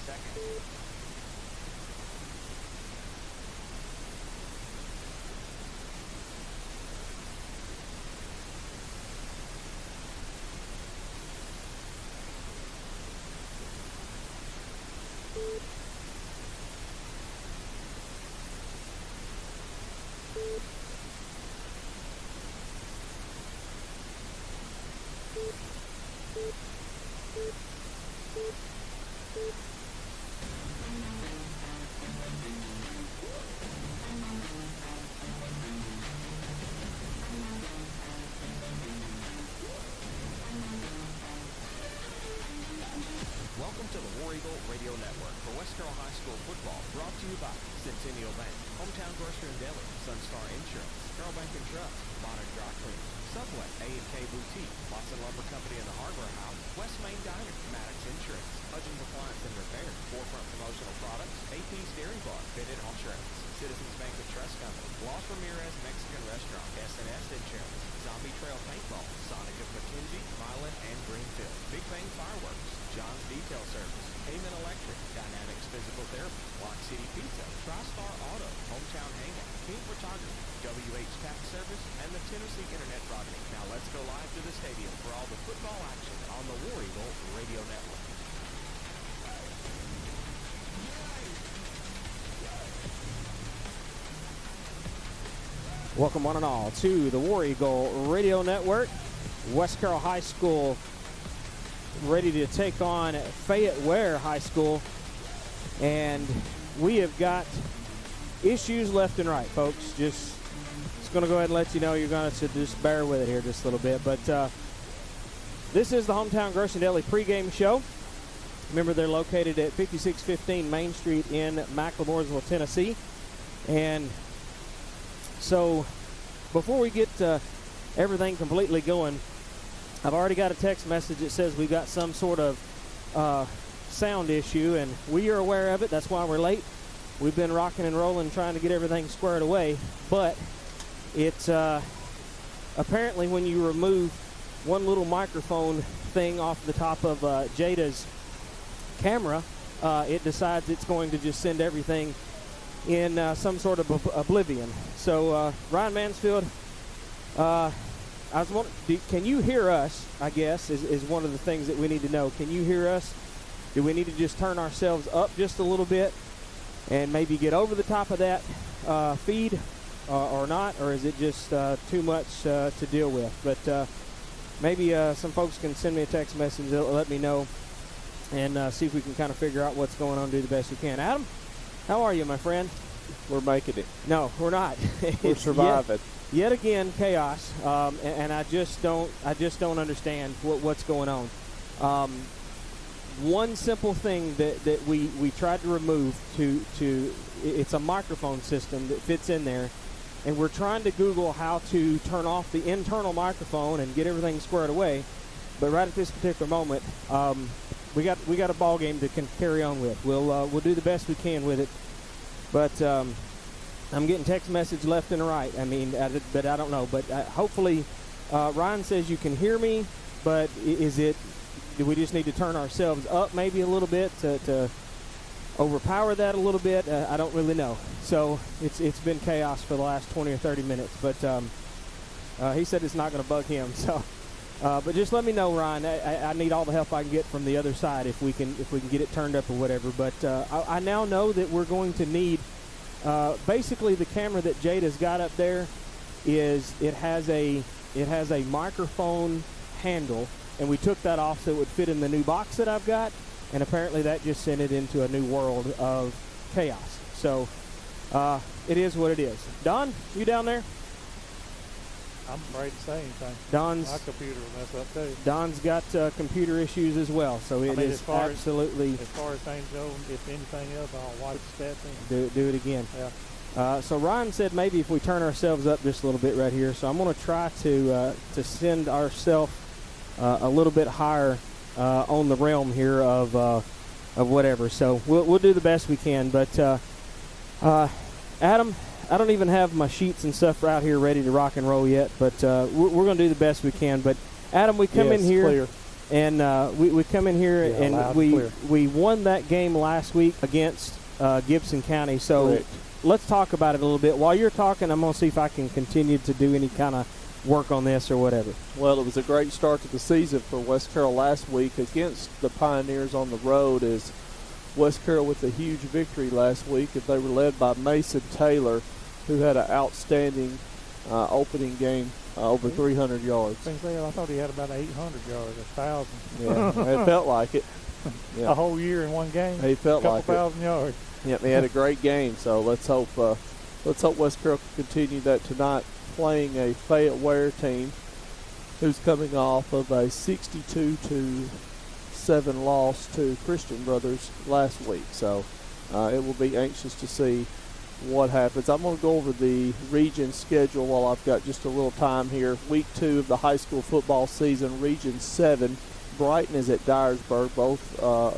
seconds. Welcome to the War Eagle Radio Network for West Carroll High School football, brought to you by Centennial Bank, Hometown Grocery and Deli, Sunstar Insurance, Carroll Bank and Trust, Bonner Dry Cleaning, Subway, A&K Boutique, Watson Lumber Company and the Hardware House, West Main Diner, Maddox Insurance, Hudgens Appliance and Repair, Forefront Promotional Products, AP's Dairy Bar, Bennett Insurance, Citizens Bank and Trust Company, Los Ramirez Mexican Restaurant, S&S Insurance, Zombie Trail Paintball, Sonic of McKenzie, Milan and Greenfield, Big Bang Fireworks, John's Detail Service, Heyman Electric, Dynamics Physical Therapy, Lock City Pizza, TriStar Auto, Hometown Hangout, King Photography, WH Tax Service, and the Tennessee Internet Project. Now let's go live to the stadium for all the football action on the War Eagle Radio Network. Welcome one and all to the War Eagle Radio Network. West Carroll High School ready to take on Fayette-Ware High School. And we have got issues left and right, folks. Just going to go ahead and let you know you're going to just bear with it here just a little bit. But this is the Hometown Grocery and Deli pregame show. Remember, they're located at 5615 Main Street in McLemoresville, Tennessee. And so before we get everything completely going, I've already got a text message that says we got some sort of sound issue, and we are aware of it. That's why we're late. We've been rocking and rolling trying to get everything squared away, but it's apparently when you remove one little microphone thing off the top of Jada's camera, it decides it's going to just send everything in some sort of oblivion. So Ryan Mansfield, I was wondering, can you hear us, I guess, is one of the things that we need to know. Can you hear us? Do we need to just turn ourselves up just a little bit and maybe get over the top of that feed or not? Or is it just too much to deal with? But maybe some folks can send me a text message that'll let me know and see if we can kind of figure out what's going on, do the best we can. Adam, how are you, my friend? We're making it. No, we're not. We're surviving. Yet again, chaos, and I just don't understand what's going on. One simple thing that we tried to remove it's a microphone system that fits in there, and we're trying to Google how to turn off the internal microphone and get everything squared away. But right at this particular moment, we got a ball game to carry on with. We'll do the best we can with it, but. I'm getting text message left and right. I mean, but I don't know. But hopefully, Ryan says you can hear me. But do we just need to turn ourselves up maybe a little bit to overpower that a little bit? I don't really know. So it's been chaos for the last 20 or 30 minutes. But he said it's not going to bug him. So, but just let me know, Ryan. I need all the help I can get from the other side if we can get it turned up or whatever. But I now know that we're going to need. Basically, the camera that Jada's got up there has a microphone handle, and we took that off so it would fit in the new box that I've got, and apparently that just sent it into a new world of chaos. So it is what it is. Don, you down there? I'm afraid to say anything. My computer will mess up too. Don's got computer issues as well, so it is absolutely. As far as things go, if anything else, I'll wipe the stats in. Do it again. Yeah. So Ryan said maybe if we turn ourselves up just a little bit right here. So I'm going to try to send ourselves a little bit higher on the realm here of whatever. So we'll do the best we can. But Adam, I don't even have my sheets and stuff out here ready to rock and roll yet, but we're going to do the best we can. But Adam, we come in here. Clear. And we come in here Yeah, loud and and clear. we won that game last week against Gibson County. So Correct. let's talk about it a little bit. While you're talking, I'm going to see if I can continue to do any kind of work on this or whatever. Well, it was a great start to the season for West Carroll last week against the Pioneers on the road, as West Carroll with a huge victory last week. And they were led by Mason Taylor, who had an outstanding opening game, over 300 yards. I thought he had about 800 yards, 1,000. Yeah, it felt like it. Yeah. A whole year in one game. He felt couple like it. thousand yards. Yep, he had a great game. So let's hope West Carroll can continue that tonight, playing a Fayette-Ware team who's coming off of a 62-7 loss to Christian Brothers last week. So it will be anxious to see what happens. I'm going to go over the region schedule while I've got just a little time here. Week 2 of the high school football season, Region 7. Brighton is at Dyersburg, both 0-1.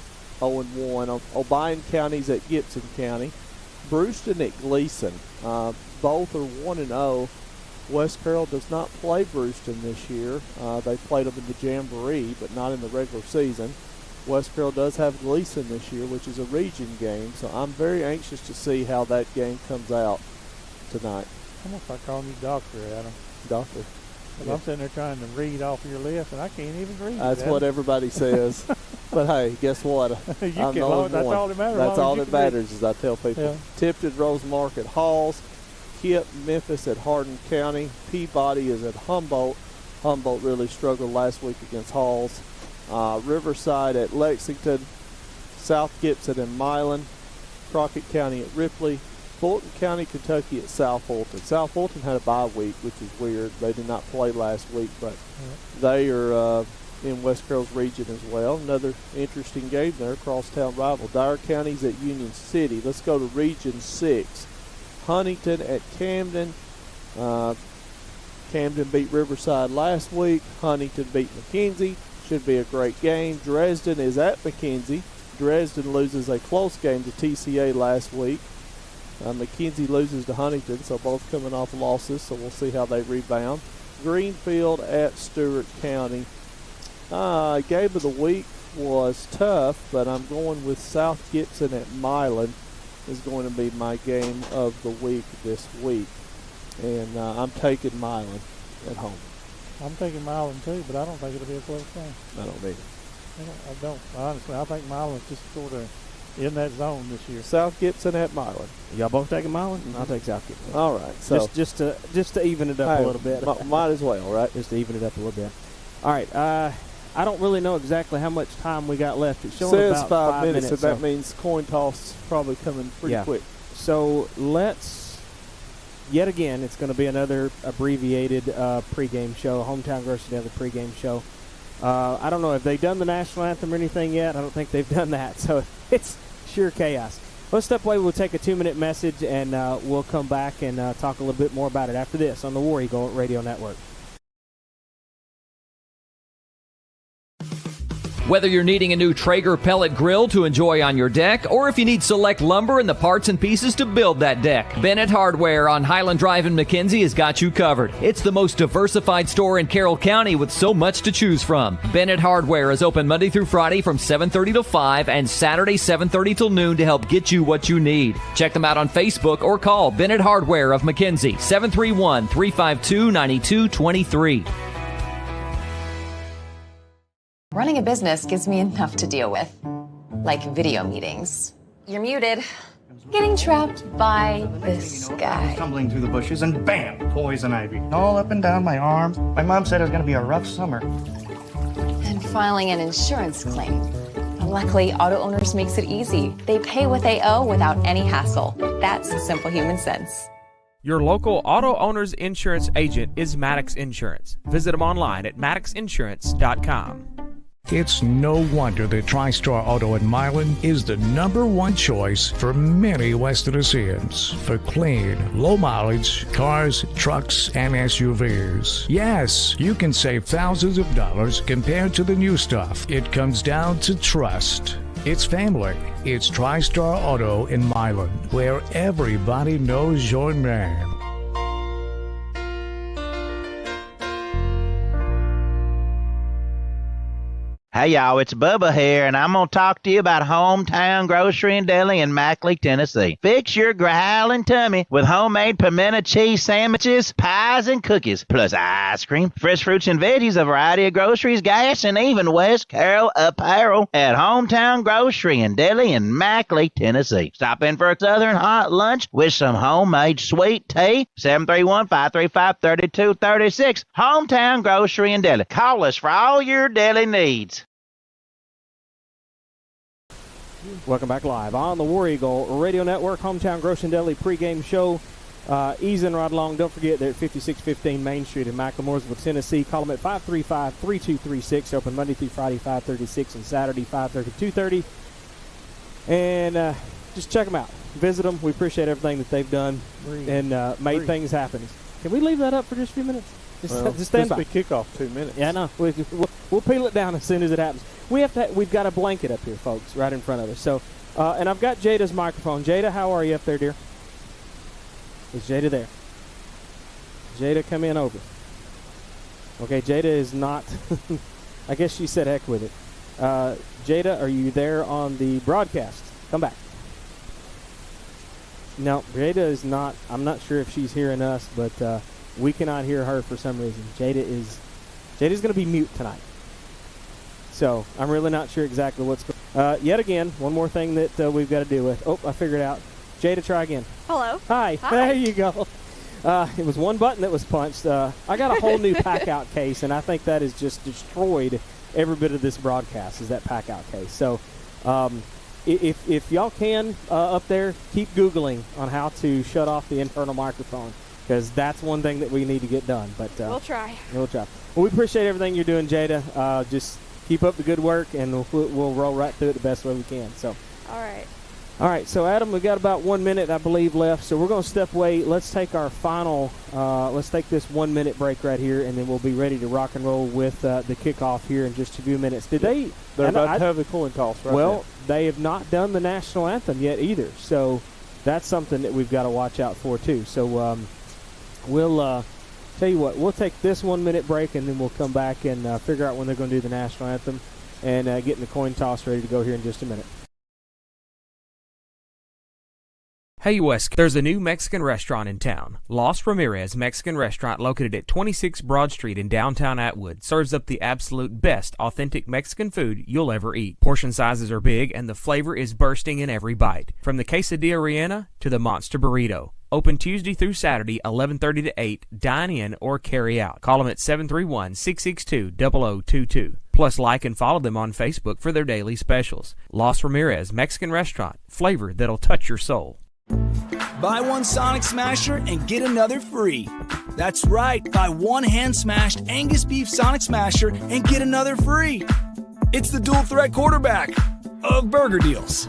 Obion County's at Gibson County. Brewston at Gleason. Both are 1-0. West Carroll does not play Brewston this year. They played them in the Jamboree, but not in the regular season. West Carroll does have Gleason this year, which is a region game, so I'm very anxious to see how that game comes out tonight. Almost like calling you doctor, Adam. Doctor. 'Cause I'm sitting there trying to read off your list, and I can't even read. That's Adam. what everybody says. But hey, guess what? You I'm can, the only that's one. all that matters. That's long all as you that can read. matters, as I tell people. Yeah. Tipton, Rosemark at Halls. Kip, Memphis at Hardin County. Peabody is at Humboldt. Humboldt really struggled last week against Halls. Riverside at Lexington. South Gibson and Milan. Crockett County at Ripley. Fulton County, Kentucky at South Fulton. South Fulton had a bye week, which is weird. They did not play last week, but they are in West Carroll's region as well. Another interesting game there, crosstown rival. Dyer County's at Union City. Let's go to Region 6. Huntington at Camden. Camden beat Riverside last week. Huntington beat McKenzie. Should be a great game. Dresden is at McKenzie. Dresden loses a close game to TCA last week. McKenzie loses to Huntington, so both coming off losses, so we'll see how they rebound. Greenfield at Stewart County. Game of the week was tough, but I'm going with South Gibson at Milan is going to be my game of the week this week. And I'm taking Milan at home. I'm taking Milan too, but I don't think it'll be a close game. I don't either. I don't. Honestly, I think Milan's just sort of in that zone this year. South Gibson at Milan. Y'all both taking Milan? I'll take South Gibson. All right. So Just to even it up a little bit. Might as well, right? Just to even it up a little bit. All right. I don't really know exactly how much time we got left. It's showing Says about 5 minutes, and so that means coin toss probably coming pretty quick. So let's, yet again, it's going to be another abbreviated pregame show, Hometown Grocery Daily pregame show. I don't know if they've done the national anthem or anything yet. I don't think they've done that, so it's sheer chaos. Let's step away. We'll take a 2-minute message, and we'll come back and talk a little bit more about it after this on the War Eagle Radio Network. Whether you're needing a new Traeger pellet grill to enjoy on your deck, or if you need select lumber and the parts and pieces to build that deck, Bennett Hardware on Highland Drive in McKenzie has got you covered. It's the most diversified store in Carroll County with so much to choose from. Bennett Hardware is open Monday through Friday from 7:30 to 5 and Saturday 7:30 till noon to help get you what you need. Check them out on Facebook or call Bennett Hardware of McKenzie, 731-352-9223. Running a business gives me enough to deal with, like video meetings. You're muted. Getting trapped by this guy. Tumbling through the bushes and bam, poison ivy. All up and down my arms. My mom said it was going to be a rough summer. And filing an insurance claim. Luckily, Auto Owners makes it easy. They pay what they owe without any hassle. That's simple human sense. Your local Auto Owners Insurance agent is Maddox Insurance. Visit them online at maddoxinsurance.com. It's no wonder that TriStar Auto in Milan is the #1 choice for many West Tennesseans for clean, low mileage cars, trucks, and SUVs. Yes, you can save thousands of dollars compared to the new stuff. It comes down to trust. It's family. It's TriStar Auto in Milan, where everybody knows your name. Hey y'all, it's Bubba here, and I'm going to talk to you about Hometown Grocery and Deli in Mackley, Tennessee. Fix your growling tummy with homemade pimento cheese sandwiches, pies, and cookies, plus ice cream, fresh fruits and veggies, a variety of groceries, gas, and even West Carroll apparel at Hometown Grocery and Deli in Mackley, Tennessee. Stop in for a southern hot lunch with some homemade sweet tea. 731-535-3236. Hometown Grocery and Deli. Call us for all your deli needs. Welcome back live on the War Eagle Radio Network, Hometown Grocery and Deli pregame show. Easing right along. Don't forget they're at 5615 Main Street in Macklemooresville, Tennessee. Call them at 535-3236. Open Monday through Friday, 5:30 to 6, and Saturday, 5:30 to 2:30. And just check them out. Visit them. We appreciate everything that they've done and made things happen. Can we leave that up for just a few minutes? Just stand by. This will be kickoff 2 minutes. Yeah, I know. We'll peel it down as soon as it happens. We've got a blanket up here, folks, right in front of us. So, and I've got Jada's microphone. Jada, how are you up there, dear? Is Jada there? Jada, come in over. Okay, Jada is not. I guess she said heck with it. Jada, are you there on the broadcast? Come back. No, Jada is not. I'm not sure if she's hearing us, but we cannot hear her for some reason. Jada's going to be mute tonight. So I'm really not sure exactly what's going on. Yet again, one more thing that we've got to deal with. Oh, I figured it out. Jada, try again. Hello. Hi. There you go. It was one button that was punched. I got a whole new pack-out case, and I think that has just destroyed every bit of this broadcast, is that pack-out case. So if y'all can, up there, keep Googling on how to shut off the internal microphone, because that's one thing that we need to get done. But we'll try. We'll try. Well, we appreciate everything you're doing, Jada. Just keep up the good work, and we'll roll right through it the best way we can. So. All right, so Adam, we've got about 1 minute, I believe, left. So we're going to step away. Let's take our final, let's take this 1 minute break right here, and then we'll be ready to rock and roll with the kickoff here in just a few minutes. They're about to have the coin toss right Well, now. They have not done the national anthem yet either. So that's something that we've got to watch out for, too. So we'll tell you what, we'll take this 1 minute break, and then we'll come back and figure out when they're going to do the national anthem and getting the coin toss ready to go here in just a minute. Hey West, there's a new Mexican restaurant in town. Los Ramirez Mexican Restaurant, located at 26 Broad Street in downtown Atwood, serves up the absolute best authentic Mexican food you'll ever eat. Portion sizes are big and the flavor is bursting in every bite. From the quesadilla rellena to the monster burrito. Open Tuesday through Saturday, 11:30 to 8. Dine in or carry out. Call them at 731-662-0022. Plus, like and follow them on Facebook for their daily specials. Los Ramirez Mexican Restaurant. Flavor that'll touch your soul. Buy one Sonic Smasher and get another free. That's right, buy one hand-smashed Angus beef Sonic Smasher and get another free. It's the dual threat quarterback of burger deals.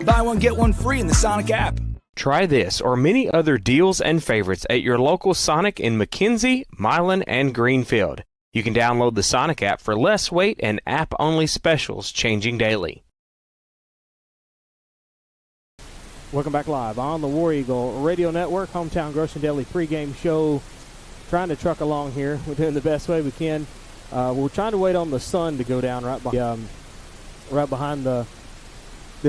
Buy one, get one free in the Sonic app. Try this or many other deals and favorites at your local Sonic in McKenzie, Milan, and Greenfield. You can download the Sonic app for less weight and app-only specials changing daily. Welcome back live on the War Eagle Radio Network, Hometown Grocery and Deli pregame show. Trying to truck along here. We're doing the best way we can. We're trying to wait on the sun to go down right behind the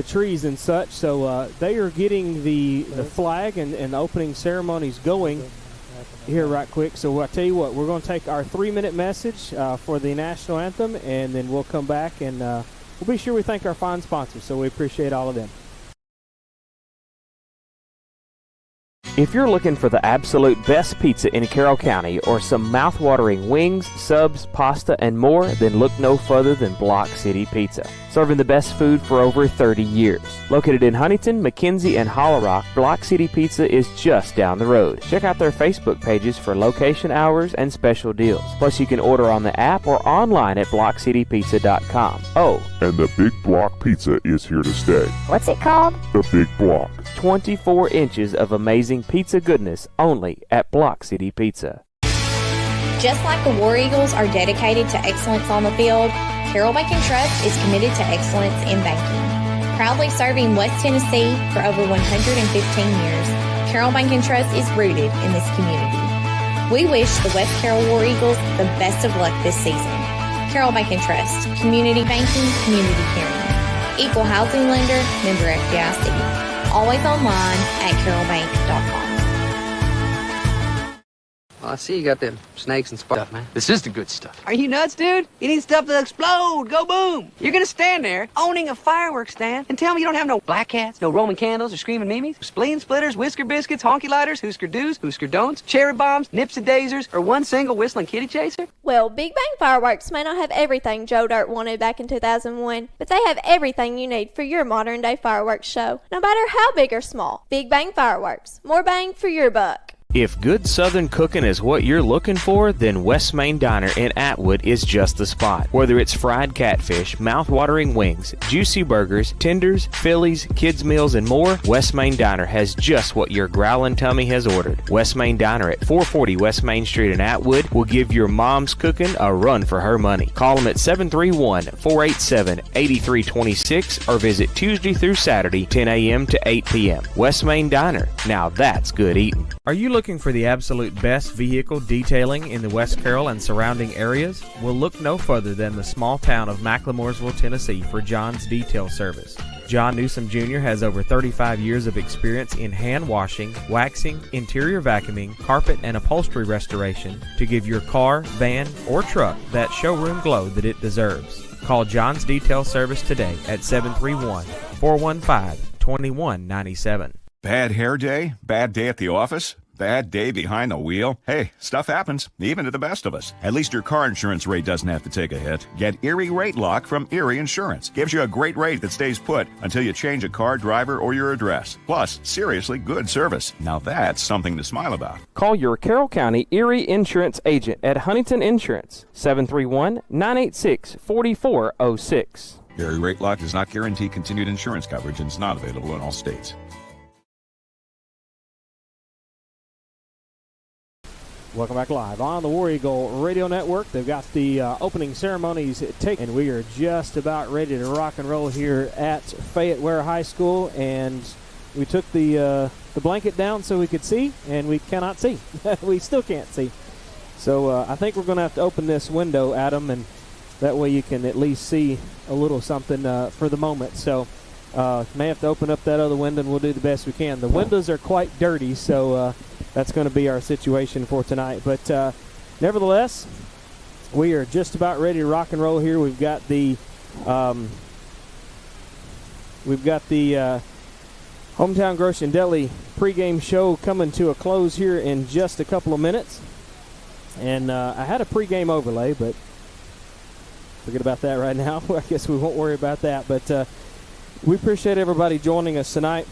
trees and such. So they are getting the flag and the opening ceremonies going here right quick. So I tell you what, we're going to take our 3-minute message for the national anthem, and then we'll come back and we'll be sure we thank our fine sponsors. So we appreciate all of them. If you're looking for the absolute best pizza in Carroll County or some mouth-watering wings, subs, pasta, and more, then look no further than Block City Pizza. Serving the best food for over 30 years. Located in Huntington, McKenzie, and Hollow Rock, Block City Pizza is just down the road. Check out their Facebook pages for location hours and special deals. Plus, you can order on the app or online at blockcitypizza.com. Oh, and the Big Block Pizza is here to stay. What's it called? The Big Block. 24 inches of amazing pizza goodness only at Block City Pizza. Just like the War Eagles are dedicated to excellence on the field, Carroll Bank & Trust is committed to excellence in banking. Proudly serving West Tennessee for over 115 years, Carroll Bank & Trust is rooted in this community. We wish the West Carroll War Eagles the best of luck this season. Carroll Bank & Trust. Community banking, community caring. Equal housing lender, member FDIC. Always online at carrollbank.com. Well, I see you got them snakes and stuff, man. This is the good stuff. Are you nuts, dude? You need stuff to explode. Go boom. You're gonna stand there owning a fireworks stand and tell me you don't have no black cats, no Roman candles or screaming mimes, spleen splitters, whisker biscuits, honky lighters, Husker do's, Husker don'ts, cherry bombs, nipsy daisers, or one single whistling kitty chaser? Well, Big Bang Fireworks may not have everything Joe Dirt wanted back in 2001, but they have everything you need for your modern day fireworks show, no matter how big or small. Big Bang Fireworks. More bang for your buck. If good Southern cooking is what you're looking for, then West Main Diner in Atwood is just the spot. Whether it's fried catfish, mouth-watering wings, juicy burgers, tenders, Phillies, kids' meals, and more, West Main Diner has just what your growling tummy has ordered. West Main Diner at 440 West Main Street in Atwood will give your mom's cooking a run for her money. Call them at 731-487-8326 or visit Tuesday through Saturday, 10 a.m. to 8 p.m. West Main Diner. Now that's good eating. Are you looking for the absolute best vehicle detailing in the West Carroll and surrounding areas? Well, look no further than the small town of McLemoresville, Tennessee for John's Detail Service. John Newsom Jr. has over 35 years of experience in hand washing, waxing, interior vacuuming, carpet and upholstery restoration to give your car, van, or truck that showroom glow that it deserves. Call John's Detail Service today at 731-415-2197. Bad hair day? Bad day at the office? Bad day behind the wheel? Hey, stuff happens, even to the best of us. At least your car insurance rate doesn't have to take a hit. Get Erie Rate Lock from Erie Insurance. Gives you a great rate that stays put until you change a car, driver, or your address. Plus, seriously good service. Now that's something to smile about. Call your Carroll County Erie Insurance agent at Huntington Insurance, 731-986-4406. Erie Rate Lock does not guarantee continued insurance coverage and is not available in all states. Welcome back live on the War Eagle Radio Network. They've got the opening ceremonies taken, and we are just about ready to rock and roll here at Fayette-Ware High School. And we took the blanket down so we could see, and we cannot see. We still can't see. So I think we're going to have to open this window, Adam, and that way you can at least see a little something for the moment. So may have to open up that other window, and we'll do the best we can. The windows are quite dirty, so that's going to be our situation for tonight. But nevertheless, we are just about ready to rock and roll here. We've got the Hometown Grocery and Deli pregame show coming to a close here in just a couple of minutes. And I had a pregame overlay, but forget about that right now. I guess we won't worry about that. But we appreciate everybody joining us tonight.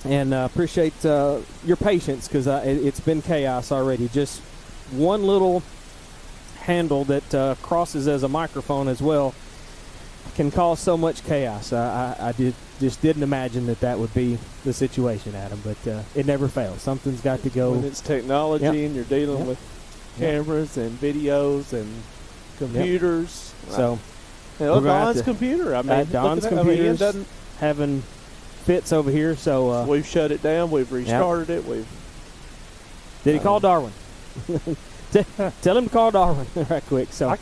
And appreciate your patience, because it's been chaos already. Just one little handle that crosses as a microphone as well can cause so much chaos. I just didn't imagine that would be the situation, Adam, but it never fails. Something's got to go. When it's technology and you're dealing with cameras and videos and computers. So, Don's computer. I mean, Don's computer's having fits over here, so we've shut it down. We've restarted it. Did he call Darwin? Tell him to call Darwin right quick. So, all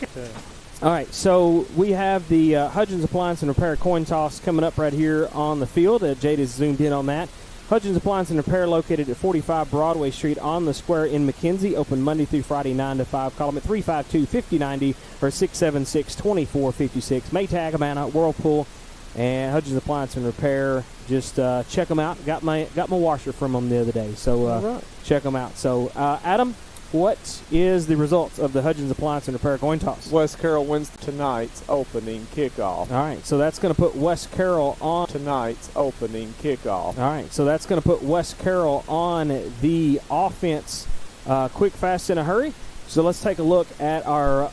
right. So we have the Hudgens Appliance and Repair coin toss coming up right here on the field. Jade is zoomed in on that. Hudgens Appliance and Repair, located at 45 Broadway Street on the square in McKenzie. Open Monday through Friday, 9 to 5. Call them at 352-5090 or 676-2456. Maytag, Amana, Whirlpool, and Hudgens Appliance and Repair. Just check them out. Got my washer from them the other day, so check them out. So, Adam, what is the results of the Hudgens Appliance and Repair coin toss? West Carroll wins tonight's opening kickoff. All right, so that's going to put West Carroll on tonight's opening kickoff. All right, so that's going to put West Carroll on the offense quick, fast, in a hurry. So let's take a look at our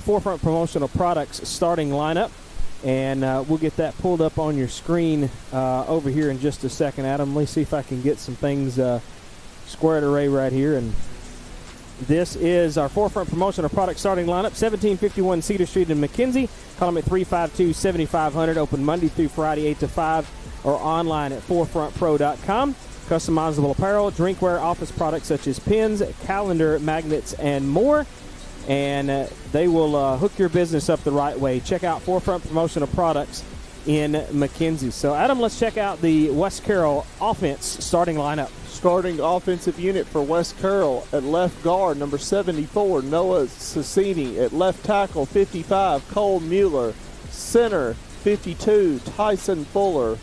Forefront Promotional Products starting lineup. And we'll get that pulled up on your screen over here in just a second, Adam. Let me see if I can get some things squared away right here. And this is our Forefront Promotional Product starting lineup, 1751 Cedar Street in McKenzie. Call them at 352-7500. Open Monday through Friday, 8 to 5, or online at forefrontpro.com. Customizable apparel, drinkware, office products such as pens, calendar, magnets, and more. and they will hook your business up the right way. Check out Forefront Promotional Products in McKenzie. So, Adam, let's check out the West Carroll offense starting lineup. Starting offensive unit for West Carroll at left guard, number 74, Noah Sassini. At left tackle, 55, Cole Mueller. Center, 52, Tyson Fuller.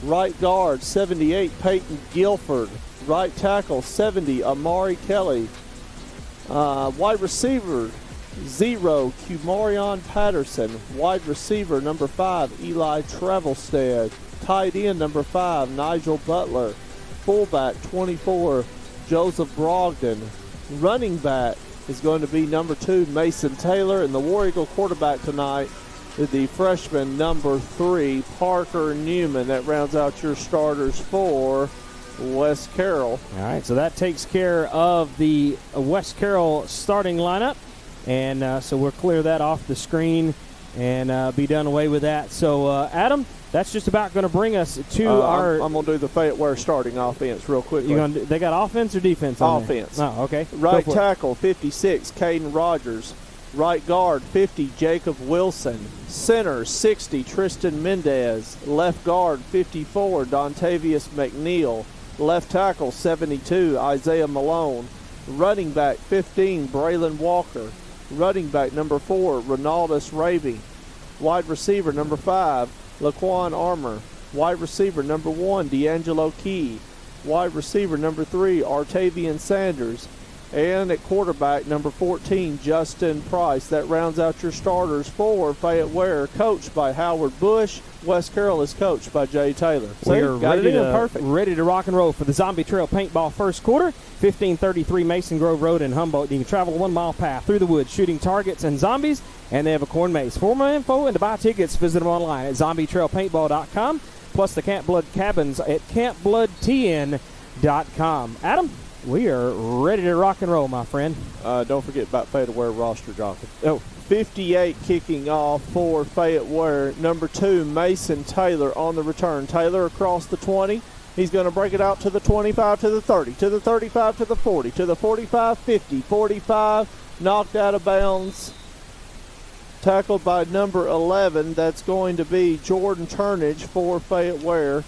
Right guard, 78, Peyton Guilford. Right tackle, 70, Amari Kelly. Wide receiver, 0, Kumarion Patterson. Wide receiver, number 5, Eli Travelstead. Tight end, number 5, Nigel Butler. Fullback, 24, Joseph Brogdon. Running back is going to be number 2, Mason Taylor. And the War Eagle quarterback tonight is the freshman, number 3, Parker Newman. That rounds out your starters for West Carroll. All right, so that takes care of the West Carroll starting lineup. And so we'll clear that off the screen and be done away with that. So, Adam, that's just about going to bring us to our... I'm going to do the Fayette-Ware starting offense real quickly. They got offense or defense on offense. there? Oh, okay. Right tackle, 56, Caden Rogers. Right guard, 50, Jacob Wilson. Center, 60, Tristan Mendez. Left guard, 54, Dontavius McNeil. Left tackle, 72, Isaiah Malone. Running back, 15, Braylon Walker. Running back, number 4, Ronaldus Raby. Wide receiver, number 5, Laquan Armour. Wide receiver, number 1, D'Angelo Key. Wide receiver, number 3, Artavian Sanders. And at quarterback, number 14, Justin Price. That rounds out your starters for Fayette-Ware, coached by Howard Bush. West Carroll is coached by Jay Taylor. We are ready to rock and roll for the Zombie Trail Paintball first quarter. 1533 Mason Grove Road in Humboldt. You can travel a 1-mile path through the woods shooting targets and zombies, and they have a corn maze. For more info and to buy tickets, visit them online at zombietrailpaintball.com, plus the Camp Blood cabins at campbloodtn.com. Adam, we are ready to rock and roll, my friend. Don't forget about Fayette-Ware roster, Jonathan. 58 kicking off for Fayette-Ware. Number 2, Mason Taylor on the return. Taylor across the 20. He's going to break it out to the 25, to the 30, to the 35, to the 40, to the 45, 50, 45. Knocked out of bounds. Tackled by number 11. That's going to be Jordan Turnage for Fayette-Ware.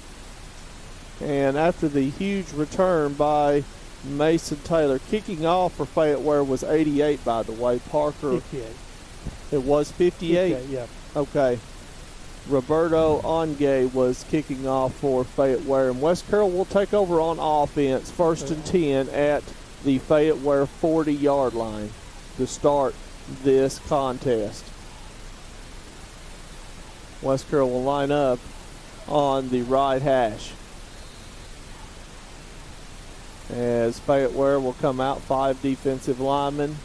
And after the huge return by Mason Taylor, kicking off for Fayette-Ware was 88, by the way. Parker. 58. It was 58? 58, yeah. Okay. Roberto Onge was kicking off for Fayette-Ware. And West Carroll will take over on offense, 1st and 10 at the Fayette-Ware 40-yard line to start this contest. West Carroll will line up on the right hash, as Fayette-Ware will come out 5 defensive linemen.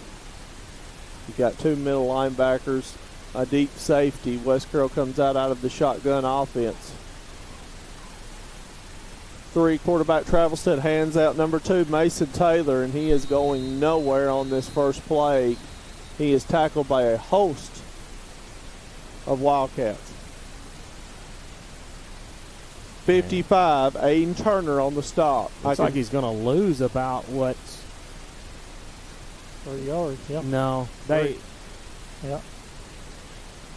You've got 2 middle linebackers, a deep safety. West Carroll comes out of the shotgun offense. 3 quarterback Travelstead hands out number 2, Mason Taylor, and he is going nowhere on this first play. He is tackled by a host of Wildcats. 55, Aiden Turner on the stop. Looks like he's going to lose about what? 30 yards, yep. No, Yep.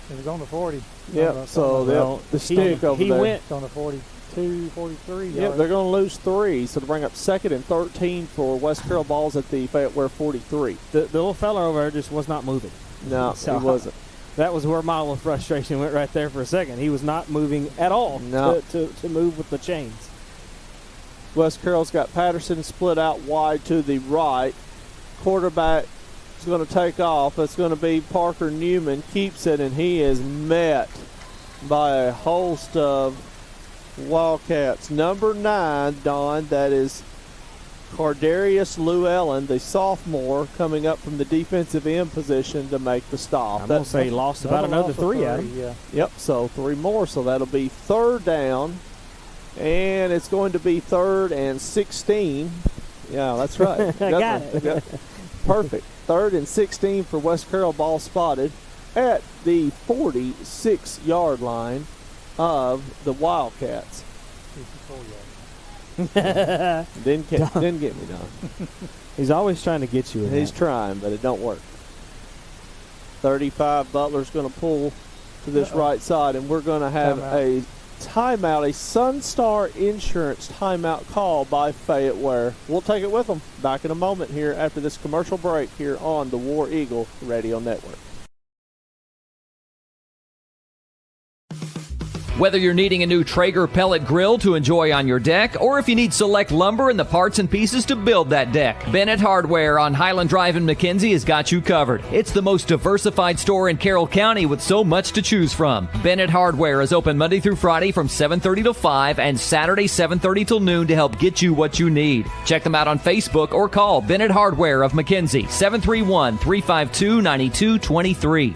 It was on the 40. Yep, so the stick over there. He went on the 42, 43 yards. Yep, they're going to lose 3, so to bring up 2nd and 13 for West Carroll balls at the Fayette-Ware 43. The little fella over there just was not moving. No, so he wasn't. That was where my little frustration went right there for a second. He was not moving at all to move with the chains. West Carroll's got Patterson split out wide to the right. Quarterback is going to take off. It's going to be Parker Newman. Keeps it, and he is met by a host of Wildcats. Number 9, Don, that is Cardarius Llewellyn, the sophomore, coming up from the defensive end position to make the stop. I'm going to say he lost about another 3 at him. Yeah. Yep, so 3 more, so that'll be 3rd down, and it's going to be 3rd and 16. Yeah, that's right. Got it. Yep. Perfect. 3rd and 16 for West Carroll, ball spotted at the 46-yard line of the Wildcats. 54 yards. Didn't get me, Don. He's always trying to get you in He's that. trying, but it don't work. 35, Butler's going to pull to this right side, and we're going to have a timeout, a Sunstar Insurance timeout call by Fayette-Ware. We'll take it with them. Back in a moment here after this commercial break here on the War Eagle Radio Network. Whether you're needing a new Traeger pellet grill to enjoy on your deck, or if you need select lumber and the parts and pieces to build that deck, Bennett Hardware on Highland Drive in McKenzie has got you covered. It's the most diversified store in Carroll County with so much to choose from. Bennett Hardware is open Monday through Friday from 7:30 to 5 and Saturday 7:30 till noon to help get you what you need. Check them out on Facebook or call Bennett Hardware of McKenzie, 731-352-9223.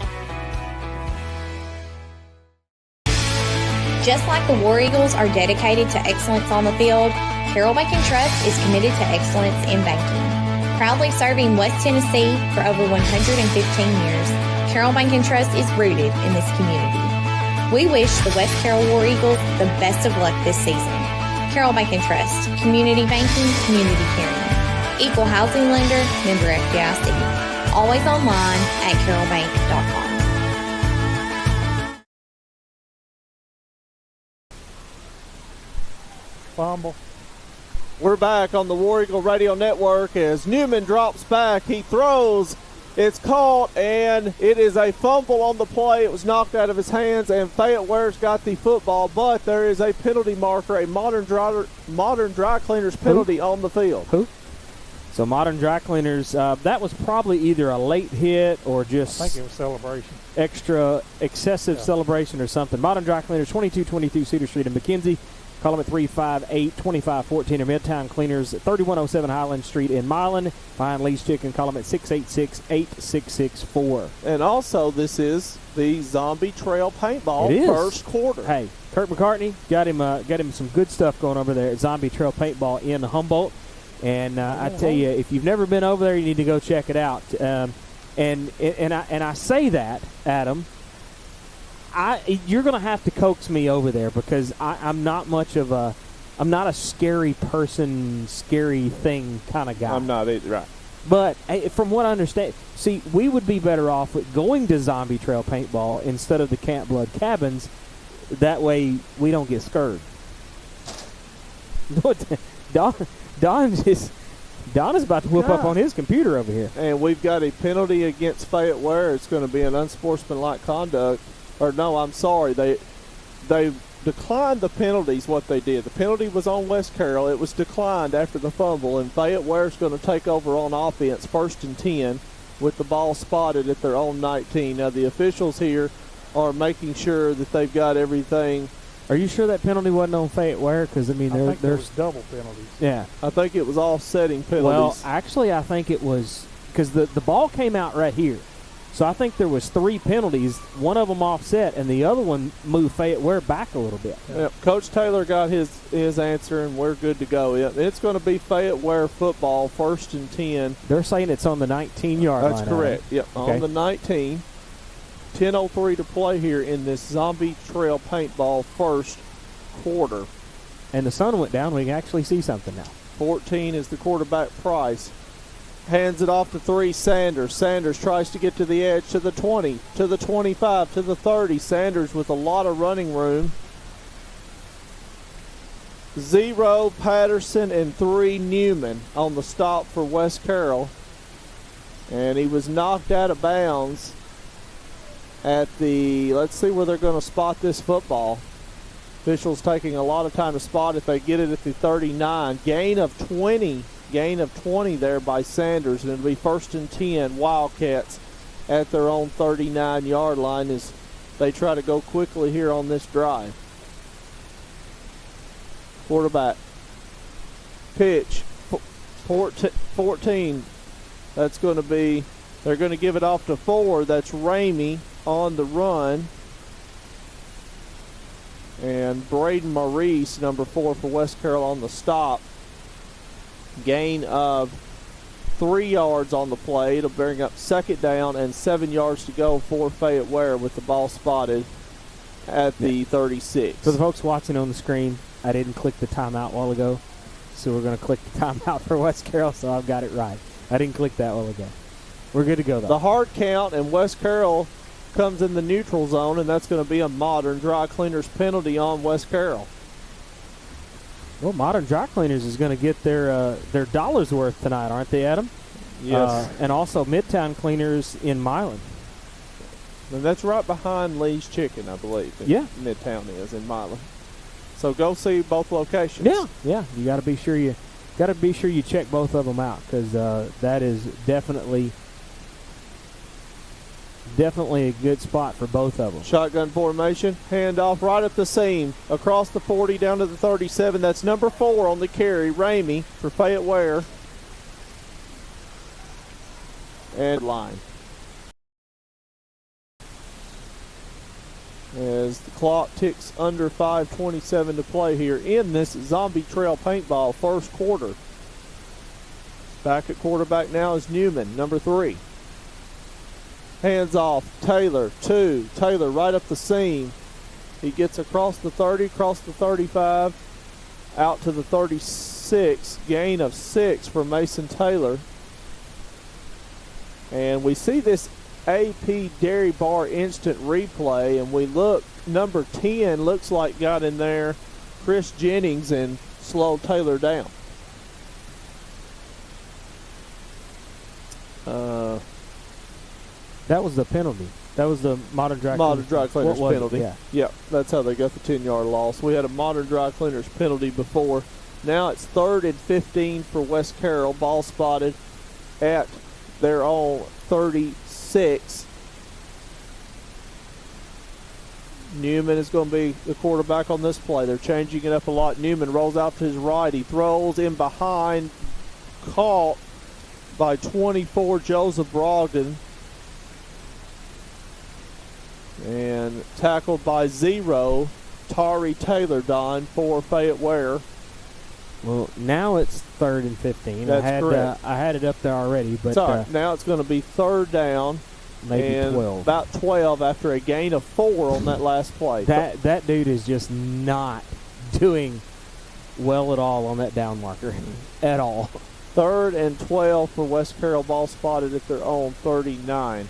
Just like the War Eagles are dedicated to excellence on the field, Carroll Bank & Trust is committed to excellence in banking. Proudly serving West Tennessee for over 115 years, Carroll Bank & Trust is rooted in this community. We wish the West Carroll War Eagles the best of luck this season. Carroll Bank & Trust, community banking, community caring. Equal housing lender, member FDIC. Always online at carrollbank.com. Fumble. We're back on the War Eagle Radio Network as Newman drops back. He throws. It's caught, and it is a fumble on the play. It was knocked out of his hands, and Fayette-Ware's got the football, but there is a penalty marker, a modern dry cleaners penalty on the field. Who? So Modern Dry Cleaners, that was probably either a late hit or just I think it was celebration. excessive celebration or something. Modern Dry Cleaners, 2222 Cedar Street in McKenzie. Call them at 358-2514 or Midtown Cleaners at 3107 Highland Street in Milan. Behind Lee's Chicken, call them at 686-8664. And also, this is the Zombie Trail Paintball first quarter. Hey, Kurt McCartney got him some good stuff going over there at Zombie Trail Paintball in Humboldt. And I tell you, if you've never been over there, you need to go check it out. And I say that, Adam. You're going to have to coax me over there because I'm not a scary person, scary thing kind of guy. I'm not either, right. But from what I understand, see, we would be better off with going to Zombie Trail Paintball instead of the Camp Blood Cabins. That way we don't get scared. Don is about to whoop up on his computer over here. And we've got a penalty against Fayette-Ware. It's going to be an unsportsmanlike conduct. Or no, I'm sorry. They declined the penalties, what they did. The penalty was on West Carroll. It was declined after the fumble, and Fayette-Ware's going to take over on offense, 1st and 10, with the ball spotted at their own 19. Now, the officials here are making sure that they've got everything. Are you sure that penalty wasn't on Fayette-Ware? Because, I mean, there's double penalties. Yeah. I think it was offsetting penalties. Well, actually, I think it was because the ball came out right here. So I think there was 3 penalties, one of them offset, and the other one moved Fayette-Ware back a little bit. Yep. Coach Taylor got his answer, and we're good to go. Yep. It's going to be Fayette-Ware football, 1st and 10. They're saying it's on the 19-yard line. That's correct. Yep, okay. On the 19. 10:03 to play here in this Zombie Trail Paintball first quarter. And the sun went down. We can actually see something now. 14 is the quarterback, Price. Hands it off to 3, Sanders. Sanders tries to get to the edge, to the 20, to the 25, to the 30. Sanders with a lot of running room. 0, Patterson, and 3, Newman on the stop for West Carroll. And he was knocked out of bounds at the, let's see where they're going to spot this football. Officials taking a lot of time to spot it. They get it at the 39. Gain of 20 there by Sanders, and it'll be 1st and 10 Wildcats at their own 39-yard line as they try to go quickly here on this drive. Quarterback. Pitch. 14. That's going to be, they're going to give it off to 4. That's Ramey on the run. And Braden Maurice, number 4 for West Carroll, on the stop. Gain of 3 yards on the play. It'll bring up 2nd down and 7 yards to go for Fayette-Ware with the ball spotted at the 36. For the folks watching on the screen, I didn't click the timeout a while ago, so we're going to click the timeout for West Carroll, so I've got it right. I didn't click that a while ago. We're good to go, though. The hard count, and West Carroll comes in the neutral zone, and that's going to be a Modern Dry Cleaners penalty on West Carroll. Well, Modern Dry Cleaners is going to get their dollar's worth tonight, aren't they, Adam? Yes. And also Midtown Cleaners in Milan. And that's right behind Lee's Chicken, I believe. Yeah. Midtown is in Milan. So go see both locations. Yeah. You got to be sure you check both of them out, because that is definitely a good spot for both of them. Shotgun formation, handoff right at the seam, across the 40 down to the 37. That's number 4 on the carry, Ramey for Fayette-Ware. And line. As the clock ticks under 5:27 to play here in this Zombie Trail Paintball first quarter. Back at quarterback now is Newman, number 3. Hands off, Taylor, 2. Taylor right up the seam. He gets across the 30, across the 35, out to the 36. Gain of 6 for Mason Taylor. And we see this AP Dairy Bar instant replay, and we look, number 10 looks like got in there, Chris Jennings, and slowed Taylor down. That was the penalty. That was the Modern Dry Cleaners penalty. Yeah. Yep, that's how they got the 10-yard loss. We had a Modern Dry Cleaners penalty before. Now it's 3rd and 15 for West Carroll. Ball spotted at their own 36. Newman is going to be the quarterback on this play. They're changing it up a lot. Newman rolls out to his right. He throws in behind. Caught by 24, Joseph Brogdon. And tackled by 0, Tari Taylor, Don, for Fayette-Ware. Well, now it's 3rd and 15. That's correct. I had it up there already, but now it's going to be 3rd down. Maybe and 12. About 12 after a gain of 4 on that last play. That dude is just not doing well at all on that down marker at all. 3rd and 12 for West Carroll. Ball spotted at their own 39.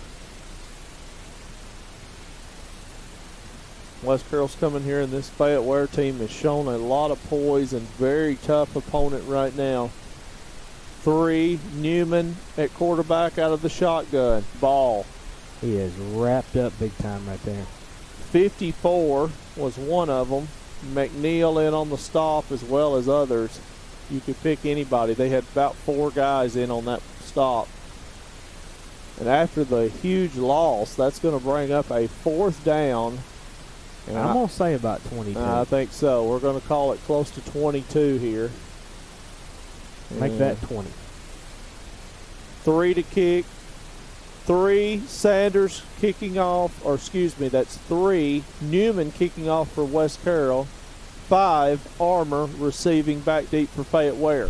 West Carroll's coming here, and this Fayette-Ware team has shown a lot of poise and very tough opponent right now. 3, Newman at quarterback out of the shotgun. Ball. He is wrapped up big time right there. 54 was one of them. McNeil in on the stop as well as others. You could pick anybody. They had about 4 guys in on that stop. And after the huge loss, that's going to bring up a 4th down. And I'm going to say about 22. I think so. We're going to call it close to 22 here. Make that 20. 3 to kick. 3, Sanders kicking off, or excuse me, that's 3, Newman kicking off for West Carroll. 5, Armour receiving back deep for Fayette-Ware.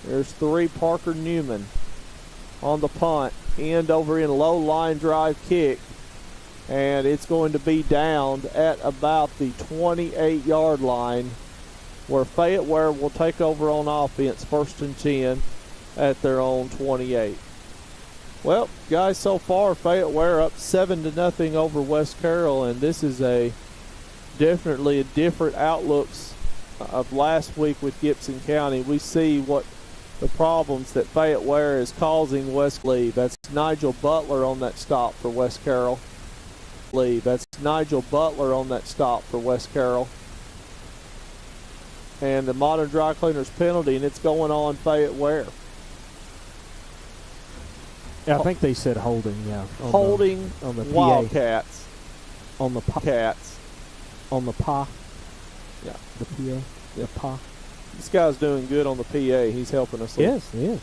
There's 3, Parker Newman on the punt. End over in low line drive kick. And it's going to be downed at about the 28-yard line, where Fayette-Ware will take over on offense, 1st and 10 at their own 28. Well, guys, so far Fayette-Ware up 7-0 over West Carroll, and this is definitely a different outlooks of last week with Gibson County. We see what the problems that Fayette-Ware is causing West Leave. That's Nigel Butler on that stop for West Carroll. That's Nigel Butler on that stop for West Carroll. And the Modern Dry Cleaners penalty, and it's going on Fayette-Ware. Yeah, I think they said holding, yeah. Holding on the Wildcats. On the Cats. On the PA. Yeah. The PA. The PA. This guy's doing good on the PA. He's helping us. Yes, he is.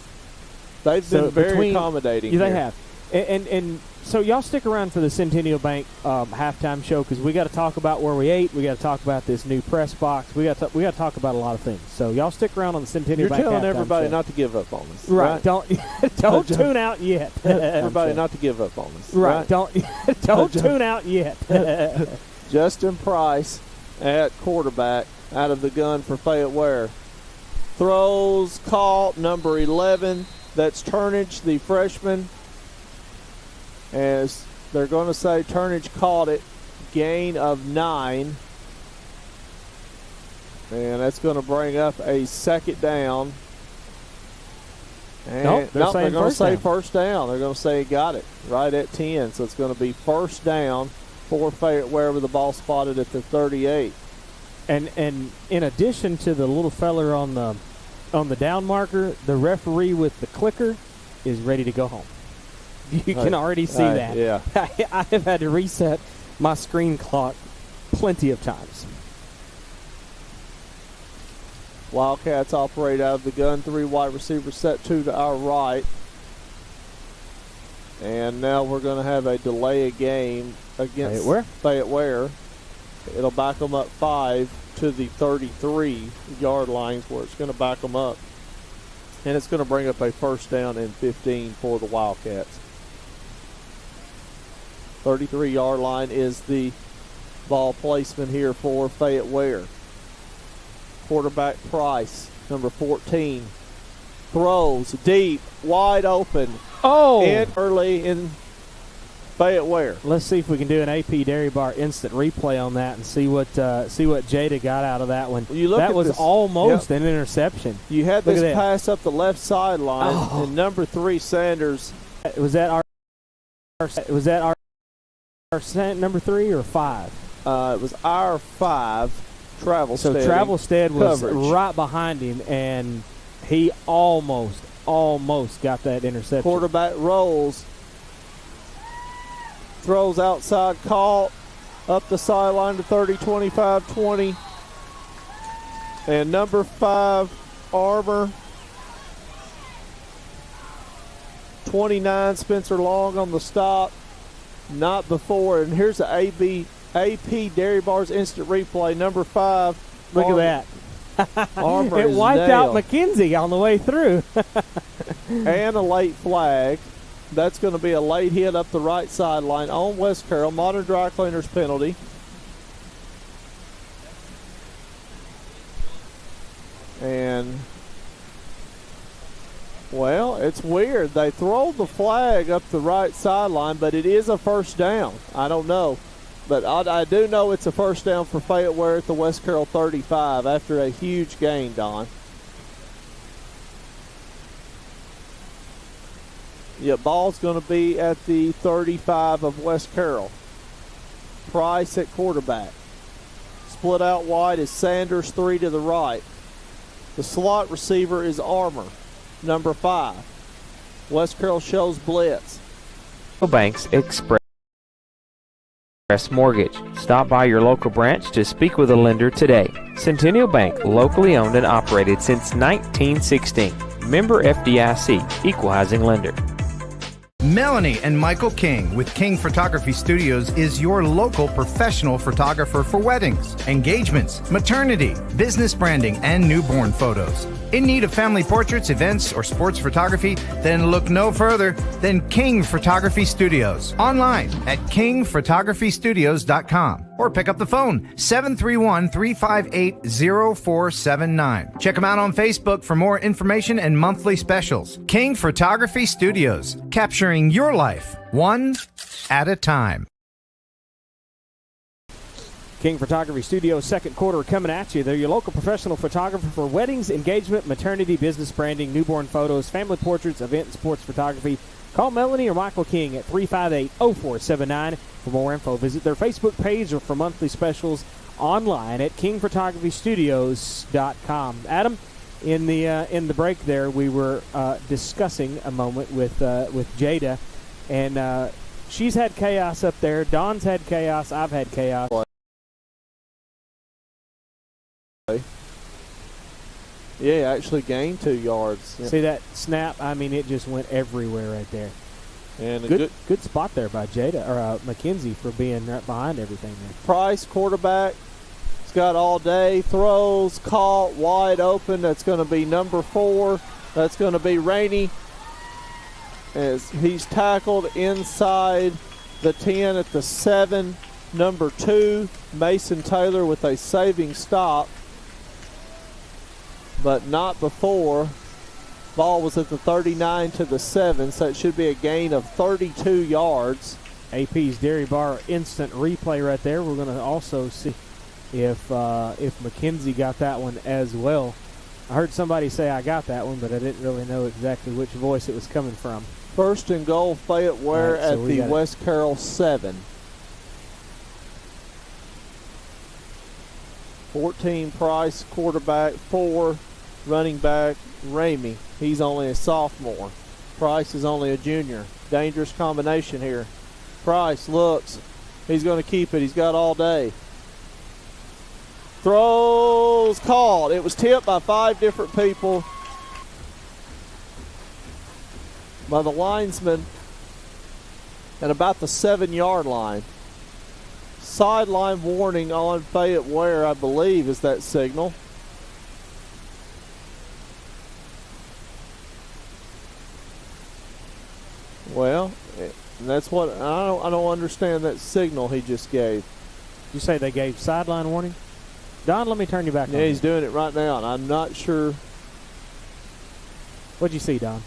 They've been very accommodating. Yeah, they have. And so y'all stick around for the Centennial Bank halftime show, because we got to talk about where we ate. We got to talk about this new press box. We got to talk about a lot of things. So y'all stick around on the Centennial Bank halftime show. You're telling everybody not to give up on us, right? Don't tune out yet. Everybody not to give up on us, right? Don't tune out yet. Justin Price at quarterback out of the gun for Fayette-Ware. Throws caught, number 11, That's Turnage, the freshman. As they're going to say Turnage caught it. Gain of 9. And that's going to bring up a second down. And they're going to say down. first down. They're going to say he got it right at 10. So it's going to be first down for Fayette-Ware with the ball spotted at the 38. And in addition to the little feller on the down marker, the referee with the clicker is ready to go home. You can already see that. Yeah. I have had to reset my screen clock plenty of times. Wildcats operate out of the gun. 3 wide receivers set 2 to our right. And now we're going to have a delay of game against Fayette-Ware. It'll back them up 5 to the 33-yard lines where it's going to back them up. And it's going to bring up a first down and 15 for the Wildcats. 33-yard line is the ball placement here for Fayette-Ware. Quarterback Price, number 14, throws deep, wide open. Oh! And early in Fayette-Ware. Let's see if we can do an AP Dairy Bar instant replay on that and see what Jada got out of that one. That was almost an interception. You had this pass up the left sideline, and number 3 Sanders. Was that our number 3 or 5? It was our 5. Travelstead. So Travelstead was coverage. right behind him, and he almost got that interception. Quarterback rolls, throws outside, caught up the sideline to 30, 25, 20. And number 5, Armour. 29, Spencer Long on the stop. Not before. And here's the AP Dairy Bars instant replay. Number 5. Look at that. Armour it is wiped out nailed. McKenzie on the way through. And a late flag. That's going to be a late hit up the right sideline on West Carroll. Modern Dry Cleaners penalty. And, well, it's weird. They throw the flag up the right sideline, but it is a first down. I don't know. But I do know it's a first down for Fayette-Ware at the West Carroll 35 after a huge gain, Don. Yeah, ball's going to be at the 35 of West Carroll. Price at quarterback. Split out wide is Sanders, 3 to the right. The slot receiver is Armour, number 5. West Carroll shows blitz. Banks Express Mortgage. Stop by your local branch to speak with a lender today. Centennial Bank, locally owned and operated since 1916. Member FDIC, equal housing lender. Melanie and Michael King with King Photography Studios is your local professional photographer for weddings, engagements, maternity, business branding, and newborn photos. In need of family portraits, events, or sports photography? Then look no further than King Photography Studios. Online at kingphotographystudios.com or pick up the phone 731-358-0479. Check them out on Facebook for more information and monthly specials. King Photography Studios, capturing your life one at a time. King Photography Studios, second quarter coming at you. They're your local professional photographer for weddings, engagement, maternity, business branding, newborn photos, family portraits, event and sports photography. Call Melanie or Michael King at 358-0479. For more info, visit their Facebook page or for monthly specials online at kingphotographystudios.com. Adam, in the break there, we were discussing a moment with Jada, and she's had chaos up there. Don's had chaos. I've had chaos. Yeah, actually gained 2 yards. Yep. See that snap? I mean, it just went everywhere right there. And good spot there by Jada or McKenzie for being right behind everything there. Price, quarterback, he's got all day. Throws, caught, wide open. That's going to be number 4. That's going to be Rainey. As he's tackled inside the 10 at the 7. Number 2, Mason Taylor with a saving stop. But not before Ball was at the 39 to the 7, so it should be a gain of 32 yards. AP's Dairy Bar instant replay right there. We're going to also see if McKenzie got that one as well. I heard somebody say I got that one, but I didn't really know exactly which voice it was coming from. First and goal, Fayette-Ware Right, so at the West Carroll 7. 14 Price, quarterback. 4 running back, Ramey. He's only a sophomore. Price is only a junior. Dangerous combination here. Price looks. He's going to keep it. He's got all day. Throws caught. It was tipped by 5 different people. By the linesman at about the 7-yard line. Sideline warning on Fayette-Ware, I believe, is that signal. Well, that's what I don't understand that signal he just gave. You say they gave sideline warning? Don, let me turn you back on. Yeah, he's doing it right now, and I'm not sure. What'd you see, Don?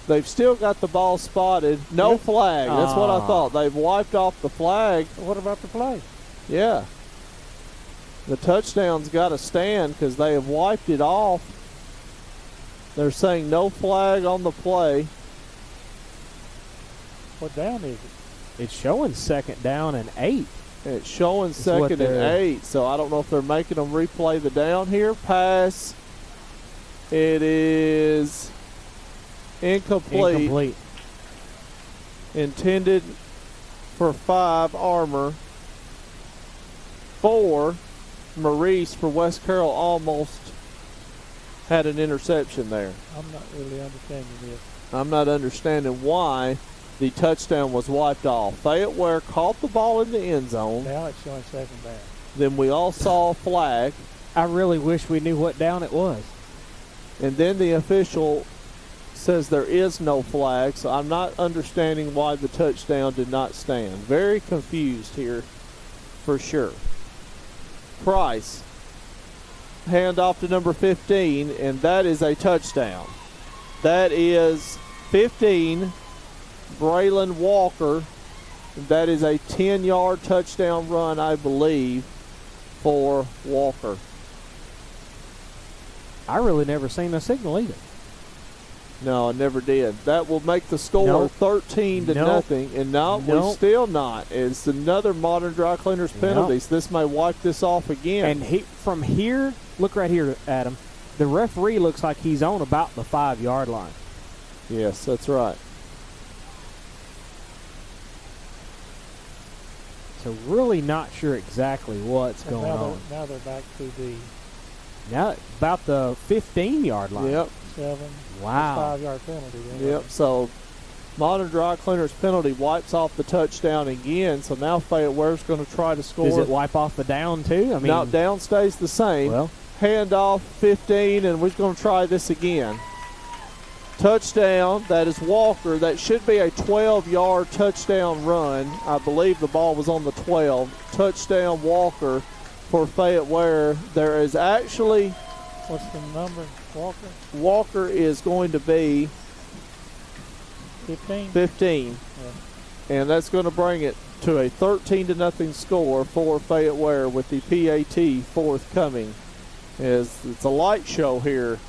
They've still got the ball spotted. No flag. That's what I thought. They've wiped off the flag. What about the play? Yeah. The touchdown's got to stand because they have wiped it off. They're saying no flag on the play. What down is it? It's showing 2nd down and 8. It's showing 2nd and 8, so I don't know if they're making them replay the down here. Pass. It is incomplete. Intended for 5, Armour. 4, Maurice for West Carroll almost had an interception there. I'm not really understanding this. I'm not understanding why the touchdown was wiped off. Fayette-Ware caught the ball in the end zone. Now it's showing 2nd down. Then we all saw a flag. I really wish we knew what down it was. And then the official says there is no flag, so I'm not understanding why the touchdown did not stand. Very confused here for sure. Price. Hand off to number 15, and that is a touchdown. That is 15, Braylon Walker. That is a 10-yard touchdown run, I believe, for Walker. I really never seen a signal either. No, I never did. That will make the score 13 to nothing. And we're still not. It's another Modern Dry Cleaners penalty. So this may wipe this off again. And from here, look right here, Adam. The referee looks like he's on about the 5-yard line. Yes, that's right. So really not sure exactly what's going on. Now they're back to the... Now about the 15-yard line. Yep. 7. Wow. 5-yard penalty. Yep. So Modern Dry Cleaners penalty wipes off the touchdown again. So now Fayette-Ware's going to try to score. Does it wipe off the down too? I mean, no, down stays the same. Well, handoff 15, and we're going to try this again. Touchdown. That is Walker. That should be a 12-yard touchdown run. I believe the ball was on the 12. Touchdown Walker for Fayette-Ware. There is actually... What's the number, Walker? Walker is going to be 15. Yeah. And that's going to bring it to a 13-0 score for Fayette-Ware with the PAT forthcoming. It's a light show here.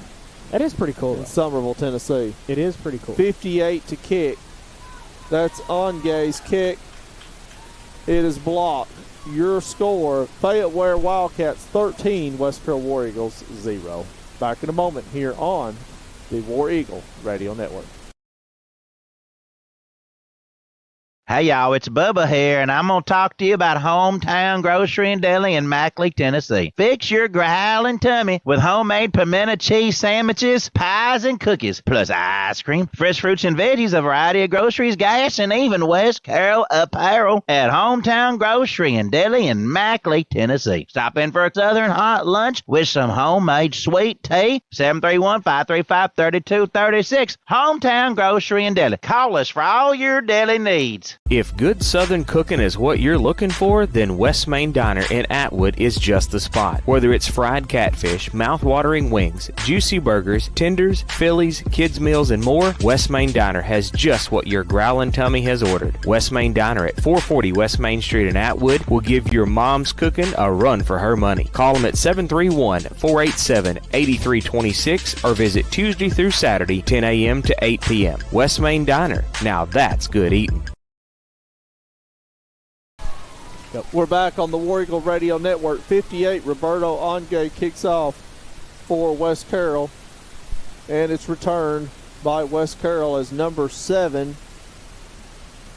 That is pretty cool. In Summerville, Tennessee. It is pretty cool. 58 to kick. That's Ongay's kick. It is blocked. Your score, Fayette-Ware Wildcats 13, West Carroll War Eagles 0. Back in a moment here on the War Eagle Radio Network. Hey, y'all, it's Bubba here, and I'm going to talk to you about Hometown Grocery and Deli in Mackley, Tennessee. Fix your growling tummy with homemade pimento cheese sandwiches, pies, and cookies, plus ice cream, fresh fruits and veggies, a variety of groceries, gas, and even West Carroll apparel at Hometown Grocery and Deli in Mackley, Tennessee. Stop in for a southern hot lunch with some homemade sweet tea. 731-535-3236. Hometown Grocery and Deli. Call us for all your deli needs. If good Southern cooking is what you're looking for, then West Main Diner in Atwood is just the spot. Whether it's fried catfish, mouth-watering wings, juicy burgers, tenders, Phillies, kids' meals, and more, West Main Diner has just what your growling tummy has ordered. West Main Diner at 440 West Main Street in Atwood will give your mom's cooking a run for her money. Call them at 731-487-8326 or visit Tuesday through Saturday, 10 a.m. to 8 p.m. West Main Diner. Now that's good eating. We're back on the War Eagle Radio Network. 58, Roberto Onge kicks off for West Carroll, and it's returned by West Carroll as number 7,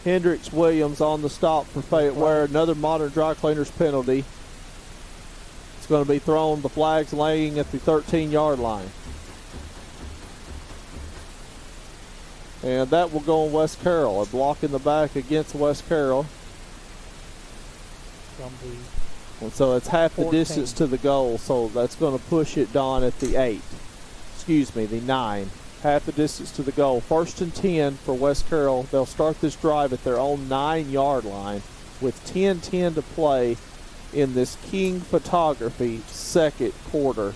Hendrix Williams on the stop for Fayette-Ware. Another Modern Dry Cleaners penalty. It's going to be thrown. The flag's laying at the 13-yard line. And that will go on West Carroll. A block in the back against West Carroll. And so it's half 14. The distance to the goal, so that's going to push it down at the 8. Excuse me, the 9. Half the distance to the goal. 1st and 10 for West Carroll. They'll start this drive at their own 9-yard line with 10:10 to play in this King Photography second quarter.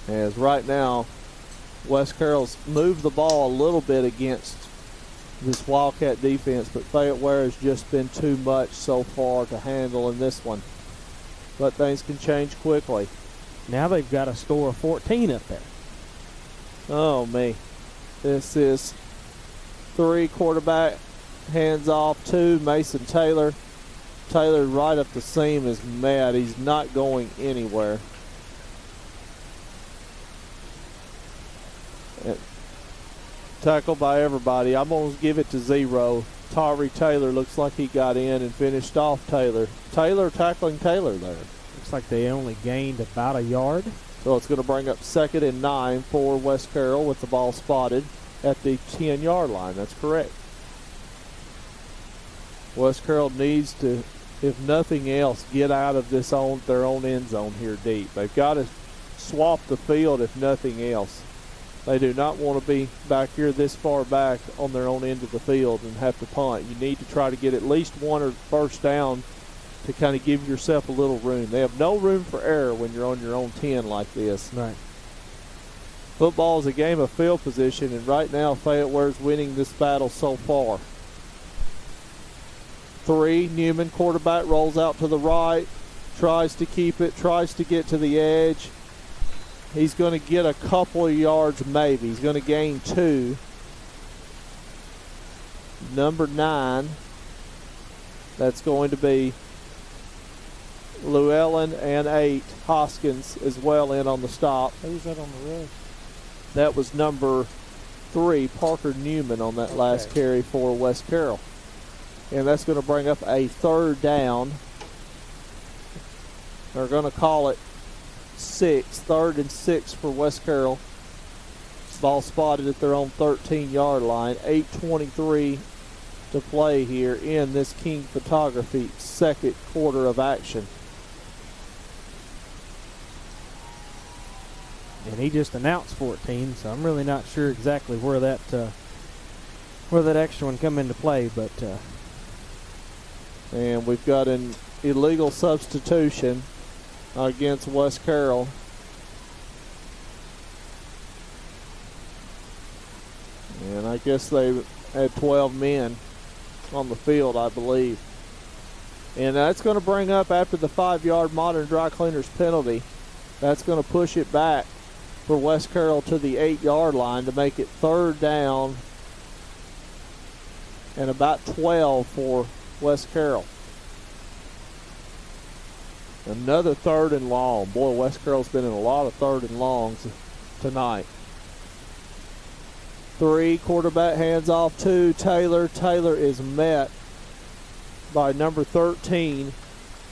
As right now, West Carroll's moved the ball a little bit against this Wildcat defense, but Fayette-Ware has just been too much so far to handle in this one. But things can change quickly. Now they've got a score of 14 up there. Oh, me. This is 3 quarterback, hands off 2, Mason Taylor. Taylor right up the seam is mad. He's not going anywhere. Tackled by everybody. I'm going to give it to 0. Tari Taylor looks like he got in and finished off Taylor. Taylor tackling Taylor there. Looks like they only gained about a yard. So it's going to bring up 2nd and 9 for West Carroll with the ball spotted at the 10-yard line. That's correct. West Carroll needs to, if nothing else, get out of this their own end zone here deep. They've got to swap the field if nothing else. They do not want to be back here this far back on their own end of the field and have to punt. You need to try to get at least 1 or first down to kind of give yourself a little room. They have no room for error when you're on your own 10 like this. Right. Football is a game of field position, and right now Fayette-Ware's winning this battle so far. 3, Newman, quarterback, rolls out to the right, tries to keep it, tries to get to the edge. He's going to get a couple of yards maybe. He's going to gain 2. Number 9, that's going to be Llewellyn, and 8, Hoskins as well in on the stop. Who's that on the rush? That was number 3, Parker Newman on that last carry for West Carroll. And that's going to bring up a 3rd down. They're going to call it 6, 3rd and 6 for West Carroll. Ball spotted at their own 13-yard line. 8:23 to play here in this King Photography second quarter of action. And he just announced 14, so I'm really not sure exactly where that extra one come into play, but and we've got an illegal substitution against West Carroll. And I guess they had 12 men on the field, I believe. And that's going to bring up, after the 5-yard Modern Dry Cleaners penalty, that's going to push it back for West Carroll to the 8-yard line to make it 3rd down and about 12 for West Carroll. Another 3rd and long. Boy, West Carroll's been in a lot of 3rd and longs tonight. 3, quarterback hands off 2, Taylor. Taylor is met by number 13,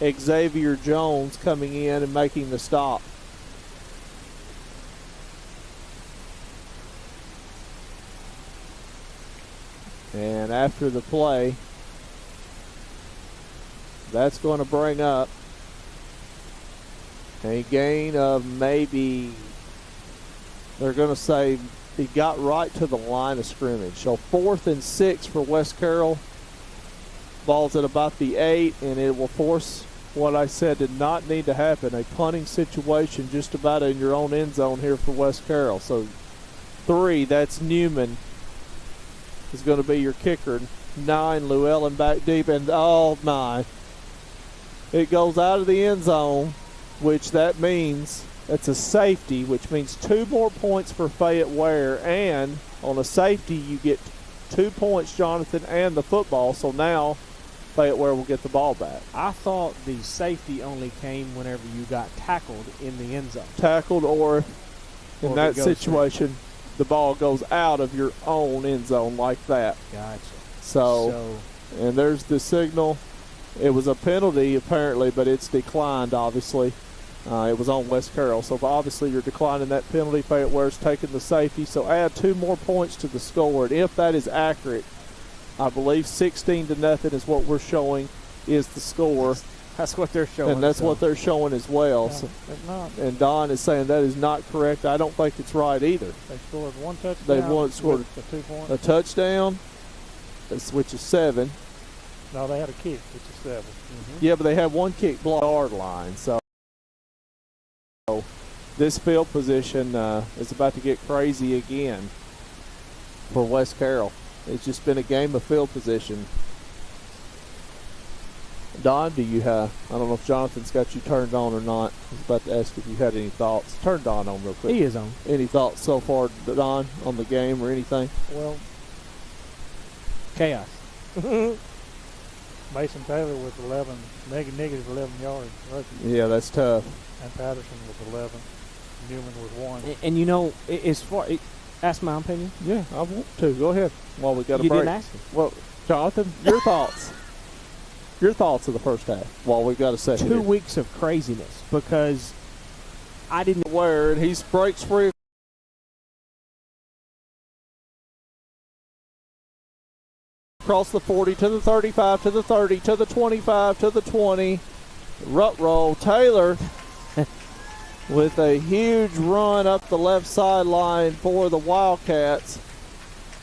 Xavier Jones, coming in and making the stop. And after the play, that's going to bring up a gain of maybe, they're going to say He got right to the line of scrimmage. So 4th and 6 for West Carroll. Ball's at about the 8, and it will force what I said did not need to happen, a punting situation just about in your own end zone here for West Carroll. So 3, that's Newman, is going to be your kicker. 9, Llewellyn back deep, and 9. It goes out of the end zone, which that means it's a safety, which means 2 more points for Fayette-Ware, and on a safety you get 2 points, Jonathan, and the football. So now Fayette-Ware will get the ball back. I thought the safety only came whenever you got tackled in the end zone. Tackled, or in that situation, the ball goes out of your own end zone like that. Gotcha. So, and there's the signal. It was a penalty apparently, but it's declined, obviously. It was on West Carroll. So obviously you're declining that penalty. Fayette-Ware's taking the safety. So add 2 more points to the score. And if that is accurate, I believe 16-0 is what we're showing is the score. That's what they're showing. And that's what they're showing as well. So, and Don is saying that is not correct. I don't think it's right either. They scored 1 touchdown. They scored a touchdown, which is 7. No, they had a kick, which is 7. Yeah, but they had 1 kick block yard line. So this field position is about to get crazy again for West Carroll. It's just been a game of field position. Don, do you have, I don't know if Jonathan's got you turned on or not. I was about to ask if you had any thoughts. Turn Don on real quick. He is on. Any thoughts so far, Don, on the game or anything? Well, chaos. Mason Taylor with negative 11 yards rushing. Yeah, that's tough. And Patterson with 11. Newman with 1. And you know, as far, ask my opinion. Yeah, I want to. Go ahead. While we got a you break. Didn't ask me. Well, Jonathan, your thoughts. Your thoughts of the first half while we've got a second. 2 weeks of craziness because I didn't wear it. He breaks free. Across the 40 to the 35 to the 30 to the 25 to the 20. Rut roll. Taylor with a huge run up the left sideline for the Wildcats.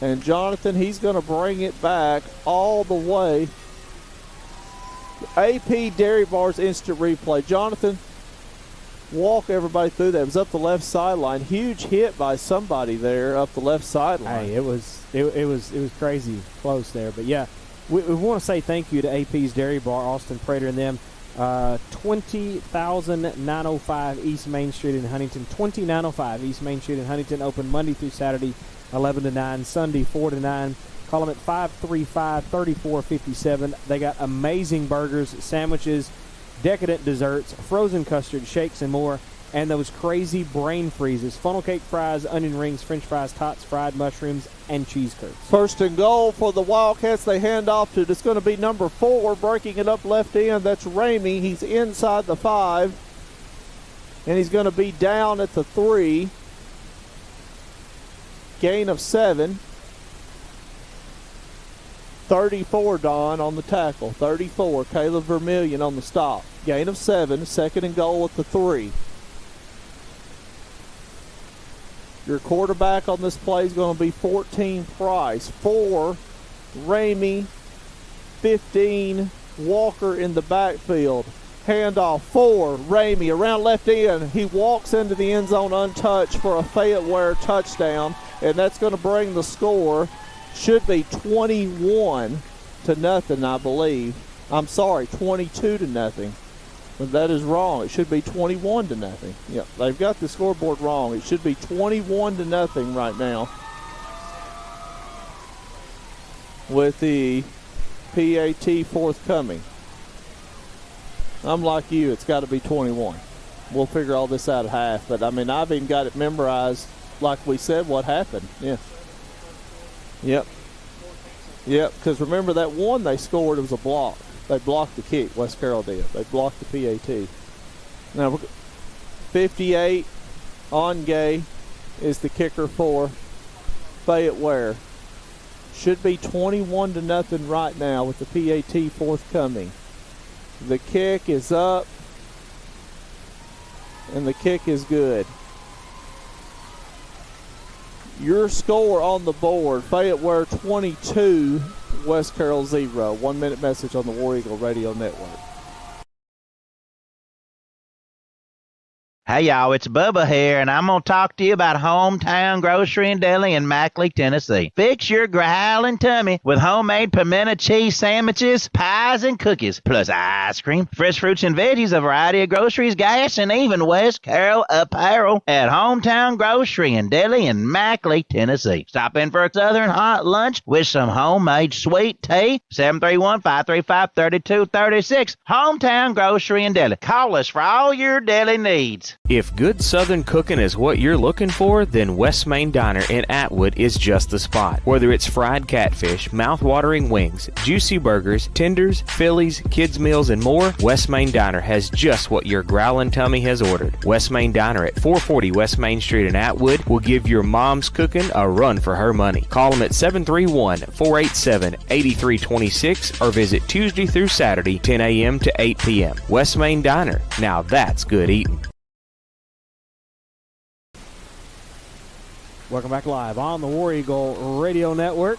And Jonathan, he's going to bring it back all the way. AP Dairy Bar's instant replay. Jonathan, walk everybody through that. It was up the left sideline. Huge hit by somebody there up the left sideline. Hey, it was crazy close there. But yeah, we want to say thank you to AP's Dairy Bar, Austin Prater and them. 20,905 East Main Street in Huntington. 20905 East Main Street in Huntington. Open Monday through Saturday, 11 to 9. Sunday, 4 to 9. Call them at 535-3457. They got amazing burgers, sandwiches, decadent desserts, frozen custard, shakes, and more. And those crazy brain freezes. Funnel cake fries, onion rings, french fries, tots, fried mushrooms, and cheese curds. First and goal for the Wildcats. They hand off to, it's going to be number 4, breaking it up left end. That's Ramey. He's inside the 5. And he's going to be down at the 3. Gain of 7. 34, Don, on the tackle. 34, Caleb Vermillion on the stop. Gain of 7, second and goal at the 3. Your quarterback on this play is going to be 14, Price. 4, Ramey. 15, Walker in the backfield. Handoff, 4, Ramey around left end. He walks into the end zone untouched for a Fayette-Ware touchdown, and that's going to bring the score. Should be 21 to nothing, I believe. I'm sorry, 22 to nothing. But that is wrong. It should be 21 to nothing. Yep, they've got the scoreboard wrong. It should be 21 to nothing right now. With the PAT forthcoming. I'm like you, it's got to be 21. We'll figure all this out at half. But, I mean, I've even got it memorized, like we said, what happened. Yeah. Yep, because remember that one they scored, it was a block. They blocked the kick, West Carroll did. They blocked the PAT. Now, 58, Ongay is the kicker for Fayette-Ware. Should be 21 to nothing right now with the PAT forthcoming. The kick is up, and the kick is good. Your score on the board, Fayette-Ware 22, West Carroll 0. 1 minute message on the War Eagle Radio Network. Hey y'all, it's Bubba here, and I'm going to talk to you about Hometown Grocery and Deli in Mackley, Tennessee. Fix your growling tummy with homemade pimento cheese sandwiches, pies, and cookies, plus ice cream, fresh fruits and veggies, a variety of groceries, gas, and even West Carroll apparel at Hometown Grocery and Deli in Mackley, Tennessee. Stop in for a southern hot lunch with some homemade sweet tea. 731-535-3236. Hometown Grocery and Deli. Call us for all your deli needs. If good Southern cooking is what you're looking for, then West Main Diner in Atwood is just the spot. Whether it's fried catfish, mouth-watering wings, juicy burgers, tenders, Phillies, kids' meals, and more, West Main Diner has just what your growling tummy has ordered. West Main Diner at 440 West Main Street in Atwood will give your mom's cooking a run for her money. Call them at 731-487-8326 or visit Tuesday through Saturday, 10 a.m. to 8 p.m. West Main Diner. Now that's good eating. Welcome back live on the War Eagle Radio Network.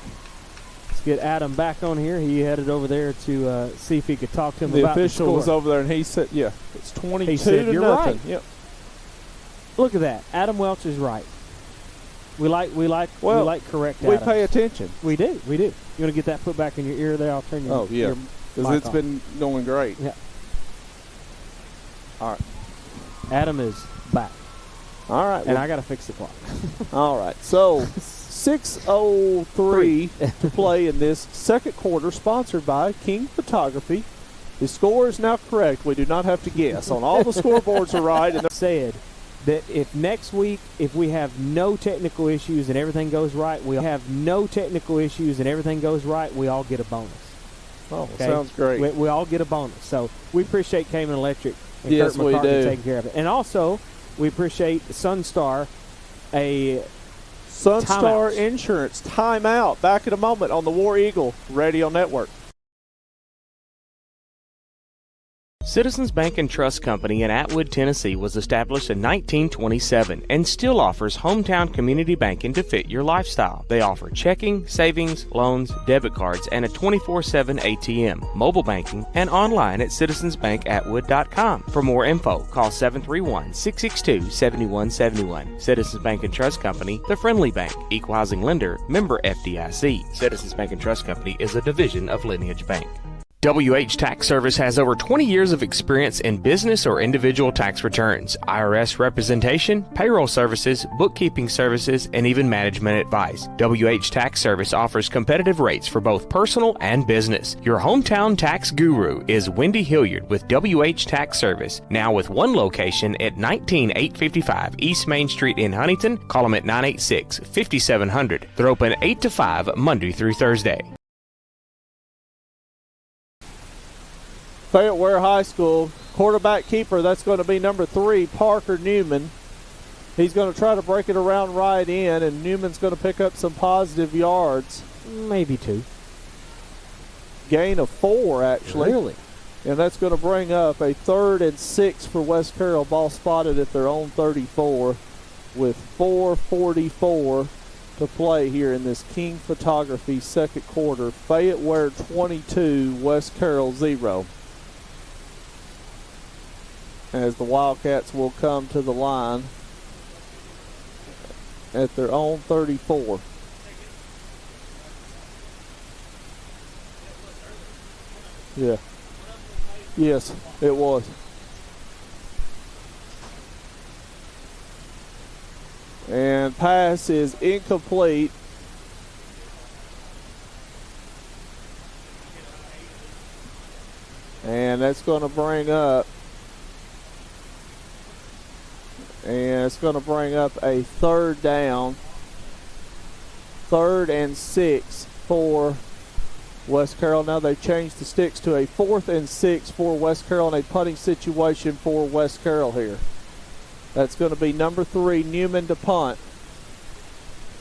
Let's get Adam back on here. He headed over there to see if he could talk to him about the score. The official was over there, and he said, yeah, it's 22 he said, to you're nothing. right. Yep. Look at that. Adam Welch is right. We like correct we Adams. pay attention. We do. You want to get that put back in your ear there? I'll turn your because it's been going great. Yeah. All right. Adam is back. All right. And I got to fix the clock. All right. So 6:03 to play in this second quarter, sponsored by King Photography. The score is now correct. We do not have to guess. On all the scoreboards are right. And said that if next week, if we have no technical issues and everything goes right, we all get a bonus. Oh, okay? Sounds great. We all get a bonus. So we appreciate Cayman Electric and yes, Kurt McCartney we do. taking care of it. And also, we appreciate Sunstar, Sunstar Insurance timeout. Back in a moment on the War Eagle Radio Network. Citizens Bank and Trust Company in Atwood, Tennessee was established in 1927 and still offers hometown community banking to fit your lifestyle. They offer checking, savings, loans, debit cards, and a 24/7 ATM, mobile banking, and online at citizensbankatwood.com. For more info, call 731-662-7171. Citizens Bank and Trust Company, the friendly bank, equal housing lender, member FDIC. Citizens Bank and Trust Company is a division of Lineage Bank. WH Tax Service has over 20 years of experience in business or individual tax returns, IRS representation, payroll services, bookkeeping services, and even management advice. WH Tax Service offers competitive rates for both personal and business. Your hometown tax guru is Wendy Hilliard with WH Tax Service, now with one location at 19855 East Main Street in Huntington. Call them at 986-5700. They're open 8 to 5 Monday through Thursday. Fayette-Ware High School quarterback keeper, that's going to be number 3, Parker Newman. He's going to try to break it around right in, and Newman's going to pick up some positive yards. Maybe 2. Gain of 4, actually. Really? And that's going to bring up a 3rd and 6 for West Carroll. Ball spotted at their own 34 with 4:44 to play here in this King Photography second quarter. Fayette-Ware 22, West Carroll 0. As the Wildcats will come to the line at their own 34. Yeah. Yes, it was. And pass is incomplete. And that's going to bring up a 3rd down. 3rd and 6 for West Carroll. Now they've changed the sticks to a 4th and 6 for West Carroll and a punting situation for West Carroll here. That's going to be number 3, Newman to punt.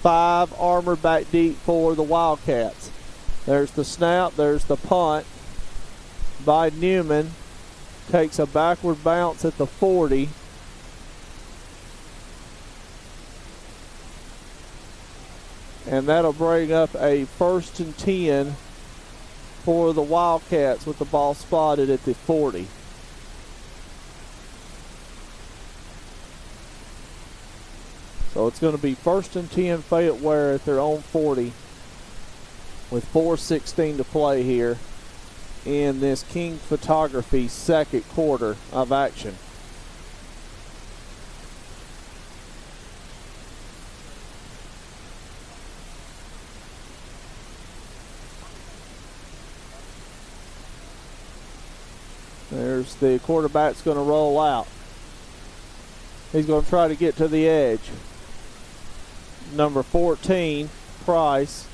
5 armored back deep for the Wildcats. There's the snap. There's the punt by Newman. Takes a backward bounce at the 40. And that'll bring up a 1st and 10 for the Wildcats with the ball spotted at the 40. So it's going to be 1st and 10 Fayette-Ware at their own 40 with 4:16 to play here in this King Photography second quarter of action. There's the quarterback's going to roll out. He's going to try to get to the edge. Number 14, Price,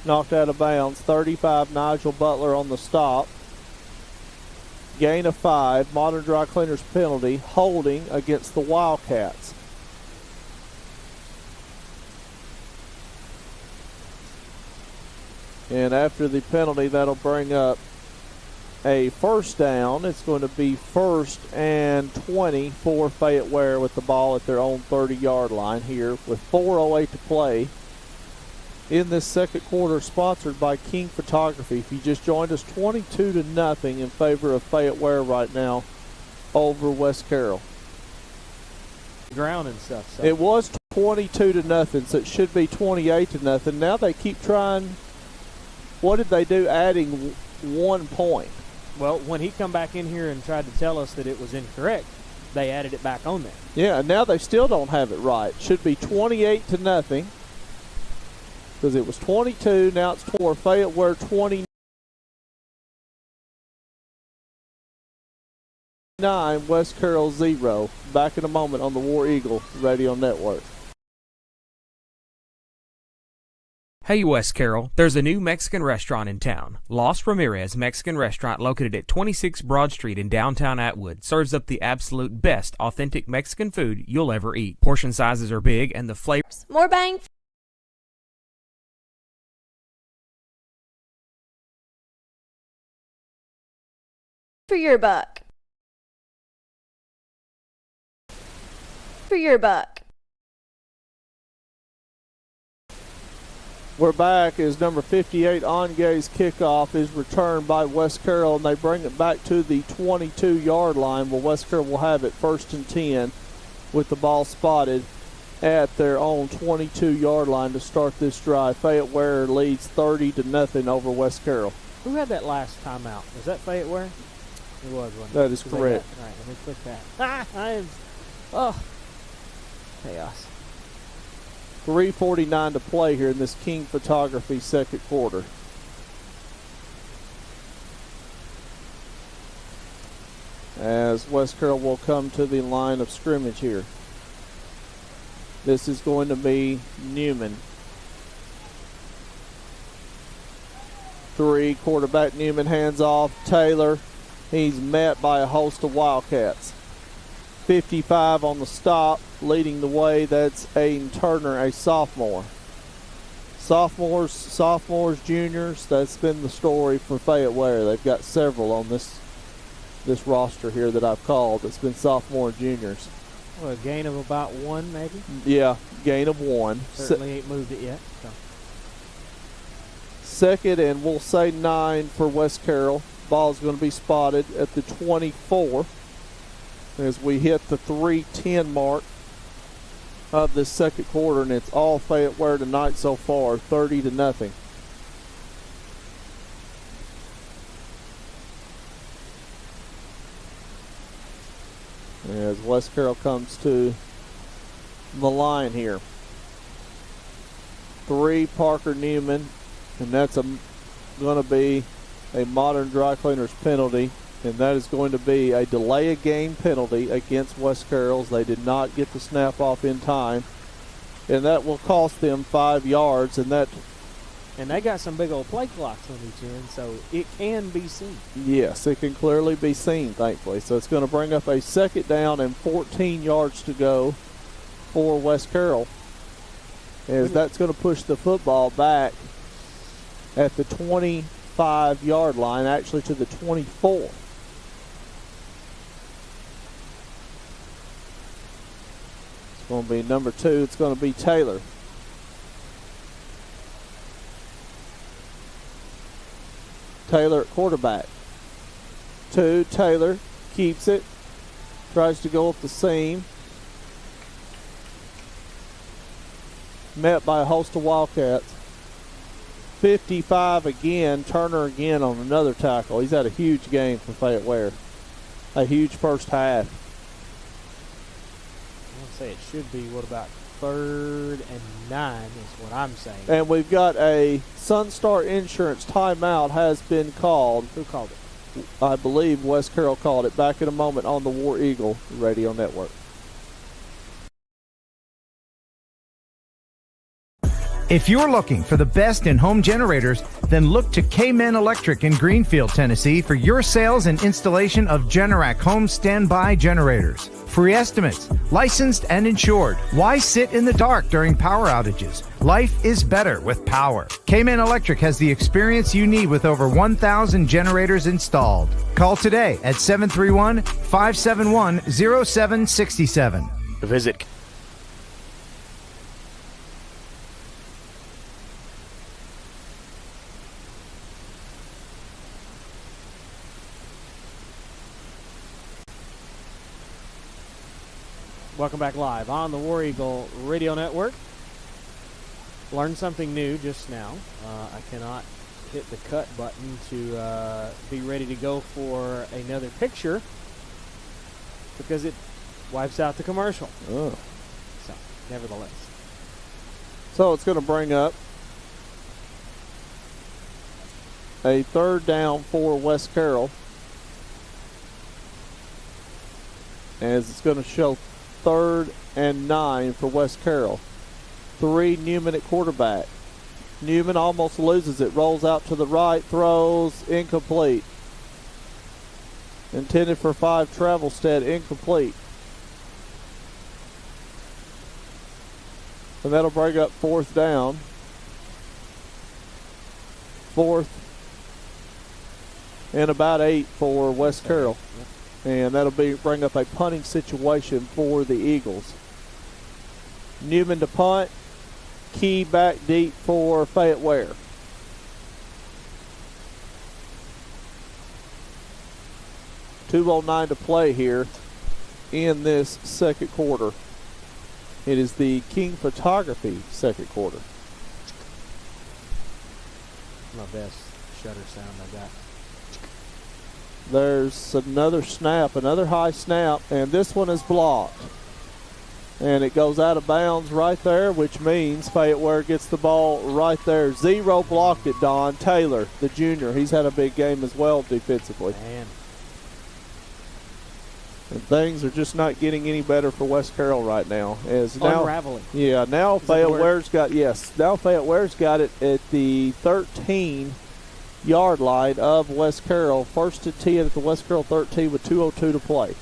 knocked out of bounds. 35, Nigel Butler on the stop. Gain of 5, Modern Dry Cleaners penalty, holding against the Wildcats. And after the penalty, that'll bring up a first down. It's going to be 1st and 20 for Fayette-Ware with the ball at their own 30-yard line here with 4:08 to play in this second quarter, sponsored by King Photography. If you just joined us, 22-0 in favor of Fayette-Ware right now over West Carroll. Ground and stuff. So. It was 22-0, so it should be 28-0. Now they keep trying. What did they do adding 1 point? Well, when he come back in here and tried to tell us that it was incorrect, they added it back on there. Yeah, and now they still don't have it right. Should be 28-0 because it was 22. Now it's for Fayette-Ware 29. West Carroll 0. Back in a moment on the War Eagle Radio Network. Hey West Carroll, there's a new Mexican restaurant in town. Los Ramirez Mexican Restaurant, located at 26 Broad Street in downtown Atwood, serves up the absolute best authentic Mexican food you'll ever eat. Portion sizes are big and the flavors. More bang for your buck. For your buck. We're back as number 58, Ongay's kickoff is returned by West Carroll, and they bring it back to the 22-yard line. Well, West Carroll will have it 1st and 10 with the ball spotted at their own 22-yard line to start this drive. Fayette-Ware leads 30-0 over West Carroll. Who had that last timeout? Was that Fayette-Ware? It was, wasn't it? That is correct. All right, let me click that. Chaos. 3:49 to play here in this King Photography second quarter. As West Carroll will come to the line of scrimmage here. This is going to be Newman. 3, quarterback Newman hands off. Taylor, he's met by a host of Wildcats. 55 on the stop, leading the way. That's Aiden Turner, a sophomore. Sophomores, juniors, that's been the story for Fayette-Ware. They've got several on this roster here that I've called. It's been sophomore and juniors. Well, a gain of about 1, maybe? Yeah, gain of 1. Certainly ain't moved it yet. So. Second and we'll say 9 for West Carroll. Ball's going to be spotted at the 24 as we hit the 3:10 mark of this second quarter, and it's all Fayette-Ware tonight so far, 30-0. As West Carroll comes to the line here. 3, Parker Newman, and that's going to be a Modern Dry Cleaners penalty. And that is going to be a delay of game penalty against West Carroll. They did not get the snap off in time. And that will cost them 5 yards. And they got some big old play clocks on each end, so it can be seen. Yes, it can clearly be seen, thankfully. So it's going to bring up a second down and 14 yards to go for West Carroll. As that's going to push the football back at the 25-yard line, actually to the 24. It's going to be number 2. It's going to be Taylor. Taylor at quarterback. 2, Taylor keeps it. Tries to go up the seam. Met by a host of Wildcats. 55 again. Turner again on another tackle. He's had a huge game for Fayette-Ware. A huge first half. I'll say it should be, what about 3rd and 9 is what I'm saying. And we've got a Sunstar Insurance timeout has been called. Who called it? I believe West Carroll called it. Back in a moment on the War Eagle Radio Network. If you're looking for the best in home generators, then look to K-Men Electric in Greenfield, Tennessee for your sales and installation of Generac home standby generators. Free estimates, licensed and insured. Why sit in the dark during power outages? Life is better with power. K-Men Electric has the experience you need with over 1,000 generators installed. Call today at 731-571-0767. Visit Welcome back live on the War Eagle Radio Network. Learned something new just now. I cannot hit the cut button to be ready to go for another picture because it wipes out the commercial. Oh. So, nevertheless. So it's going to bring up a 3rd down for West Carroll. As it's going to show 3rd and 9 for West Carroll. 3, Newman at quarterback. Newman almost loses it. Rolls out to the right. Throws. Incomplete. Intended for 5, Travelstead. Incomplete. And that'll bring up 4th down. 4th and about 8 for West Carroll. And that'll bring up a punting situation for the Eagles. Newman to punt. Key back deep for Fayette-Ware. .209 to play here in this second quarter. It is the King Photography second quarter. My best shutter sound I got. There's another snap, another high snap, and this one is blocked. And it goes out of bounds right there, which means Fayette-Ware gets the ball right there. 0 blocked it, Don Taylor, the junior. He's had a big game as well defensively. Man. And things are just not getting any better for West Carroll right now. As now, unraveling. Yeah, now Fayette-Ware's got it at the 13-yard line of West Carroll. 1st and 10 at the West Carroll 13 with 2:02 to play.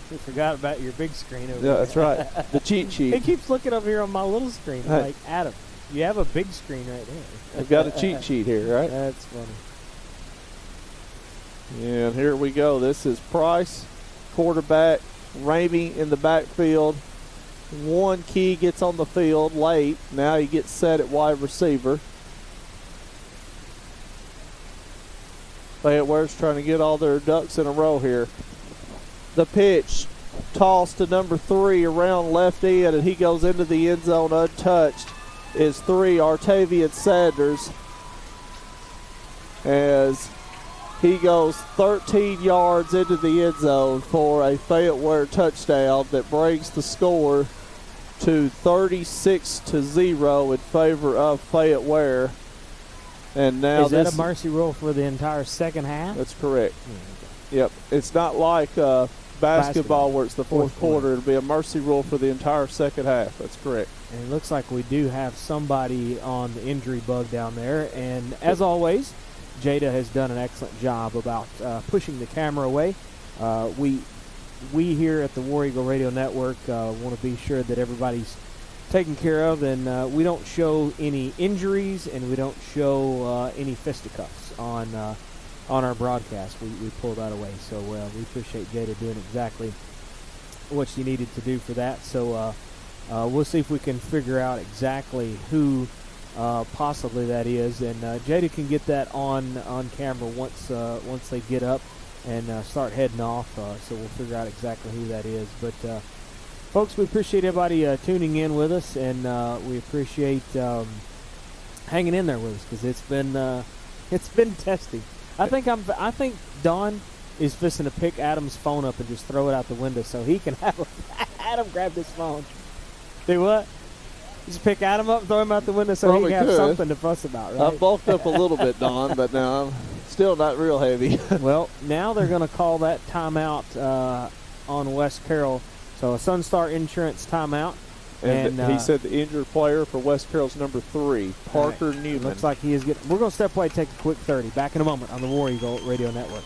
We forgot about your big screen over Yeah, there. that's right. The cheat sheet. It keeps looking over here on my little screen. Hey. Like, Adam, you have a big screen right there. I've got a cheat sheet here, right? That's funny. And here we go. This is Price, quarterback. Ramey in the backfield. 1 Key gets on the field late. Now he gets set at wide receiver. Fayette-Ware's trying to get all their ducks in a row here. The pitch tossed to number 3 around left end, and he goes into the end zone untouched. Is 3, Artavian Sanders, as he goes 13 yards into the end zone for a Fayette-Ware touchdown that brings the score to 36-0 in favor of Fayette-Ware. And now is that a mercy rule for the entire second half? That's correct. Yep. It's not like basketball where it's the fourth quarter. It'll be a mercy rule for the entire second half. That's correct. And it looks like we do have somebody on the injury bug down there. And as always, Jada has done an excellent job about pushing the camera away. We here at the War Eagle Radio Network want to be sure that everybody's taken care of, and we don't show any injuries, and we don't show any fisticuffs on our broadcast. We pull that away. So we appreciate Jada doing exactly what she needed to do for that. So we'll see if we can figure out exactly who possibly that is. And Jada can get that on camera once they get up and start heading off. So we'll figure out exactly who that is. But folks, we appreciate everybody tuning in with us, and we appreciate hanging in there with us because it's been testing. I think Don is fixing to pick Adam's phone up and just throw it out the window so he can have Adam grab his phone. Do what? Just pick Adam up and throw him out the window so Probably he can have could. something to fuss about, right? I've bulked up a little bit, Don, but now I'm still not real heavy. Well, now they're going to call that timeout on West Carroll. So a Sunstar Insurance timeout. And he said the injured player for West Carroll's number 3, Parker Newman. Looks like he is getting. We're going to step away and take a quick 30. Back in a moment on the War Eagle Radio Network.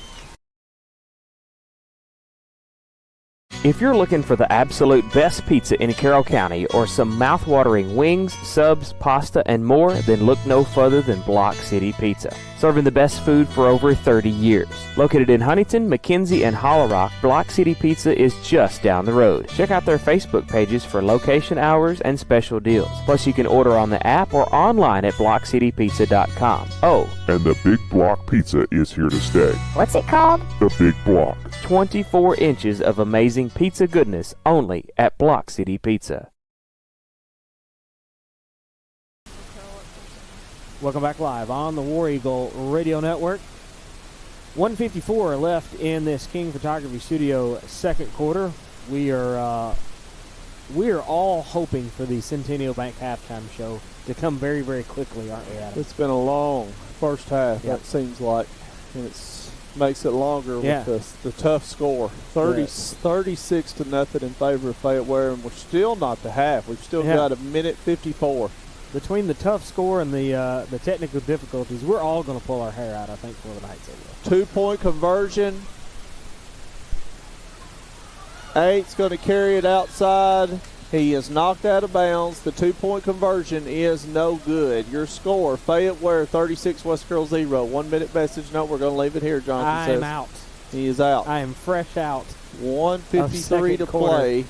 If you're looking for the absolute best pizza in Carroll County or some mouth-watering wings, subs, pasta, and more, then look no further than Block City Pizza. Serving the best food for over 30 years. Located in Huntington, McKenzie, and Hollow Rock, Block City Pizza is just down the road. Check out their Facebook pages for location hours and special deals. Plus, you can order on the app or online at blockcitypizza.com. Oh, And the Big Block Pizza is here to stay. what's it called? The Big Block. 24 inches of amazing pizza goodness only at Block City Pizza. Welcome back live on the War Eagle Radio Network. 1:54 left in this King Photography Studio second quarter. We are all hoping for the Centennial Bank halftime show to come very, very quickly, aren't we, Adam? It's been a long first half, Yep. that seems like. And it makes it longer Yeah. with the tough score. 36 to nothing in favor of Fayette-Ware, and we're still not to half. We've still got a minute 54. Between the tough score and the technical difficulties, we're all going to pull our hair out, I think, for the night. 2-point conversion. 8's going to carry it outside. He is knocked out of bounds. The 2-point conversion is no good. Your score, Fayette-Ware 36, West Carroll 0. 1 minute message. No, we're going to leave it here, Jonathan says. I'm out. He is out. I am fresh out. 1:53 to play.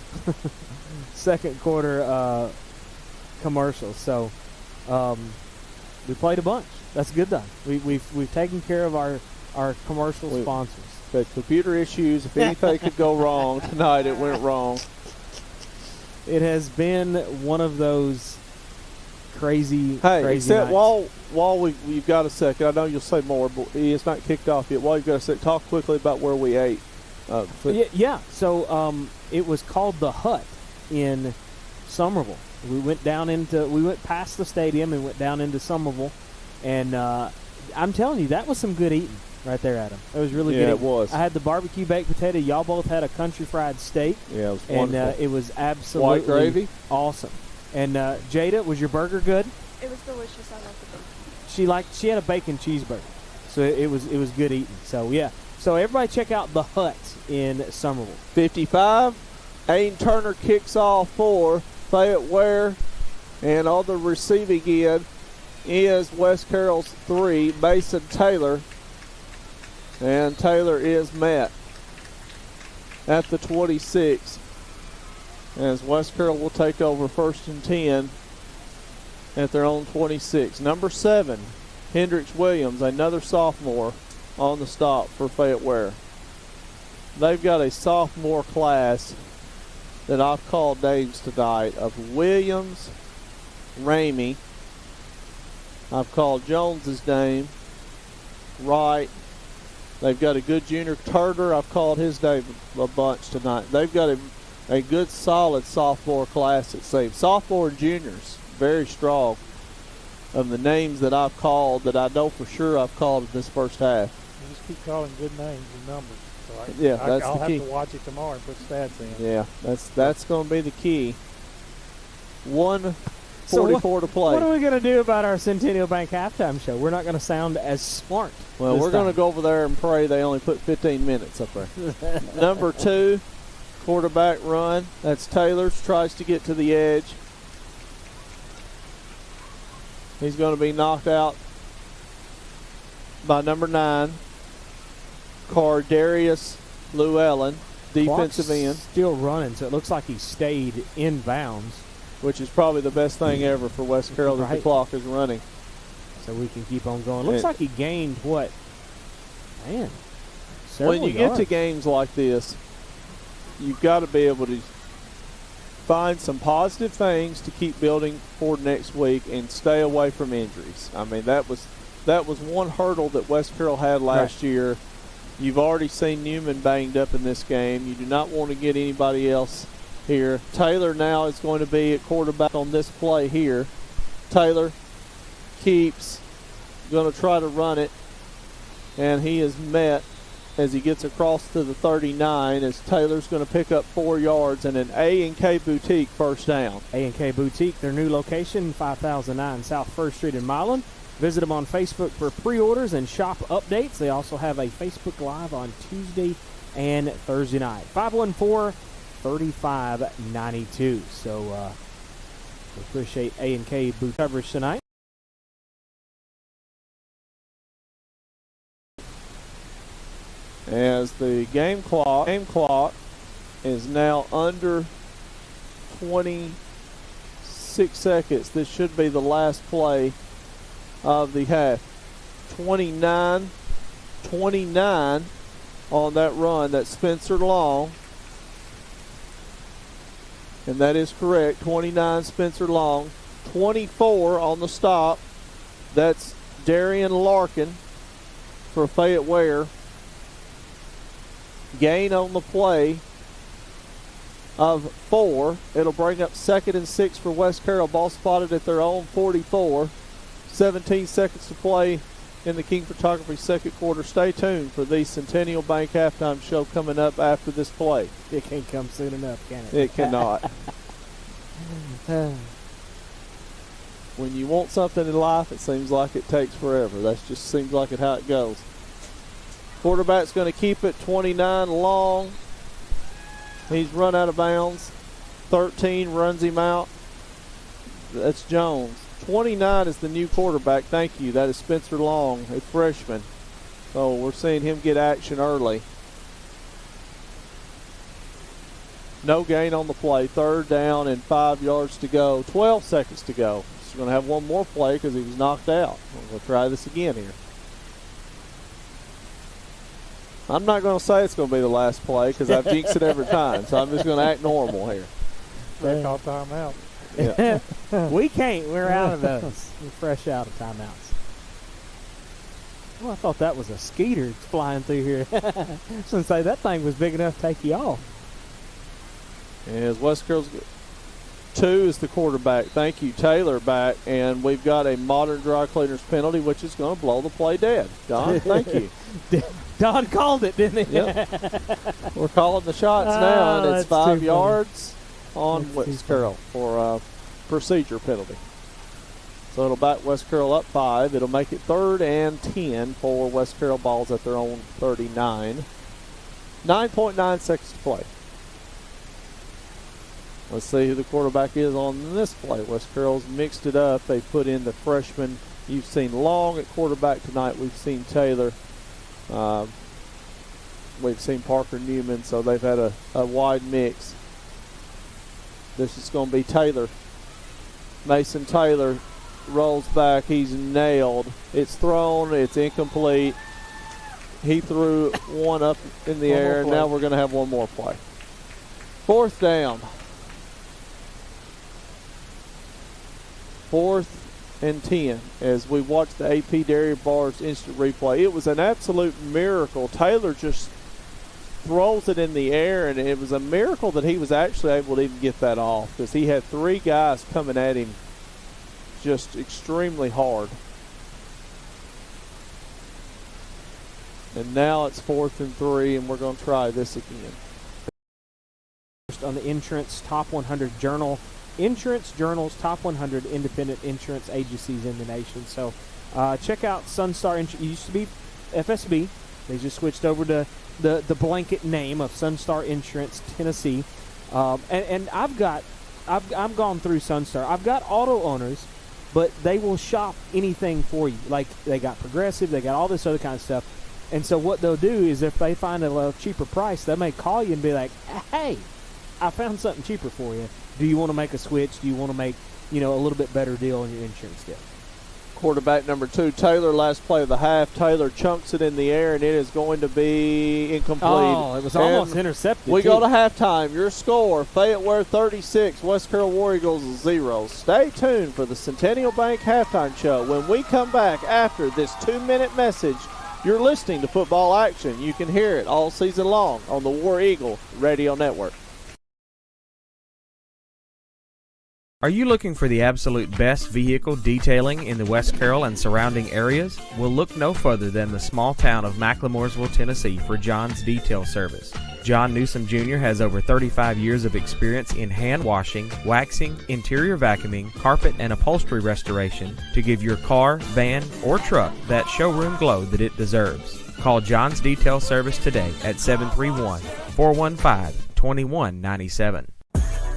Second quarter commercials. So we played a bunch. That's good though. We've taken care of our commercial sponsors. But computer issues. If anything could go wrong tonight, it went wrong. It has been one of those crazy except nights. while we've got a second, I know you'll say more, but it's not kicked off yet. While you've got a second, talk quickly about where we ate. So it was called the Hut in Somerville. We went past the stadium and went down into Somerville, and I'm telling you, that was some good eating right there, Adam. It was really good. Yeah, it was. I had the barbecue baked potato. Y'all both had a country fried steak. Yeah, it was wonderful. And it was absolutely White gravy? Awesome. And Jada, was your burger good? It was delicious. I love the bacon. She had a bacon cheeseburger, so it was good eating. So yeah. So everybody check out the Hut in Somerville. 55. Aiden Turner kicks off for Fayette-Ware, and on the receiving end is West Carroll's 3, Mason Taylor. And Taylor is met at the 26, as West Carroll will take over 1st and 10 at their own 26. Number 7, Hendrix Williams, another sophomore, on the stop for Fayette-Ware. They've got a sophomore class that I've called names tonight of Williams, Ramey. I've called Jones's name, Wright. They've got a good junior, Turner. I've called his name a bunch tonight. They've got a good, solid sophomore class, it seems. Sophomore and juniors, very strong of the names that I've called, that I know for sure I've called in this first half. You just keep calling good names and numbers. So that's I'll the key. have to watch it tomorrow and put stats in. Yeah, that's going to be the key. 1:44 to play. What are we going to do about our Centennial Bank halftime show? We're not going to sound as smart. Well, we're going to go over there and pray they only put 15 minutes up there. Number 2, quarterback run. That's Taylor's. Tries to get to the edge. He's going to be knocked out by number 9, Cardarius Llewellyn, defensive Clock's end. Still running, so it looks like he stayed in bounds. which is probably the best thing ever for West Carroll that the clock is running. So we can keep on going. Looks like he gained what? Man, when you get to games like this, you've got to be able to find some positive things to keep building for next week and stay away from injuries. I mean, that was one hurdle that West Carroll had last year. You've already seen Newman banged up in this game. You do not want to get anybody else here. Taylor now is going to be at quarterback on this play here. Taylor keeps going to try to run it, and he is met as he gets across to the 39 as Taylor's going to pick up 4 yards and an A&K Boutique first down. A&K Boutique, their new location, 5009 South 1st Street in Milan. Visit them on Facebook for pre-orders and shop updates. They also have a Facebook Live on Tuesday and Thursday night. 514-3592. So we appreciate A&K Boutique coverage tonight. As the game clock is now under 26 seconds. This should be the last play of the half. 29 on that run. That's Spencer Long. And that is correct. 29 Spencer Long. 24 on the stop. That's Darian Larkin for Fayette-Ware. Gain on the play of 4. It'll bring up 2nd and 6 for West Carroll. Ball spotted at their own 44. 17 seconds to play in the King Photography second quarter. Stay tuned for the Centennial Bank halftime show coming up after this play. It can't come soon enough, can it? It cannot. When you want something in life, it seems like it takes forever. That just seems like it how it goes. Quarterback's going to keep it. 29 Long. He's run out of bounds. 13 runs him out. That's Jones. 29 is the new quarterback. Thank you. That is Spencer Long, a freshman. So we're seeing him get action early. No gain on the play. 3rd down and 5 yards to go. 12 seconds to go. He's going to have one more play because he was knocked out. We'll try this again here. I'm not going to say it's going to be the last play because I've jinxed it every time. So I'm just going to act normal here. They call timeout. Yeah. We can't. We're out of those. We're fresh out of timeouts. Oh, I thought that was a skeeter flying through here. I was going to say that thing was big enough to take you off. As West Carroll's 2 is the quarterback. Thank you, Taylor back. And we've got a modern dry cleaners penalty, which is going to blow the play dead. Don, thank you. Don called it, didn't he? Yep. We're calling the shots now, and it's 5 yards on West Carroll for a procedure penalty. So it'll back West Carroll up 5. It'll make it 3rd and 10 for West Carroll. Balls at their own 39. 9.9 seconds to play. Let's see who the quarterback is on this play. West Carroll's mixed it up. They put in the freshman. You've seen Long at quarterback tonight. We've seen Taylor. We've seen Parker Newman. So they've had a wide mix. This is going to be Taylor. Mason Taylor rolls back. He's nailed. It's thrown. It's incomplete. He threw one up in the air. Now we're going to have one more play. 4th down. 4th and 10 as we watch the AP Dairy Bars instant replay. It was an absolute miracle. Taylor just throws it in the air, and it was a miracle that he was actually able to even get that off because he had 3 guys coming at him just extremely hard. And now it's 4th and 3, and we're going to try this again. On the Insurance Top 100 Journal. Insurance Journal's Top 100 independent insurance agencies in the nation. So check out Sunstar Insurance. It used to be FSB. They just switched over to the blanket name of Sunstar Insurance Tennessee. And I've gone through Sunstar. I've got auto owners, but they will shop anything for you. Like they got Progressive, they got all this other kind of stuff. And so what they'll do is if they find a little cheaper price, they may call you and be like, hey, I found something cheaper for you. do you want to make a switch? Do you want to make, a little bit better deal on your insurance deal? Quarterback number 2, Taylor, last play of the half. Taylor chunks it in the air, and it is going to be incomplete. Oh, it was almost intercepted. We go to halftime. Your score, Fayette-Ware 36, West Carroll War Eagles 0. Stay tuned for the Centennial Bank halftime show. When we come back after this 2-minute message, you're listening to football action. You can hear it all season long on the War Eagle Radio Network. Are you looking for the absolute best vehicle detailing in the West Carroll and surrounding areas? Well, look no further than the small town of McLemoresville, Tennessee for John's Detail Service. John Newsom Jr. has over 35 years of experience in hand washing, waxing, interior vacuuming, carpet and upholstery restoration to give your car, van, or truck that showroom glow that it deserves. Call John's Detail Service today at 731-415-2197.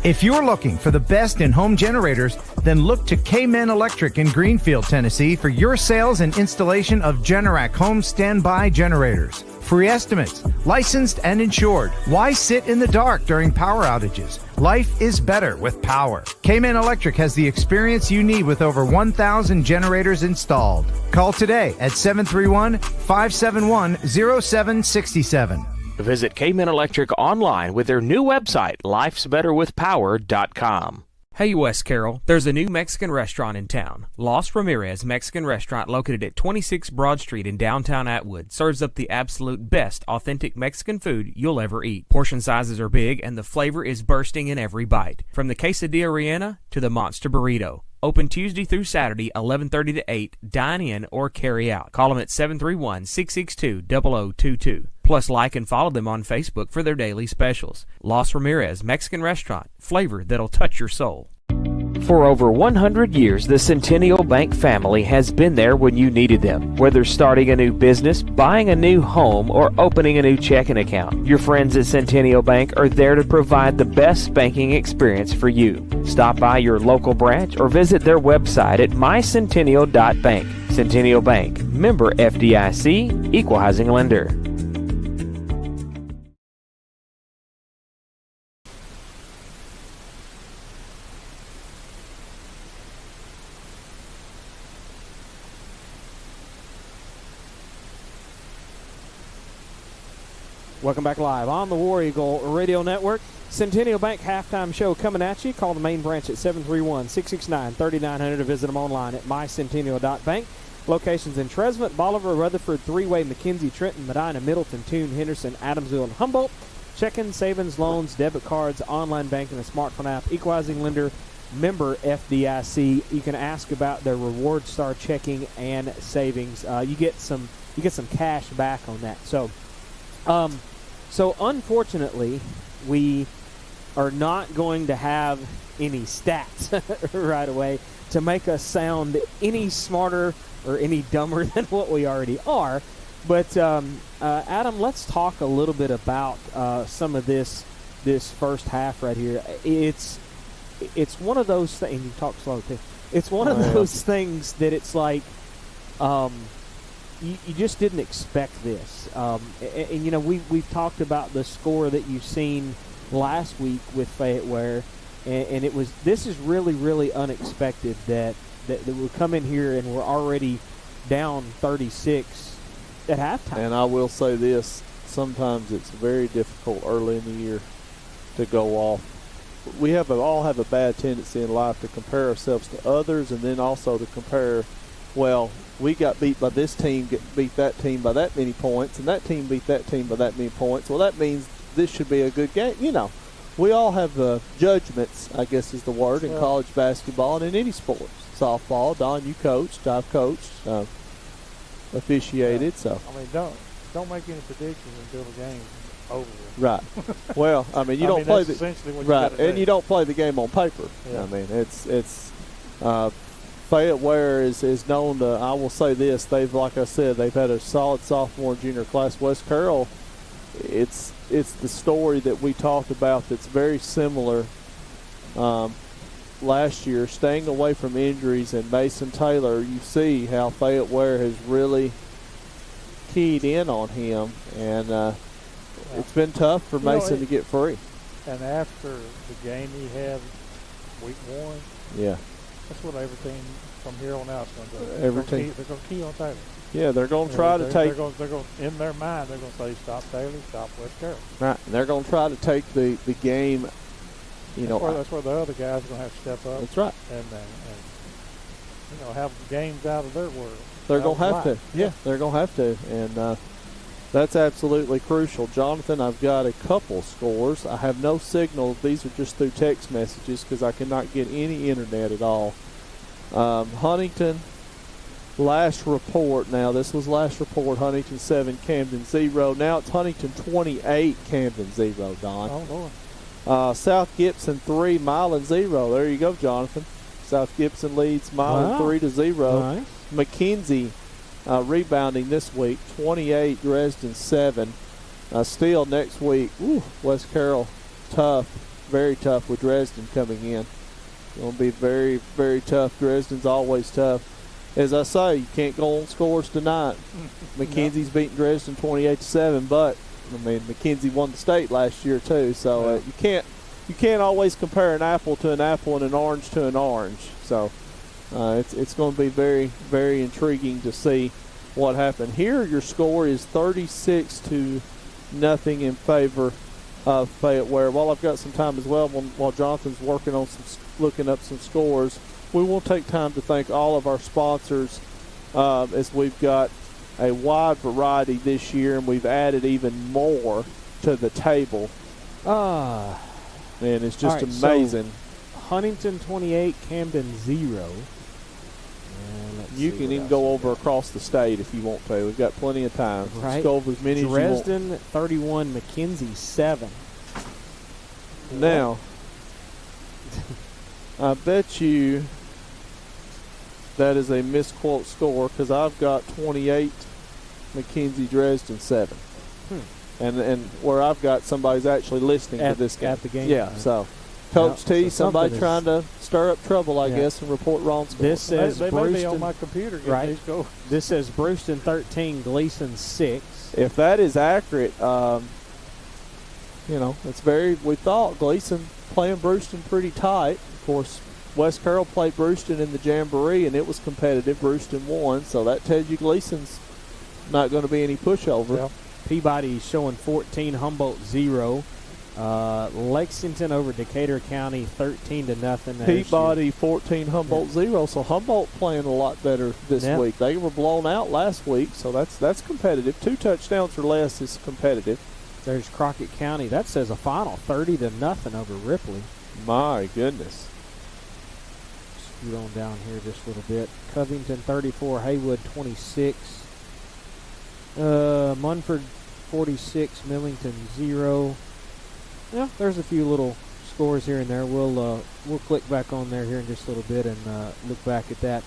If you're looking for the best in home generators, then look to K-Men Electric in Greenfield, Tennessee for your sales and installation of Generac home standby generators. Free estimates, licensed and insured. Why sit in the dark during power outages? Life is better with power. K-Men Electric has the experience you need with over 1,000 generators installed. Call today at 731-571-0767. Visit K-Men Electric online with their new website, lifesbetterwithpower.com. Hey, West Carroll, there's a new Mexican restaurant in town. Los Ramirez Mexican Restaurant, located at 26 Broad Street in downtown Atwood, serves up the absolute best authentic Mexican food you'll ever eat. Portion sizes are big and the flavor is bursting in every bite. From the quesadilla rellena to the monster burrito. Open Tuesday through Saturday, 11:30 to 8. Dine in or carry out. Call them at 731-662-0022. Plus, like and follow them on Facebook for their daily specials. Los Ramirez Mexican Restaurant. Flavor that'll touch your soul. For over 100 years, the Centennial Bank family has been there when you needed them. Whether starting a new business, buying a new home, or opening a new checking account, your friends at Centennial Bank are there to provide the best banking experience for you. Stop by your local branch or visit their website at mycentennial.bank. Centennial Bank, member FDIC, equal housing lender. Welcome back live on the War Eagle Radio Network. Centennial Bank halftime show coming at you. Call the main branch at 731-669-3900 or visit them online at mycentennial.bank. Locations in Tresvant, Bolivar, Rutherford, Three-Way, McKenzie, Trenton, Medina, Middleton, Toone, Henderson, Adamsville, and Humboldt. Checking, savings, loans, debit cards, online banking, and smartphone app. Equalizing lender, member FDIC. You can ask about their Reward Star checking and savings. You get some cash back on that. So unfortunately, we are not going to have any stats right away to make us sound any smarter or any dumber than what we already are. But Adam, let's talk a little bit about some of this first half right here. It's one of those things. You talk slow too. It's one of those things that it's like. You just didn't expect this. And we've talked about the score that you've seen last week with Fayette-Ware, and this is really, really unexpected that we come in here and we're already down 36 at halftime. And I will say this, sometimes it's very difficult early in the year to go off. We all have a bad tendency in life to compare ourselves to others, and then also to compare, well, we got beat by this team, beat that team by that many points, and that team beat that team by that many points. Well, that means this should be a good game. We all have judgments, I guess is the word, in college basketball and in any sports. Softball, Don, you coached, I've coached, officiated. So don't make any predictions until the game's over. Right. Well, you don't play the essentially what right, you gotta and do. you don't play the game on paper. Yeah. It's Fayette-Ware is known to, I will say this, like I said, they've had a solid sophomore and junior class. West Carroll, it's the story that we talked about that's very similar last year, staying away from injuries, and Mason Taylor, you see how Fayette-Ware has really keyed in on him, and it's been tough for Mason to get free. And after the game he had week 1. Yeah. That's what every team from here on out is going to do. Every team. They're going to key on Taylor. Yeah, they're going to try to take. They're going in their mind. They're going to say, "Stop Taylor, stop West Carroll." Right, and they're going to try to take the game. That's where the other guys are going to have to step up. That's right. And have games out of their world. They're going to have to. Yeah, they're going to have to, and that's absolutely crucial. Jonathan, I've got a couple scores. I have no signal. These are just through text messages because I cannot get any internet at all. Huntington. Last report now. This was last report. Huntington 7, Camden 0. Now it's Huntington 28, Camden 0, Don. Oh, Lord. South Gibson 3, Milan 0. There you go, Jonathan. South Gibson leads Milan 3-0. Nice. McKenzie rebounding this week, 28, Dresden 7. Still next week, West Carroll tough, very tough with Dresden coming in. Going to be very, very tough. Dresden's always tough. As I say, you can't go on scores tonight. McKenzie's beating Dresden 28-7, but McKenzie won the state last year too, so you can't always compare an apple to an apple and an orange to an orange. So it's going to be very, very intriguing to see what happened. Here, your score is 36-0 in favor of Fayette-Ware. While I've got some time as well, while Jonathan's working on looking up some scores, we will take time to thank all of our sponsors as we've got a wide variety this year, and we've added even more to the table. And it's just right, amazing. So Huntington 28, Camden 0. You can even go over across the state if you want to. We've got plenty of time. Right. Let's go over as many Dresden, as you want. 31, McKenzie 7. Now, I bet you that is a misquote score because I've got 28, McKenzie, Dresden 7. And where I've got somebody's actually listening to this game. At the game. Yeah, so Coach T, so somebody trying to stir up trouble, I guess, and report wrong scores. This says they Brewston, may be on my computer getting these scores. This says Brewston 13, Gleason 6. If that is accurate, it's very, we thought Gleason playing Brewston pretty tight. Of course, West Carroll played Brewston in the Jamboree, and it was competitive. Brewston won, so that tells you Gleason's not going to be any pushover. Yeah. Peabody showing 14, Humboldt 0. Lexington over Decatur County 13-0. Peabody 14, Humboldt 0. So Humboldt playing a lot better this week. They were blown out last week, so that's competitive. 2 touchdowns or less is competitive. There's Crockett County. That says a final 30-0 over Ripley. My goodness. Scoot on down here just a little bit. Covington 34, Haywood 26. Munford 46, Millington 0. Yeah, there's a few little scores here and there. We'll click back on there here in just a little bit and look back at that.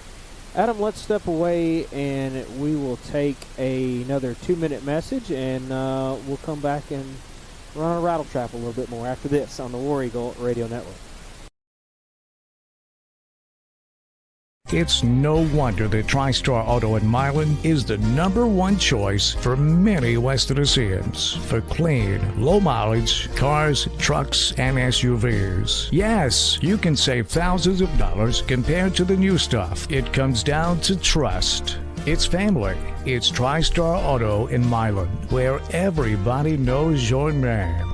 Adam, let's step away and we will take another 2-minute message, and we'll come back and run a rattle trap a little bit more after this on the War Eagle Radio Network. It's no wonder that TriStar Auto in Milan is the #1 choice for many West Tennesseans for clean, low mileage cars, trucks, and SUVs. Yes, you can save thousands of dollars compared to the new stuff. It comes down to trust. It's family. It's TriStar Auto in Milan, where everybody knows your name.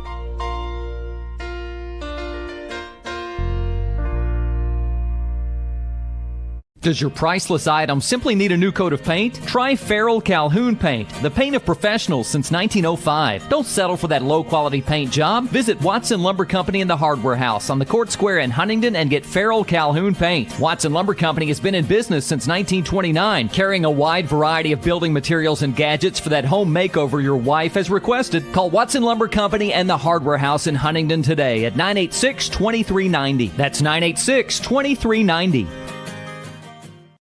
Does your priceless item simply need a new coat of paint? Try Farrell Calhoun Paint, the paint of professionals since 1905. Don't settle for that low-quality paint job. Visit Watson Lumber Company in the Hardware House on the Court Square in Huntington and get Farrell Calhoun Paint. Watson Lumber Company has been in business since 1929, carrying a wide variety of building materials and gadgets for that home makeover your wife has requested. Call Watson Lumber Company and the Hardware House in Huntington today at 986-2390. That's 986-2390.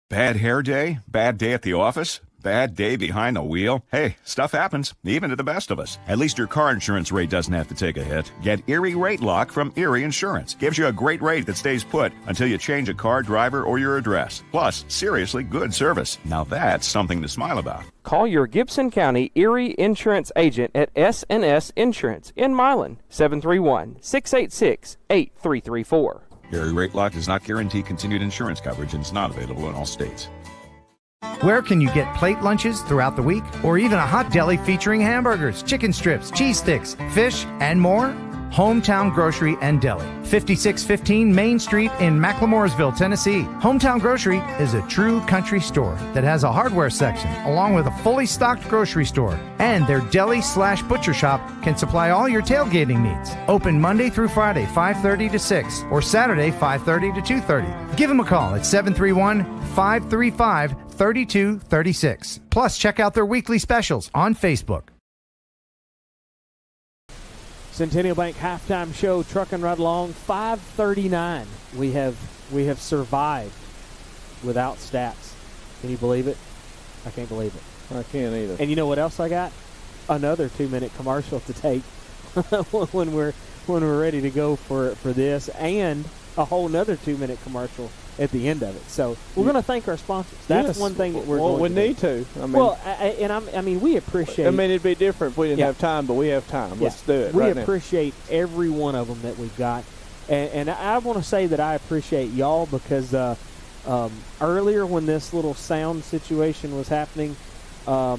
Bad hair day? Bad day at the office? Bad day behind the wheel? Hey, stuff happens, even to the best of us. At least your car insurance rate doesn't have to take a hit. Get Erie Rate Lock from Erie Insurance. Gives you a great rate that stays put until you change a car, driver, or your address. Plus, seriously good service. Now that's something to smile about. Call your Gibson County Erie Insurance agent at S&S Insurance in Milan, 731-686-8334. Erie Rate Lock does not guarantee continued insurance coverage and is not available in all states. Where can you get plate lunches throughout the week, or even a hot deli featuring hamburgers, chicken strips, cheese sticks, fish, and more? Hometown Grocery and Deli, 5615 Main Street in McLemoresville, Tennessee. Hometown Grocery is a true country store that has a hardware section along with a fully stocked grocery store. And their deli/butcher shop can supply all your tailgating needs. Open Monday through Friday, 5:30 to 6, or Saturday, 5:30 to 2:30. Give them a call at 731-535-3236. Plus, check out their weekly specials on Facebook. Centennial Bank halftime show trucking right along. 5:39. We have survived without stats. Can you believe it? I can't believe it. I can't either. And you know what else I got? Another 2-minute commercial to take when we're ready to go for this, and a whole nother 2-minute commercial at the end of it. So we're going to thank our sponsors. That's one thing that we're going to need to. I mean, we appreciate. I mean, it'd be different if we didn't have time, but we have time. Yeah. Let's do it. We appreciate every one of them that we've got, and I want to say that I appreciate y'all because earlier when this little sound situation was happening, I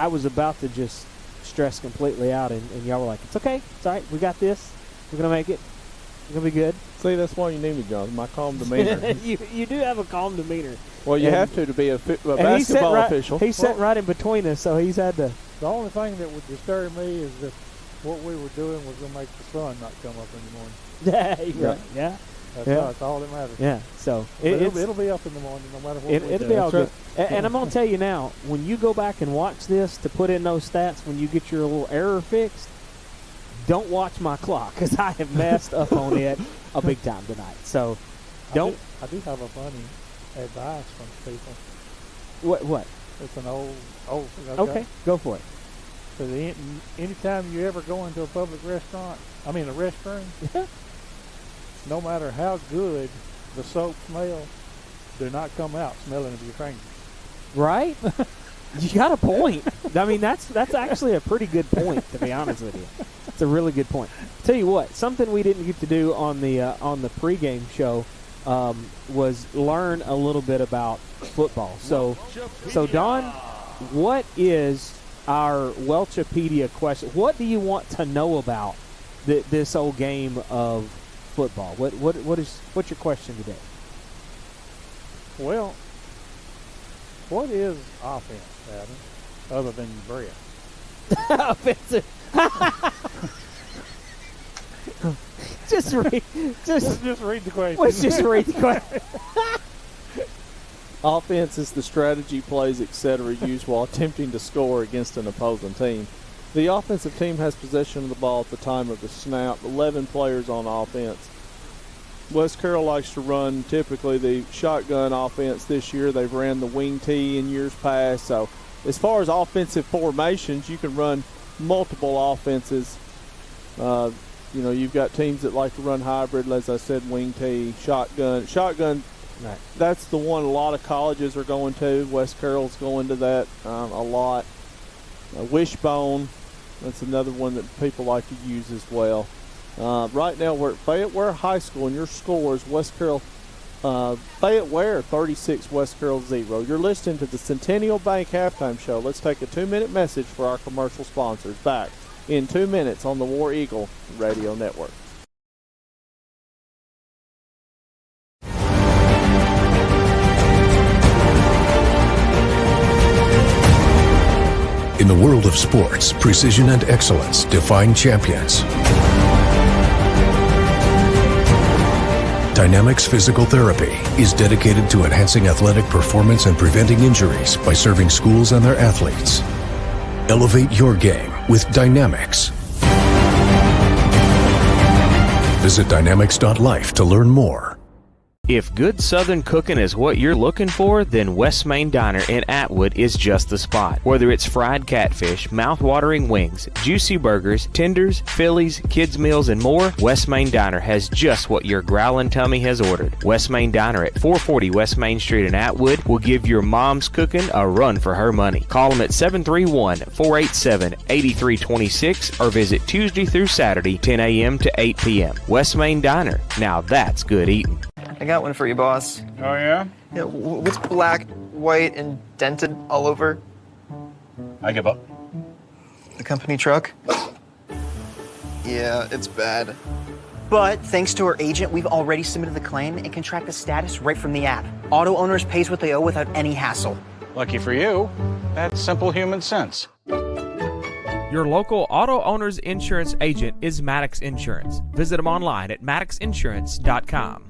was about to just stress completely out, and y'all were like, "It's okay, it's all right. We got this. We're gonna make it. We're gonna be good." See, that's why you need me, John. My calm demeanor. you do have a calm demeanor. Well, you have to be a basketball official. He's sitting right in between us, so he's had to. The only thing that would disturb me is if what we were doing was going to make the sun not come up in the morning. Yeah, right. Yeah. That's all that matters. Yeah, so it'll be up in the morning no matter what we do. It'll be all good. And I'm going to tell you now, when you go back and watch this to put in those stats, when you get your little error fixed, don't watch my clock because I have messed up on it a big time tonight. So don't. I do have a funny advice from people. What? It's an old thing. Okay, go for it. So anytime you ever go into a public restaurant, a restroom, no matter how good the soap smells, do not come out smelling of your fingers. Right? You got a point. I mean, that's actually a pretty good point, to be honest with you. It's a really good point. Tell you what, something we didn't get to do on the pregame show was learn a little bit about football. So Don, what is our Welchipedia question? What do you want to know about this old game of football? What's your question today? Well, what is offense, Adam, other than your breath? Offensive. Just read the question. Let's just read the question. Offense is the strategy, plays, etc. used while attempting to score against an opposing team. The offensive team has possession of the ball at the time of the snap. 11 players on offense. West Carroll likes to run typically the shotgun offense this year. They've ran the wing tee in years past. So as far as offensive formations, you can run multiple offenses. You've got teams that like to run hybrid, as I said, wing tee, shotgun. Shotgun, right. That's the one a lot of colleges are going to. West Carroll's going to that a lot. Wishbone, that's another one that people like to use as well. Right now we're at Fayette-Ware High School, and your score is West Carroll, Fayette-Ware 36, West Carroll 0. You're listening to the Centennial Bank Halftime Show. Let's take a 2-minute message for our commercial sponsors. Back in 2 minutes on the War Eagle Radio Network. In the world of sports, precision and excellence define champions. Dynamics Physical Therapy is dedicated to enhancing athletic performance and preventing injuries by serving schools and their athletes. Elevate your game with Dynamics. Visit dynamics.life to learn more. If good Southern cooking is what you're looking for, then West Main Diner in Atwood is just the spot. Whether it's fried catfish, mouth-watering wings, juicy burgers, tenders, Phillies, kids' meals, and more, West Main Diner has just what your growling tummy has ordered. West Main Diner at 440 West Main Street in Atwood will give your mom's cooking a run for her money. Call them at 731-487-8326 or visit Tuesday through Saturday, 10 a.m. to 8 p.m. West Main Diner. Now that's good eating. I got one for you, boss. Oh, yeah? Yeah, what's black, white, and dented all over? I give up. The company truck? Yeah, it's bad. But thanks to our agent, we've already submitted the claim and can track the status right from the app. Auto owners pays what they owe without any hassle. Lucky for you, that's simple human sense. Your local auto owner's insurance agent is Maddox Insurance. Visit them online at maddoxinsurance.com.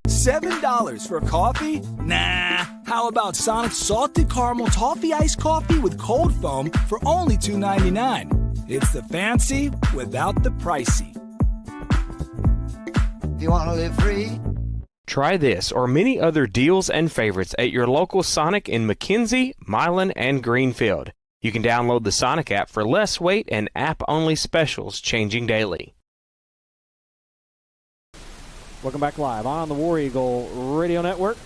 $7 for coffee? Nah. How about Sonic's salted caramel toffee iced coffee with cold foam for only $2.99? It's the fancy without the pricey. Do you want to live free? Try this or many other deals and favorites at your local Sonic in McKenzie, Milan, and Greenfield. You can download the Sonic app for less weight and app-only specials changing daily. Welcome back live on the War Eagle Radio Network.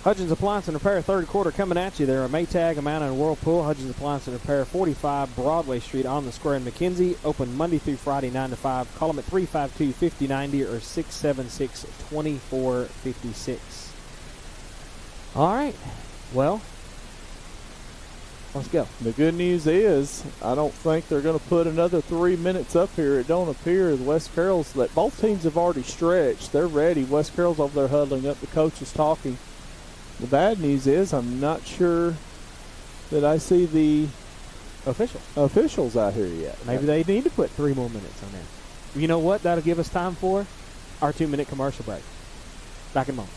Hudgens Appliance and Repair, third quarter coming at you. There are Maytag, Amana, and Whirlpool. Hudgens Appliance and Repair, 45 Broadway Street on the Square in McKenzie. Open Monday through Friday, 9 to 5. Call them at 352-5090 or 676-2456. All right. Well, let's go. The good news is I don't think they're going to put another 3 minutes up here. It don't appear the West Carroll's that both teams have already stretched. They're ready. West Carroll's over there huddling up. The coach is talking. The bad news is I'm not sure that I see the officials out here yet. Maybe they need to put 3 more minutes on there. You know what that'll give us time for? Our 2-minute commercial break. Back in a moment.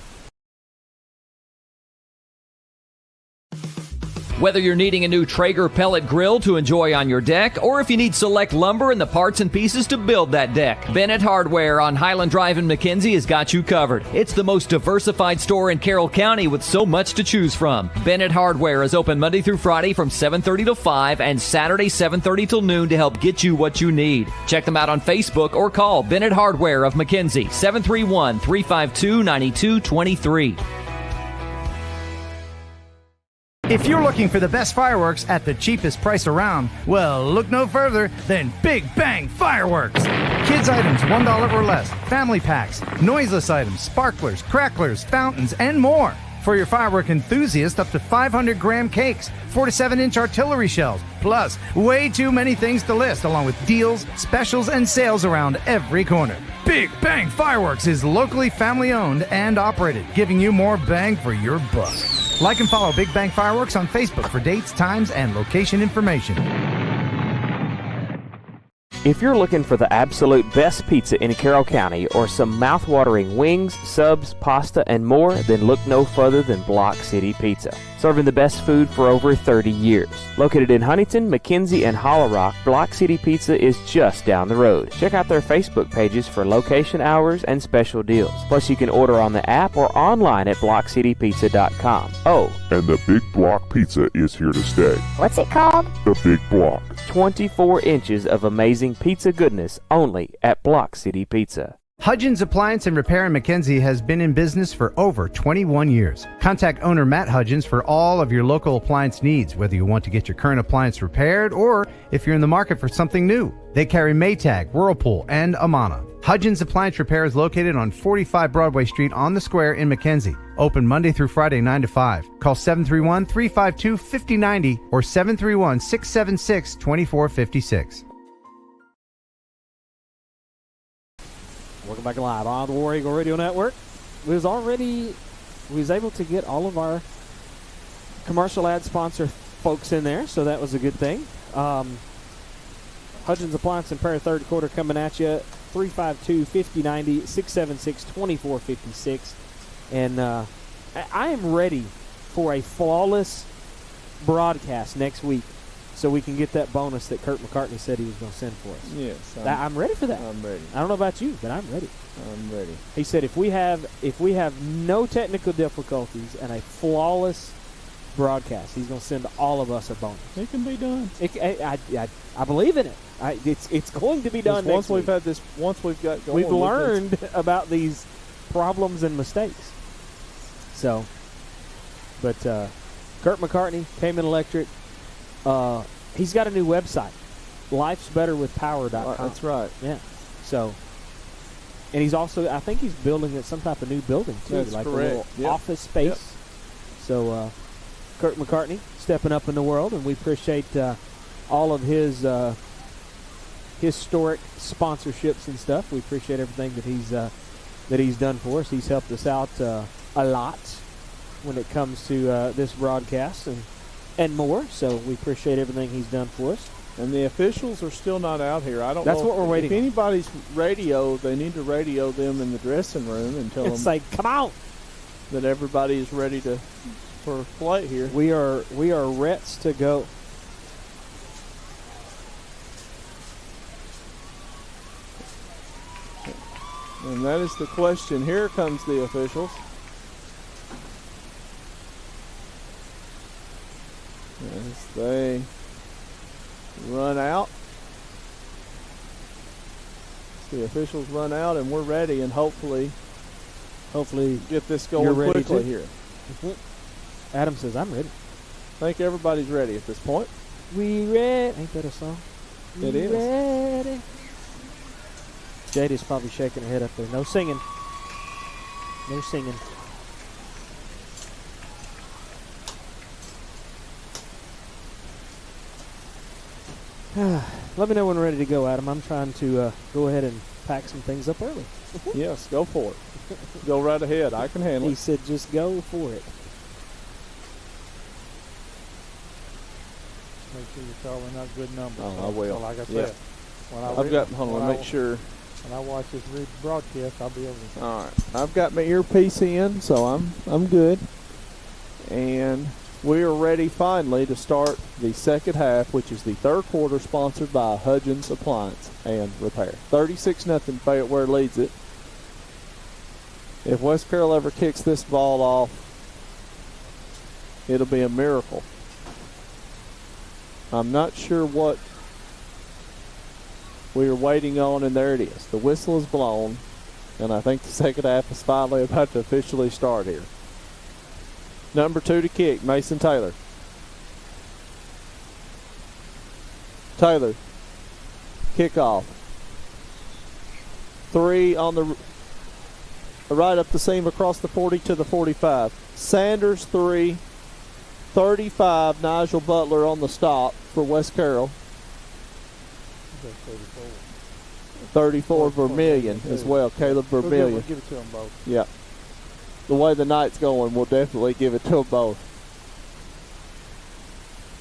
Whether you're needing a new Traeger pellet grill to enjoy on your deck, or if you need select lumber and the parts and pieces to build that deck, Bennett Hardware on Highland Drive in McKenzie has got you covered. It's the most diversified store in Carroll County with so much to choose from. Bennett Hardware is open Monday through Friday from 7:30 to 5 and Saturday 7:30 till noon to help get you what you need. Check them out on Facebook or call Bennett Hardware of McKenzie, 731-352-9223. If you're looking for the best fireworks at the cheapest price around, well, look no further than Big Bang Fireworks. Kids items $1 or less, family packs, noiseless items, sparklers, cracklers, fountains, and more. For your firework enthusiast, up to 500-gram cakes, 4 to 7-inch artillery shells, plus way too many things to list, along with deals, specials, and sales around every corner. Big Bang Fireworks is locally family-owned and operated, giving you more bang for your buck. Like and follow Big Bang Fireworks on Facebook for dates, times, and location information. If you're looking for the absolute best pizza in Carroll County or some mouth-watering wings, subs, pasta, and more, then look no further than Block City Pizza. Serving the best food for over 30 years. Located in Huntington, McKenzie, and Hollow Rock, Block City Pizza is just down the road. Check out their Facebook pages for location hours and special deals. Plus, you can order on the app or online at blockcitypizza.com. Oh, and the Big Block Pizza is here to stay. What's it called? The Big Block. 24 inches of amazing pizza goodness only at Block City Pizza. Hudgens Appliance and Repair in McKenzie has been in business for over 21 years. Contact owner Matt Hudgens for all of your local appliance needs, whether you want to get your current appliance repaired or if you're in the market for something new. They carry Maytag, Whirlpool, and Amana. Hudgens Appliance Repair is located on 45 Broadway Street on the Square in McKenzie. Open Monday through Friday, 9 to 5. Call 731-352-5090 or 731-676-2456. Welcome back live on the War Eagle Radio Network. We was able to get all of our commercial ad sponsor folks in there, so that was a good thing. Hudgens Appliance and Repair, third quarter coming at you, 352-5090, 676-2456. And I am ready for a flawless broadcast next week. so we can get that bonus that Kurt McCartney said he was going to send for us. Yes. I'm ready for that. I'm ready. I don't know about you, but I'm ready. I'm ready. He said if we have no technical difficulties and a flawless broadcast, he's going to send all of us a bonus. It can be done. I believe in it. It's going to be done once next week. Once we've got going, we've learned about these problems and mistakes. So, but Kurt McCartney, Cayman Electric, he's got a new website, lifesbetterwithpower.com. That's right. Yeah. So, and he's also, I think he's building some type of new building too, That's like correct. a little office space. Yep. So, Kurt McCartney stepping up in the world, and we appreciate all of his historic sponsorships and stuff. We appreciate everything that he's done for us. He's helped us out a lot when it comes to this broadcast and more. So we appreciate everything he's done for us. And the officials are still not out here. I don't know. That's what we're waiting If on. anybody's radio, they need to radio them in the dressing room and tell them. It's like, come out. That everybody is ready for flight here. We are rets to go. And that is the question. Here comes the officials. As they run out. The officials run out, and we're ready, and hopefully get this going quickly here. Adam says, I'm ready. I think everybody's ready at this point. We ready. Ain't that a song? It is. Ready. Jada's probably shaking her head up there. No singing. No singing. Let me know when we're ready to go, Adam. I'm trying to go ahead and pack some things up early. Yes, go for it. Go right ahead. I can handle it. He said just go for it. Make sure you're calling out good numbers. Oh, I will. So like I said, Yeah. Hold on, make sure. When I watch this broadcast, I'll be able to. All right. I've got my earpiece in, so I'm good. And we are ready finally to start the second half, which is the third quarter, sponsored by Hudgens Appliance and Repair. 36-0, Fayette-Ware leads it. If West Carroll ever kicks this ball off, it'll be a miracle. I'm not sure what we are waiting on, and there it is. The whistle is blown, and I think the second half is finally about to officially start here. Number 2 to kick, Mason Taylor. Taylor, kickoff. 3 on the right up the seam across the 40 to the 45. Sanders 3, 35, Nigel Butler on the stop for West Carroll. 34 Vermillion as well, Caleb Vermillion. We'll give it to them both. Yeah. The way the night's going, we'll definitely give it to them both.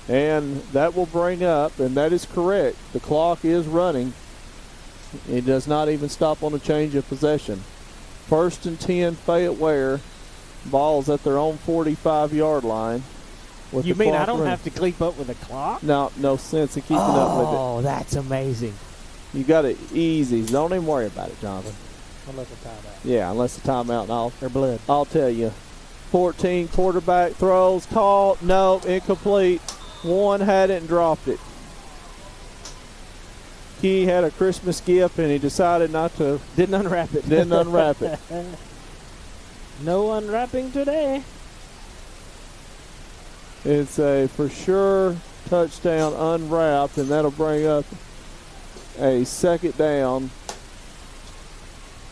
And that will bring up, and that is correct, the clock is running. It does not even stop on a change of possession. 1st and 10, Fayette-Ware. Ball's at their own 45-yard line. You mean I don't have to keep up with the clock? No sense in keeping up with it. Oh, that's amazing. You got it easy. Don't even worry about it, Jonathan. Unless a timeout. Yeah, unless a timeout. Or blood. I'll tell you. 14, quarterback throws, caught, no, incomplete. One had it and dropped it. He had a Christmas gift, and he decided not to. Didn't unwrap it. Didn't unwrap it. No unwrapping today. It's a for sure touchdown unwrapped, and that'll bring up a second down.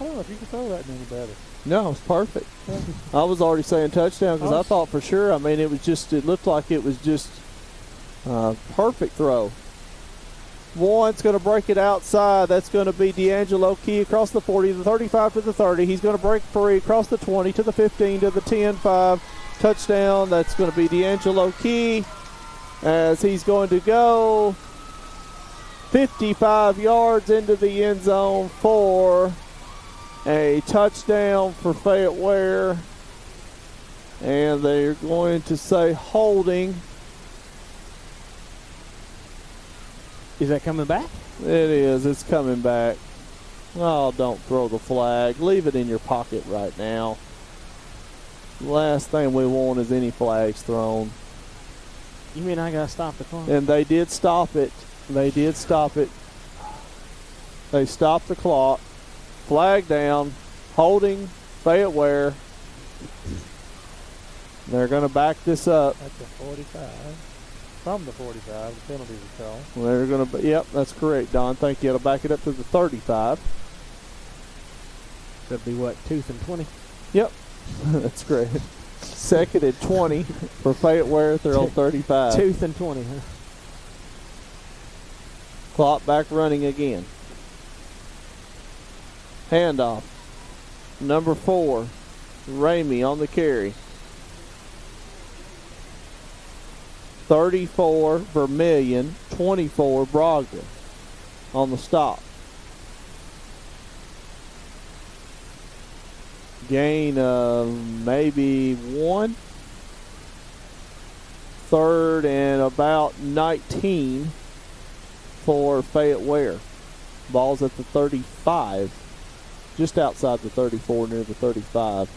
I don't know if you can throw that any better. No, it's perfect. I was already saying touchdown because I thought for sure. I mean, it looked like it was just perfect throw. One's going to break it outside. That's going to be D'Angelo Key across the 40, the 35 to the 30. He's going to break free across the 20 to the 15 to the 10-5. Touchdown. That's going to be D'Angelo Key as he's going to go 55 yards into the end zone for a touchdown for Fayette-Ware. And they're going to say holding. Is that coming back? It is. It's coming back. Oh, don't throw the flag. Leave it in your pocket right now. Last thing we want is any flags thrown. You mean I got to stop the clock? And they did stop it. They did stop it. They stopped the clock. Flag down. Holding Fayette-Ware. They're going to back this up. That's a 45. From the 45, the penalty was called. They're going to, yep, that's correct, Don. Thank you. It'll back it up to the 35. That'd be what, 2nd and 20? Yep, that's great. 2nd and 20 for Fayette-Ware. They're on 35. 2nd and 20, huh? Clock back running again. Handoff. Number 4, Ramey on the carry. 34 Vermillion, 24 Brogdon on the stop. Gain of maybe 1. 3rd and about 19 for Fayette-Ware. Ball's at the 35, just outside the 34, near the 35.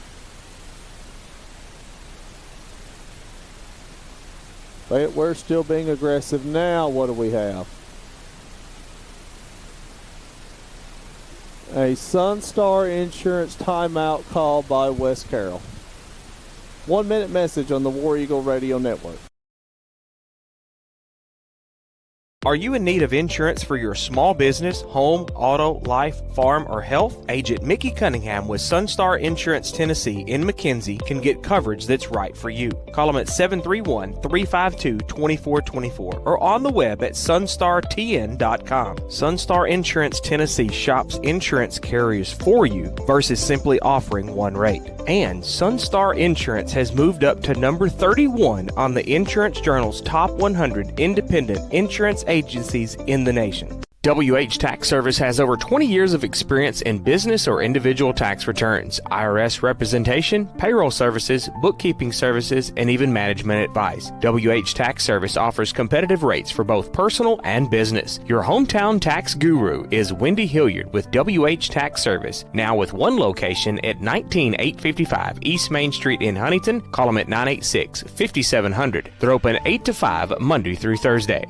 Fayette-Ware still being aggressive. Now what do we have? A Sunstar Insurance timeout call by West Carroll. 1 minute message on the War Eagle Radio Network. Are you in need of insurance for your small business, home, auto, life, farm, or health? Agent Mickey Cunningham with Sunstar Insurance Tennessee in McKenzie can get coverage that's right for you. Call them at 731-352-2424 or on the web at sunstartn.com. Sunstar Insurance Tennessee shops insurance carriers for you versus simply offering one rate. And Sunstar Insurance has moved up to number 31 on the Insurance Journal's top 100 independent insurance agencies in the nation. WH Tax Service has over 20 years of experience in business or individual tax returns, IRS representation, payroll services, bookkeeping services, and even management advice. WH Tax Service offers competitive rates for both personal and business. Your hometown tax guru is Wendy Hilliard with WH Tax Service, now with one location at 19855 East Main Street in Huntington. Call them at 986-5700. They're open 8 to 5 Monday through Thursday.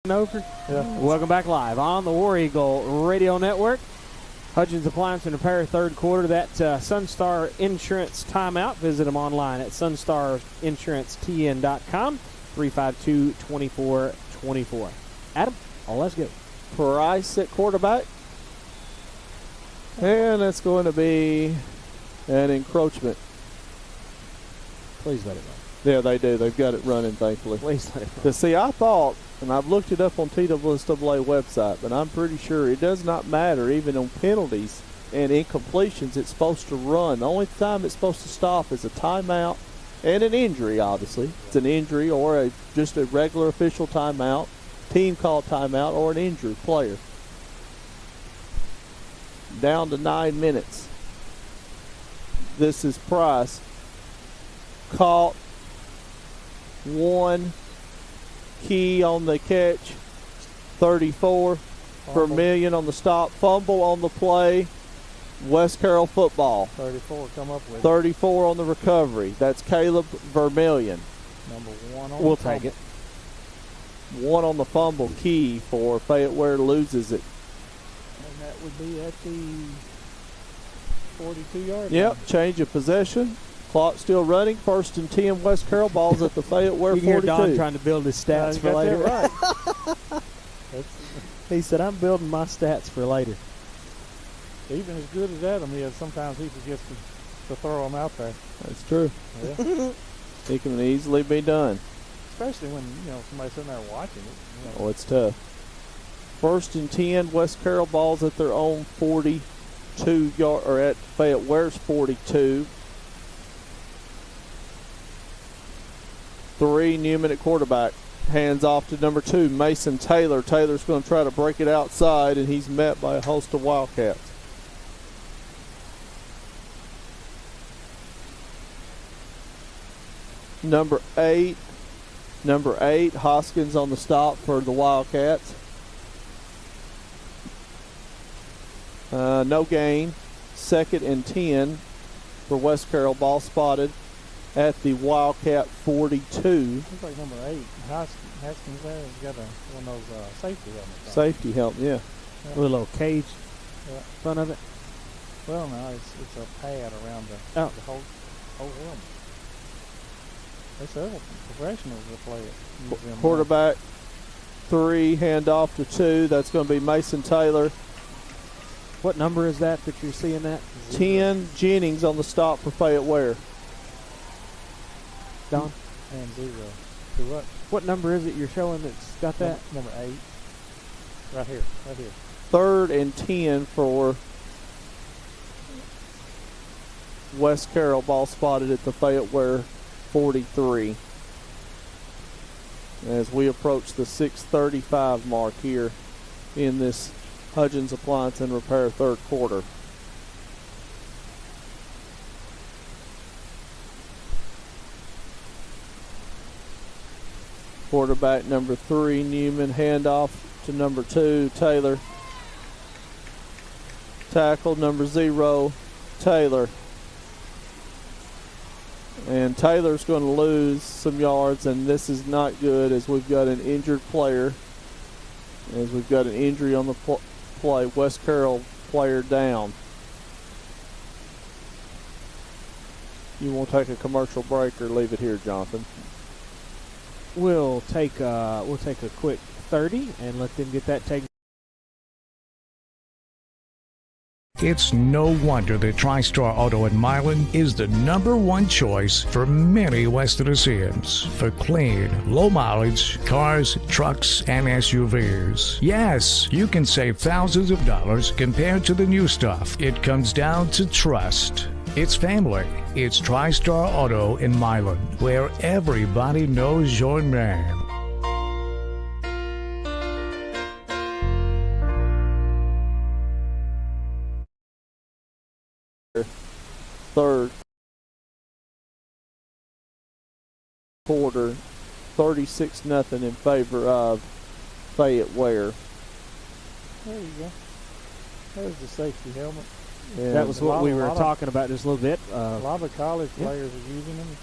Over. Yeah. Welcome back live on the War Eagle Radio Network. Hudgens Appliance and Repair, third quarter. That Sunstar Insurance timeout. Visit them online at sunstarinsuranceTN.com. 352-2424. Adam, let's go. Price at quarterback. And that's going to be an encroachment. Please let it run. Yeah, they do. They've got it running, thankfully. Please let it run. See, I thought, and I've looked it up on TWSAA website, but I'm pretty sure it does not matter, even on penalties and incompletions, it's supposed to run. The only time it's supposed to stop is a timeout and an injury, obviously. It's an injury or just a regular official timeout, team call timeout, or an injured player. Down to 9 minutes. This is Price. Caught. 1 key on the catch. 34. Vermillion on the stop. Fumble on the play. West Carroll football. 34 come up with 34 on the recovery. That's Caleb Vermillion. Number 1 on we'll the take fumble. it. 1 on the fumble. Key for Fayette-Ware loses it. And that would be at the 42-yard Yep, line. change of possession. Clock still running. 1st and 10 West Carroll. Ball's at the Fayette-Ware 42. You can hear Don trying to build his stats for later. Right. He said, I'm building my stats for later. Even as good as Adam is, sometimes he forgets to throw them out there. That's true. Yeah. It can easily be done. Especially when, somebody's sitting there watching it. Oh, it's tough. 1st and 10, West Carroll. Ball's at their own 42 yard, or at Fayette-Ware's 42. 3, Newman at quarterback. Hands off to number 2, Mason Taylor. Taylor's going to try to break it outside, and he's met by a host of Wildcats. Number 8, Number 8, Hoskins on the stop for the Wildcats. No gain. 2nd and 10 for West Carroll. Ball spotted at the Wildcat 42. Looks like number 8, Haskins there, has got one of those safety helmets on. Safety helmet, yeah. With a little cage Yeah. front of it. Well, no, it's a pad around the whole helmet. There's several professionals that play it. Use them. Quarterback 3, handoff to 2. That's going to be Mason Taylor. What number is that you're seeing that? 10, Jennings on the stop for Fayette-Ware. Don? And 0. To what? What number is it you're showing that's got that? Number 8. Right here. 3rd and 10 for West Carroll. Ball spotted at the Fayette-Ware 43. As we approach the 6:35 mark here in this Hudgens Appliance and Repair third quarter. Quarterback number 3, Newman, handoff to number 2, Taylor. Tackle number 0, Taylor. And Taylor's going to lose some yards, and this is not good as we've got an injured player. As we've got an injury on the play. West Carroll player down. You want to take a commercial break or leave it here, Jonathan? We'll take a quick 30 and let them get that taken. It's no wonder that TriStar Auto in Milan is the #1 choice for many West Tennesseans for clean, low mileage cars, trucks, and SUVs. Yes, you can save thousands of dollars compared to the new stuff. It comes down to trust. It's family. It's TriStar Auto in Milan, where everybody knows your name. Third quarter, 36-0 in favor of Fayette-Ware. There you go. There's the safety helmet. Yeah, that was what we were talking about just a little bit. A lot of college players are using them,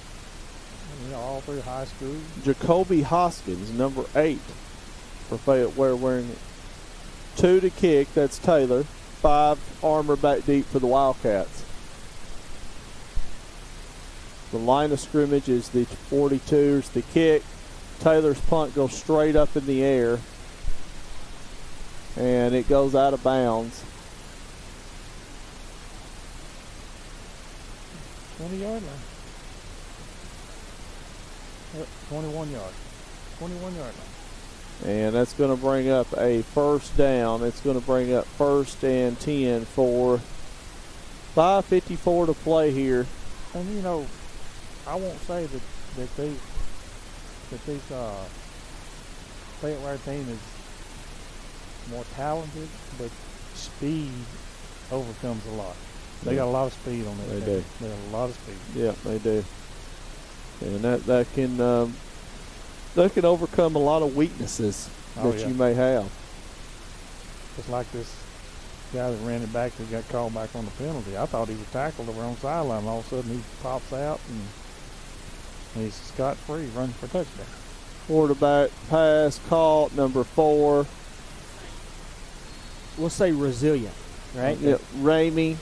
all through high school. Jacoby Hoskins, number 8 for Fayette-Ware, wearing it. 2 to kick, that's Taylor. 5 armor back deep for the Wildcats. The line of scrimmage is the 42ers. The kick, Taylor's punt goes straight up in the air, and it goes out of bounds. 20-yard line. 21 yard. 21-yard line. And that's going to bring up a first down. It's going to bring up 1st and 10 for 5:54 to play here. And I won't say that these Fayette-Ware team is more talented, but speed overcomes a lot. They got a lot of speed on that team. They do. They got a lot of speed. Yeah, they do. And that can overcome a lot of weaknesses that you may have. Just like this guy that ran it back that got called back on the penalty. I thought he was tackled over on the sideline. And all of a sudden he pops out and he's scot-free, running for a touchdown. Quarterback pass caught, number 4. We'll say resilient, right? Yep, Ramey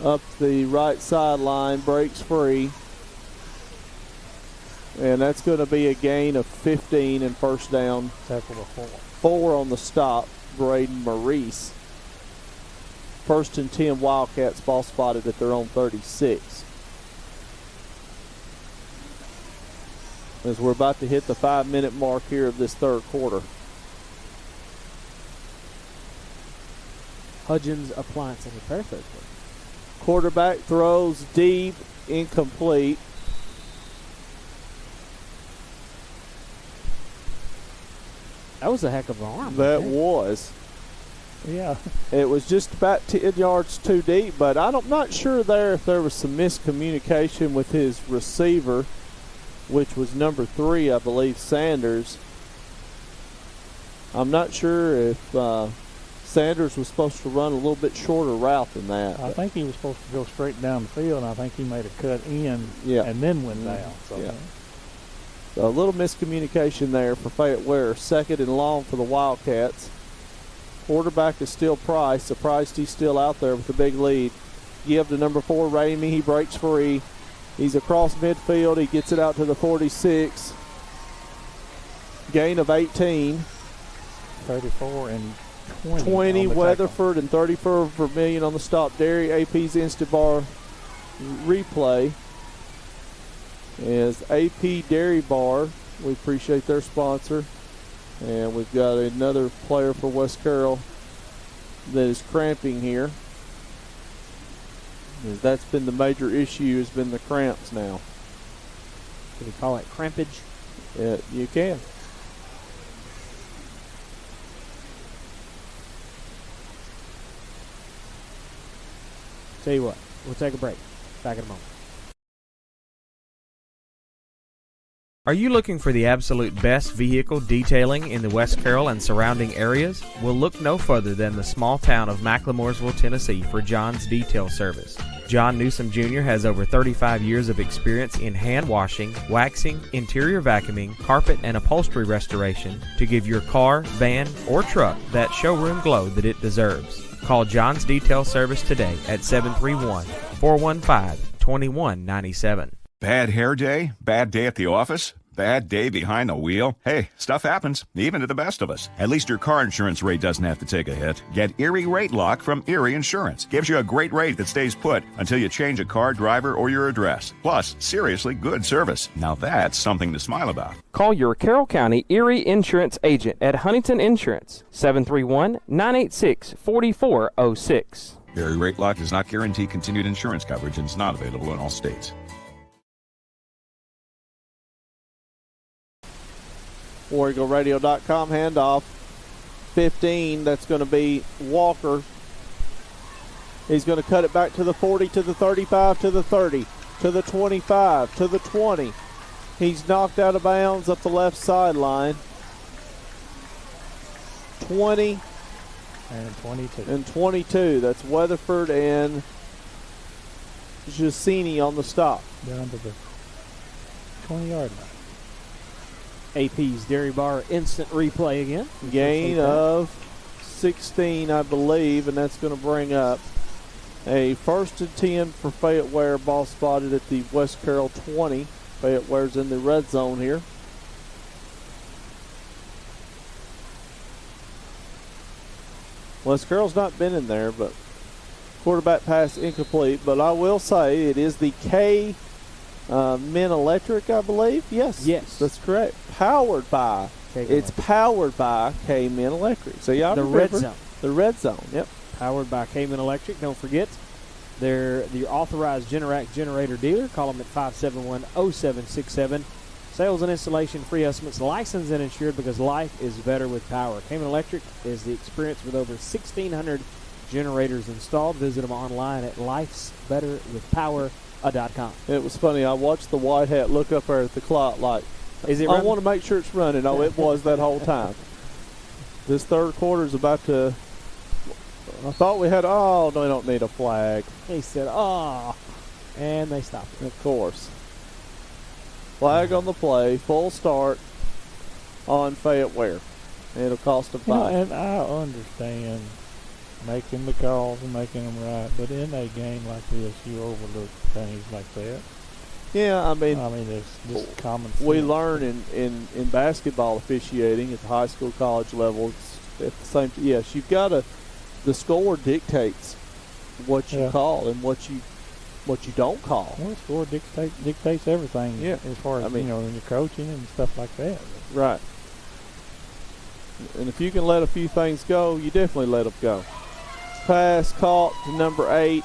up the right sideline, breaks free. And that's going to be a gain of 15 and first down. Tackle of 4. 4 on the stop, Braden Maurice. 1st and 10 Wildcats, ball spotted at their own 36. As we're about to hit the 5-minute mark here of this third quarter. Hudgens Appliance and Repair third quarter. Quarterback throws deep, incomplete. That was a heck of an arm. That was. Yeah. It was just about 10 yards too deep, but I'm not sure there if there was some miscommunication with his receiver. which was number 3, I believe, Sanders. I'm not sure if Sanders was supposed to run a little bit shorter route than that. I think he was supposed to go straight down the field, and I think he made a cut in and then went down. So, So a little miscommunication there for Fayette-Ware. 2nd and long for the Wildcats. Quarterback is still Price. Surprised he's still out there with a big lead. Give to number 4, Ramey. He breaks free. He's across midfield. He gets it out to the 46. Gain of 18. 34 and 20. 20 Weatherford and 30 for Vermillion on the stop. Derry AP's instant bar replay is AP Dairy Bar. We appreciate their sponsor. And we've got another player for West Carroll that is cramping here. That's been the major issue, has been the cramps now. Can we call it crampage? Yeah, you can. Tell you what, we'll take a break. Back in a moment. Are you looking for the absolute best vehicle detailing in the West Carroll and surrounding areas? Well, look no further than the small town of McLemoresville, Tennessee for John's Detail Service. John Newsom Jr. has over 35 years of experience in hand washing, waxing, interior vacuuming, carpet and upholstery restoration to give your car, van, or truck that showroom glow that it deserves. Call John's Detail Service today at 731-415-2197. Bad hair day? Bad day at the office? Bad day behind the wheel? Hey, stuff happens, even to the best of us. At least your car insurance rate doesn't have to take a hit. Get Erie Rate Lock from Erie Insurance. Gives you a great rate that stays put until you change a car, driver, or your address. Plus, seriously good service. Now that's something to smile about. Call your Carroll County Erie Insurance agent at Huntington Insurance, 731-986-4406. Erie Rate Lock does not guarantee continued insurance coverage and is not available in all states. WarEagleRadio.com handoff. 15, that's going to be Walker. He's going to cut it back to the 40, to the 35, to the 30, to the 25, to the 20. He's knocked out of bounds up the left sideline. 20 and 22. And 22. That's Weatherford and Giussini on the stop. Down to the 20-yard line. AP's Dairy Bar instant replay again. Gain of 16, I believe, and that's going to bring up a 1st and 10 for Fayette-Ware. Ball spotted at the West Carroll 20. Fayette-Ware's in the red zone here. West Carroll's not been in there, but quarterback pass incomplete. But I will say it is the K Men Electric, I believe. Yes, that's correct. Powered by. It's powered by K Men Electric. So y'all the red zone. The red zone. Yep. Powered by K Men Electric. Don't forget, they're the authorized Generac generator dealer. Call them at 571-0767. Sales and installation, free estimates, licensed and insured because life is better with power. K Men Electric is the experience with over 1,600 generators installed. Visit them online at lifesbetterwithpower.com. It was funny. I watched the white hat look up there at the clock like, is it I want to make sure it's running. Oh, it was that whole time. This third quarter is about to. I thought we had. Oh, no, we don't need a flag. He said, oh, and they stopped it. Of course. Flag on the play. Full start on Fayette-Ware. It'll cost a 5. And I understand making the calls and making them right, but in a game like this, you overlook things like that. Yeah, I mean, it's just common sense. We learn in basketball officiating at the high school, college level. It's at the same. Yes, you've got to. The score dictates what you call and what you don't call. Well, the score dictates everything. Yeah, as far as in your coaching and stuff like that. Right. And if you can let a few things go, you definitely let them go. Pass caught to number 8.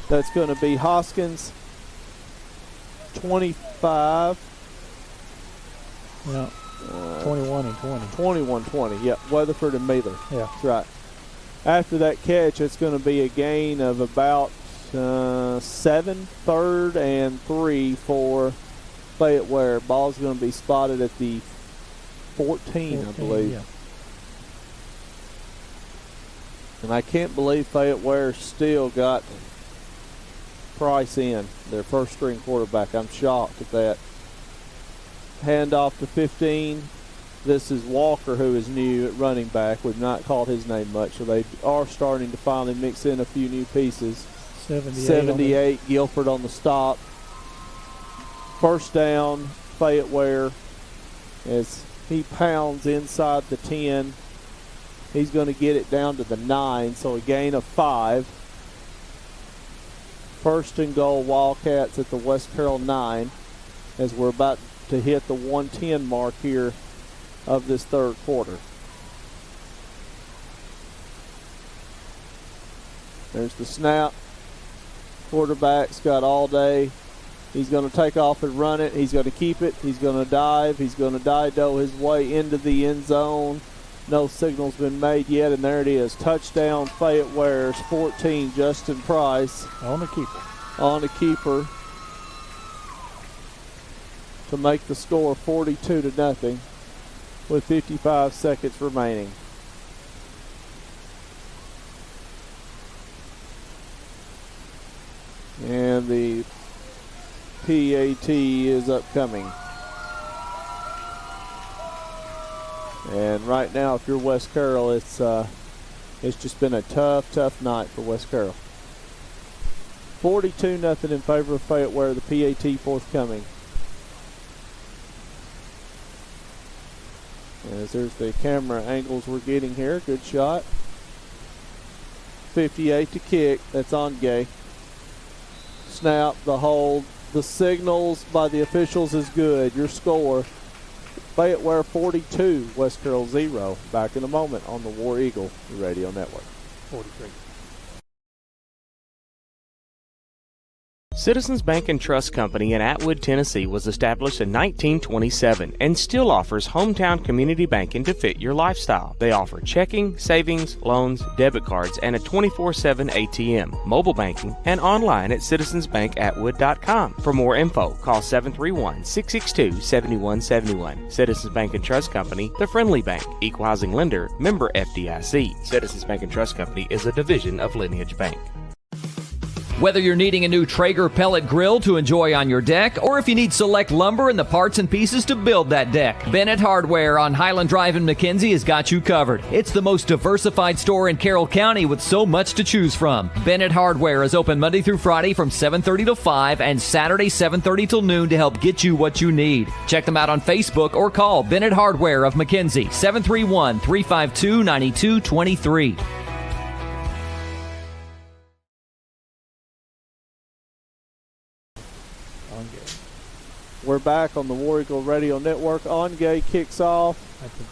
That's going to be Hoskins. 25. Yeah. 21 and 20. 21-20. Yeah. Weatherford and Mealer. Yeah. That's right. After that catch, it's going to be a gain of about 7, 3rd and 3 for Fayette-Ware. Ball's going to be spotted at the 14, I believe. Yeah. And I can't believe Fayette-Ware still got Price in, their first string quarterback. I'm shocked at that. Handoff to 15. This is Walker, who is new at running back. We've not called his name much, so they are starting to finally mix in a few new pieces. 78, Guilford on the stop. First down, Fayette-Ware, as he pounds inside the 10. He's going to get it down to the 9, so a gain of 5. First and goal, Wildcats at the West Carroll 9, as we're about to hit the 110 mark here of this third quarter. There's the snap. Quarterback's got all day. He's going to take off and run it. He's going to keep it. He's going to dive. He's going to dido his way into the end zone. No signal's been made yet, and there it is. Touchdown, Fayette-Ware's 14, Justin Price. On the keeper. On the keeper to make the score 42-0 with 55 seconds remaining. And the PAT is upcoming. And right now, if you're West Carroll, it's just been a tough night for West Carroll. 42-0 in favor of Fayette-Ware, the PAT forthcoming. As there's the camera angles we're getting here. Good shot. 58 to kick. That's on Gay. Snap, the hold. The signals by the officials is good. Your score, Fayette-Ware 42, West Carroll 0. Back in a moment on the War Eagle Radio Network. 43. Citizens Bank and Trust Company in Atwood, Tennessee was established in 1927 and still offers hometown community banking to fit your lifestyle. They offer checking, savings, loans, debit cards, and a 24/7 ATM, mobile banking, and online at citizensbankatwood.com. For more info, call 731-662-7171. Citizens Bank and Trust Company, the friendly bank, equal housing lender, member FDIC. Citizens Bank and Trust Company is a division of Lineage Bank. Whether you're needing a new Traeger pellet grill to enjoy on your deck, or if you need select lumber and the parts and pieces to build that deck, Bennett Hardware on Highland Drive in McKenzie has got you covered. It's the most diversified store in Carroll County with so much to choose from. Bennett Hardware is open Monday through Friday from 7:30 to 5 and Saturday 7:30 till noon to help get you what you need. Check them out on Facebook or call Bennett Hardware of McKenzie, 731-352-9223. We're back on the War Eagle Radio Network. Ongay kicks off at the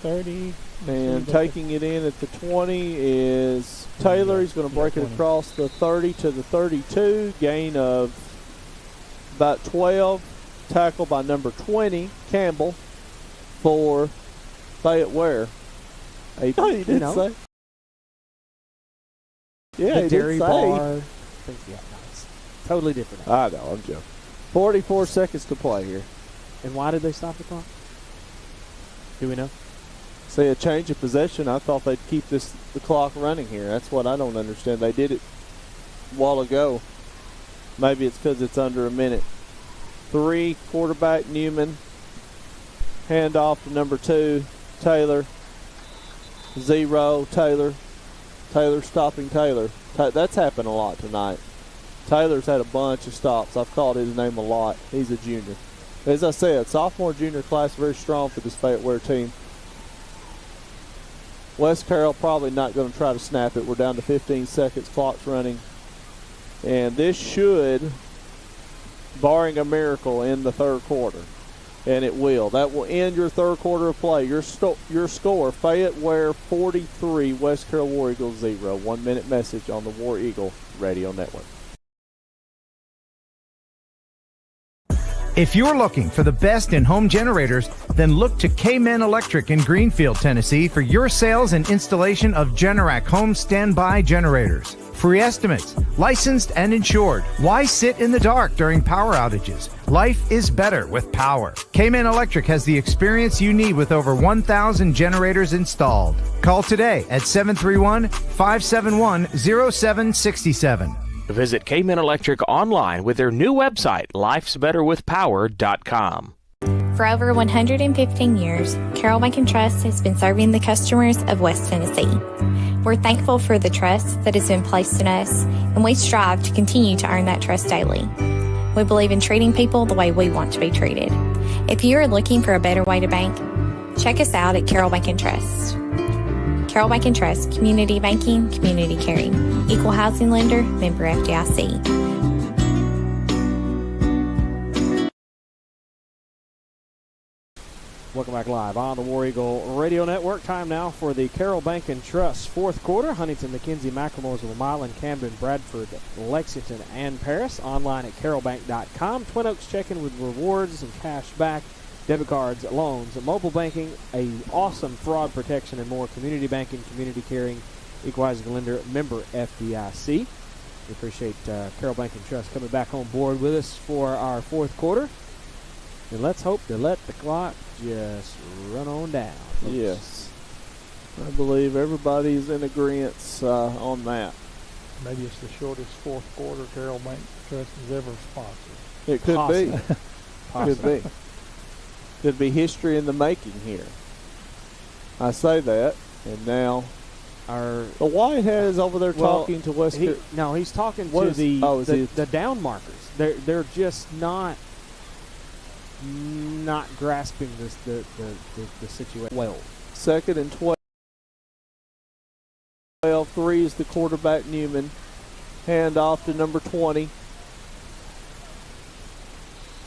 30. And taking it in at the 20 is Taylor. He's going to break it across the 30 to the 32. Gain of about 12. Tackle by number 20, Campbell, for Fayette-Ware. He did say. Yeah, the dairy bar. Yeah, no, it's totally different. I know, I'm joking. 44 seconds to play here. And why did they stop the clock? Do we know? Say a change of possession. I thought they'd keep the clock running here. That's what I don't understand. They did it a while ago. Maybe it's because it's under a minute. 3, quarterback Newman. Handoff to number 2, Taylor. 0, Taylor. Taylor stopping Taylor. That's happened a lot tonight. Taylor's had a bunch of stops. I've called his name a lot. He's a junior. As I said, sophomore, junior class, very strong for this Fayette-Ware team. West Carroll probably not going to try to snap it. We're down to 15 seconds. Clock's running. And this should, barring a miracle, end the third quarter. And it will. That will end your third quarter of play. Your score, Fayette-Ware 43, West Carroll War Eagles 0. 1 minute message on the War Eagle Radio Network. If you're looking for the best in home generators, then look to K-Men Electric in Greenfield, Tennessee for your sales and installation of Generac home standby generators. Free estimates, licensed and insured. Why sit in the dark during power outages? Life is better with power. K-Men Electric has the experience you need with over 1,000 generators installed. Call today at 731-571-0767. Visit K-Men Electric online with their new website, lifesbetterwithpower.com. For over 115 years, Carroll Bank & Trust has been serving the customers of West Tennessee. We're thankful for the trust that has been placed in us, and we strive to continue to earn that trust daily. We believe in treating people the way we want to be treated. If you are looking for a better way to bank, check us out at Carroll Bank & Trust. Carroll Bank & Trust, community banking, community caring. Equal housing lender, member FDIC. Welcome back live on the War Eagle Radio Network. Time now for the Carroll Bank & Trust fourth quarter. Huntington, McKenzie, McLemore, Milan, Camden, Bradford, Lexington, and Paris. Online at carrollbank.com. Twin Oaks checking with rewards and cash back, debit cards, loans, mobile banking, a awesome fraud protection, and more. Community banking, community caring, equal housing lender, member FDIC. We appreciate Carroll Bank & Trust coming back on board with us for our fourth quarter. And let's hope to let the clock just run on down, folks. Yes. I believe everybody's in agreement on that. Maybe it's the shortest fourth quarter Carroll Bank Trust has ever sponsored. It could Possibly. be. Could be. Could be history in the making here. I say that, and now the Whitehead is over there talking to West. No, he's talking to the down markers. They're just not grasping the situation well. 2nd and 12. 3 is the quarterback, Newman. Hand off to number 20.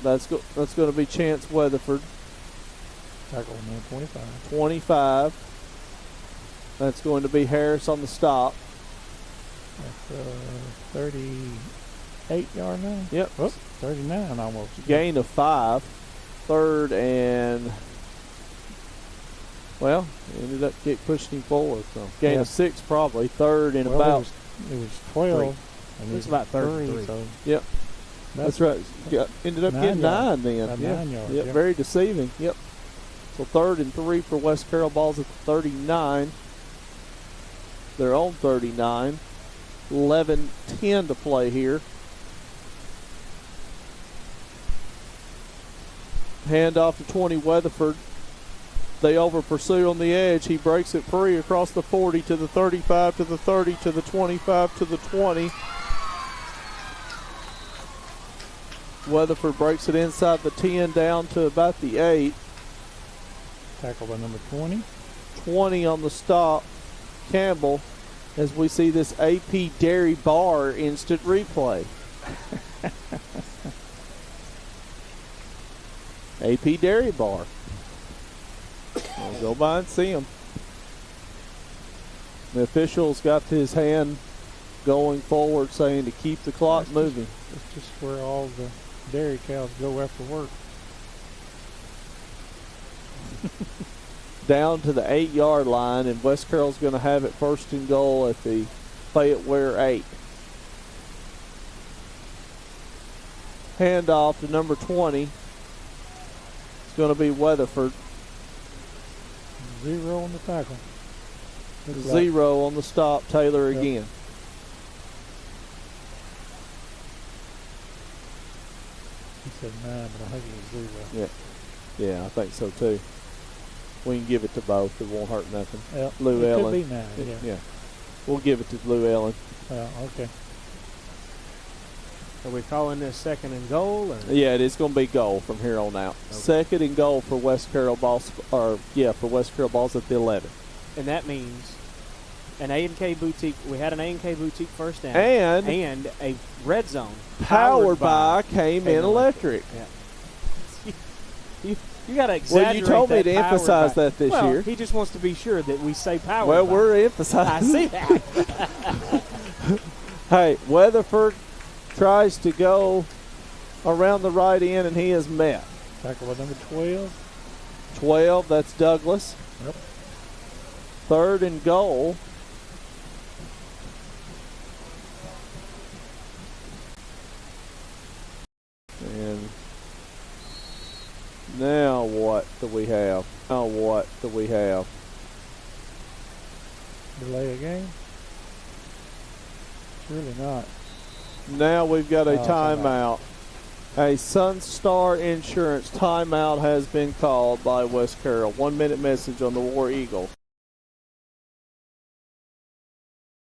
That's going to be Chance Weatherford. Tackle man 25. 25. That's going to be Harris on the stop. That's 38-yard line. Yep. Oh, 39 almost. Gain of 5. 3rd and, ended up pushing him forward. So gain of 6 probably. 3rd and about. It was 12. It was about 33. So. Yep. That's right. Ended up getting 9 then. About 9 yards. Yep. Very deceiving. Yep. So 3rd and 3 for West Carroll. Ball's at the 39. They're on 39. 11-10 to play here. Hand off to 20 Weatherford. They over pursue on the edge. He breaks it free across the 40 to the 35 to the 30 to the 25 to the 20. Weatherford breaks it inside the 10 down to about the 8. Tackle by number 20. 20 on the stop. Campbell, as we see this AP Dairy Bar instant replay. AP Dairy Bar. We'll go by and see him. The official's got his hand going forward saying to keep the clock moving. It's just where all the dairy cows go after work. Down to the 8-yard line, and West Carroll's going to have it 1st and goal at the Fayette-Ware 8. Handoff to number 20. It's going to be Weatherford. 0 on the tackle. 0 on the stop. Taylor again. He said 9, but I think it was 0. Yeah, I think so too. We can give it to both. It won't hurt nothing. Yep. Lou it Ellen. Could be 9, yeah. We'll give it to Lou Ellen. Okay. Are we calling this 2nd and goal? Or? Yeah, it is going to be goal from here on out. Okay. 2nd and goal for West Carroll balls, for West Carroll balls at the 11. And that means an A&K Boutique. We had an A&K Boutique first down. And a red zone. Powered by K-Men Electric. Yeah. You got to exaggerate. Well, you told me to emphasize that this year. He just wants to be sure that we say powered Well, by. we're emphasizing. I see that. Hey, Weatherford tries to go around the right end, and he is met. Tackle with number 12. 12, that's Douglas. Yep. 3rd and goal. And now what do we have? Delay a game? Surely not. Now we've got a timeout. A Sunstar Insurance timeout has been called by West Carroll. 1 minute message on the War Eagle.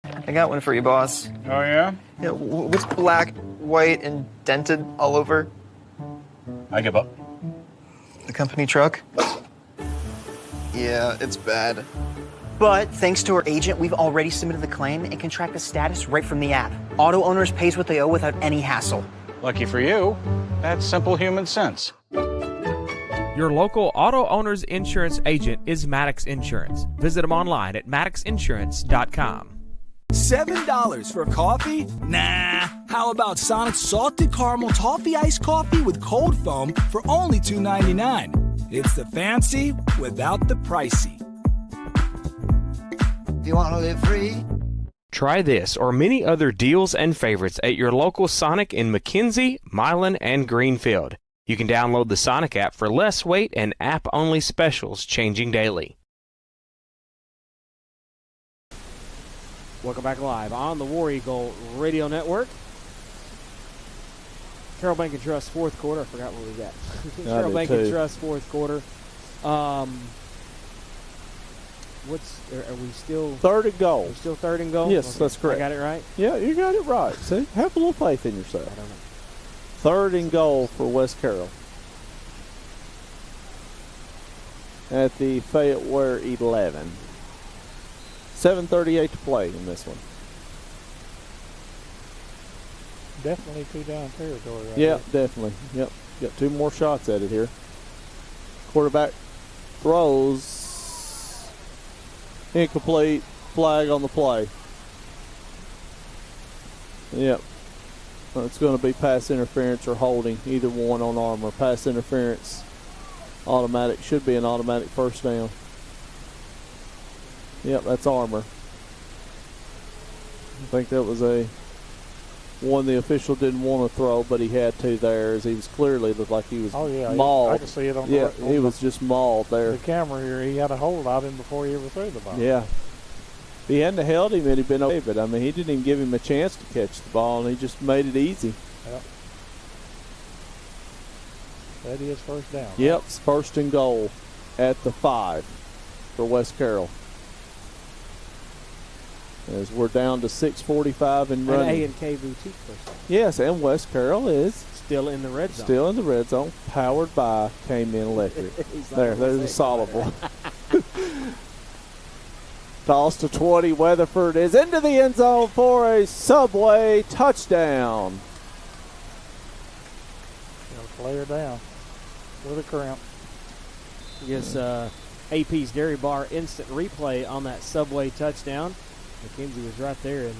I got one for you, boss. Oh, yeah? Yeah, what's black, white, and dented all over? I give up. The company truck? Yeah, it's bad. But thanks to our agent, we've already submitted the claim and can track the status right from the app. Auto owners pays what they owe without any hassle. Lucky for you, that's simple human sense. Your local auto owner's insurance agent is Maddox Insurance. Visit them online at maddoxinsurance.com. $7 for coffee? Nah. How about Sonic's salted caramel toffee iced coffee with cold foam for only $2.99? It's the fancy without the pricey. You want to live free? Try this or many other deals and favorites at your local Sonic in McKenzie, Milan, and Greenfield. You can download the Sonic app for less weight and app-only specials changing daily. Welcome back live on the War Eagle Radio Network. Carroll Bank and Trust fourth quarter. I forgot what we got. Carroll Bank and Trust fourth quarter. Are we still 3rd and goal? We're still 3rd and goal? Yes, Okay. that's correct. I got it right? Yeah, you got it right. See, have a little faith in yourself. I don't know. 3rd and goal for West Carroll. At the Fayette-Ware 11. 7:38 to play in this one. Definitely 2 down territory right Yeah, there. definitely. Yep. Got 2 more shots at it here. Quarterback throws. Incomplete. Flag on the play. Yep. It's going to be pass interference or holding. Either one on Armour. Pass interference. Automatic. Should be an automatic first down. Yep, that's Armour. I think that was one the official didn't want to throw, but he had to there, as he was clearly looked like he was mauled. I can see it on he was just mauled there. The camera here. He had a hold of him before he ever threw the ball. Yeah. If he hadn't held him, it'd have been okay, but I mean, he didn't even give him a chance to catch the ball, and he just made it easy. Yep. That is first down. Yep, it's 1st and goal at the 5 for West Carroll. As we're down to 6:45 and running. An A&K Boutique first down. Yes, and West Carroll is still in the red zone. Still in the red zone, powered by Cayman Electric. There's a solid one. Toss to 20. Weatherford is into the end zone for a Subway touchdown. Player down with a cramp. Yes, AP's Dairy Bar instant replay on that Subway touchdown. McKenzie was right there and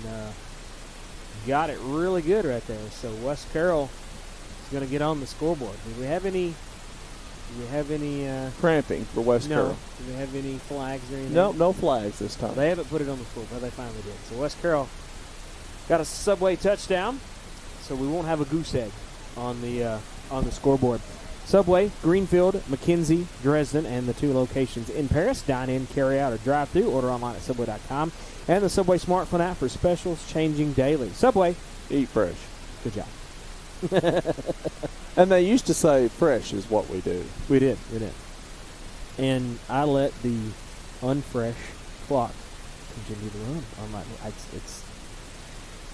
got it really good right there. So West Carroll is going to get on the scoreboard. Do we have any cramping for West Carroll? Do we have any flags or anything? No, no flags this time. They haven't put it on the scoreboard, but they finally did. So West Carroll got a Subway touchdown, so we won't have a goose egg on the scoreboard. Subway, Greenfield, McKenzie, Dresden, and the 2 locations in Paris. Dine in, carry out, or drive through. Order online at Subway.com. And the Subway smartphone app for specials changing daily. Subway. Eat fresh. Good job. And they used to say fresh is what we do. We did. And I let the unfresh clock continue to run. It's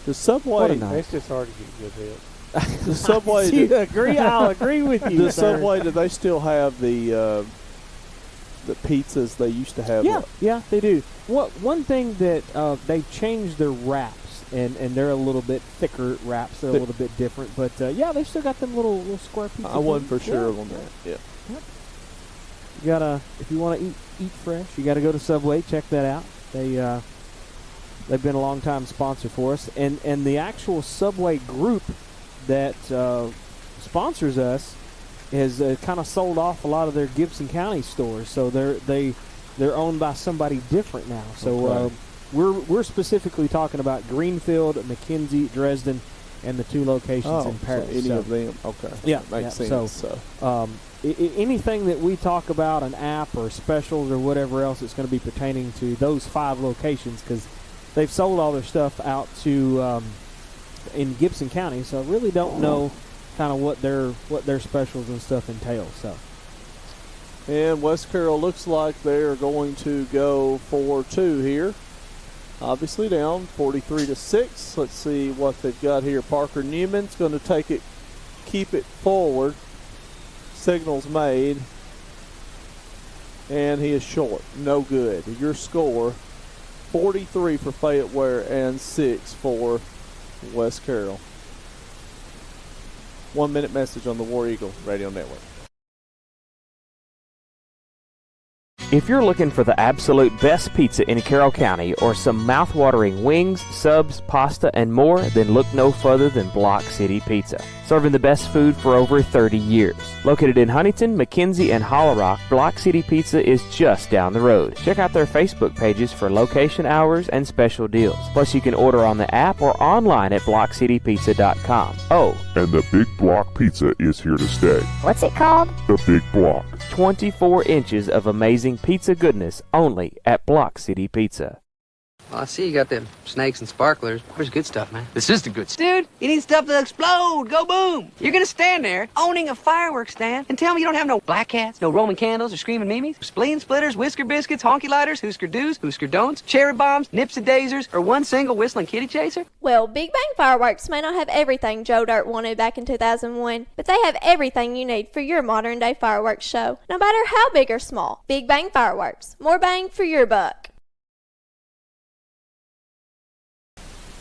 the Subway. It's just hard to get good hits. The Subway. I'll agree with you. The Subway, do they still have the pizzas they used to have? Yeah, they do. One thing that they changed their wraps, and they're a little bit thicker wraps. They're a little bit different, but they still got them little square pizzas. I wasn't for sure on that. Yeah. You gotta, if you want to eat fresh, you got to go to Subway. Check that out. They've been a long time sponsor for us, and the actual Subway group that sponsors us has kind of sold off a lot of their Gibson County stores, so they're owned by somebody different now. So Okay. we're specifically talking about Greenfield, McKenzie, Dresden, and the 2 locations in Paris. So any of them? Okay. Yeah, Makes yeah. sense. So, anything that we talk about, an app or specials or whatever else, it's going to be pertaining to those 5 locations, because they've sold all their stuff out to in Gibson County. So I really don't know kind of what their specials and stuff entail. So. And West Carroll looks like they're going to go 4-2 here. Obviously down 43-6. Let's see what they've got here. Parker Newman's going to keep it forward. Signal's made. And he is short. No good. Your score, 43 for Fayette-Ware and 6 for West Carroll. 1 minute message on the War Eagle Radio Network. If you're looking for the absolute best pizza in Carroll County or some mouth-watering wings, subs, pasta, and more, then look no further than Block City Pizza. Serving the best food for over 30 years. Located in Huntington, McKenzie, and Hollow Rock, Block City Pizza is just down the road. Check out their Facebook pages for location hours and special deals. Plus, you can order on the app or online at blockcitypizza.com. Oh, And the Big Block Pizza is here to stay. what's it called? The Big Block. 24 inches of amazing pizza goodness only at Block City Pizza. Well, I see you got them snakes and sparklers. Where's good stuff, man? This is the good stuff. Dude, you need stuff to explode. Go boom. You're gonna stand there owning a fireworks stand and tell me you don't have no black cats, no Roman candles or screaming mimes, spleen splitters, whisker biscuits, honky lighters, Husker do's, Husker don'ts, cherry bombs, nipsy daisers, or one single whistling kitty chaser? Well, Big Bang Fireworks may not have everything Joe Dirt wanted back in 2001, but they have everything you need for your modern day fireworks show, no matter how big or small. Big Bang Fireworks. More bang for your buck.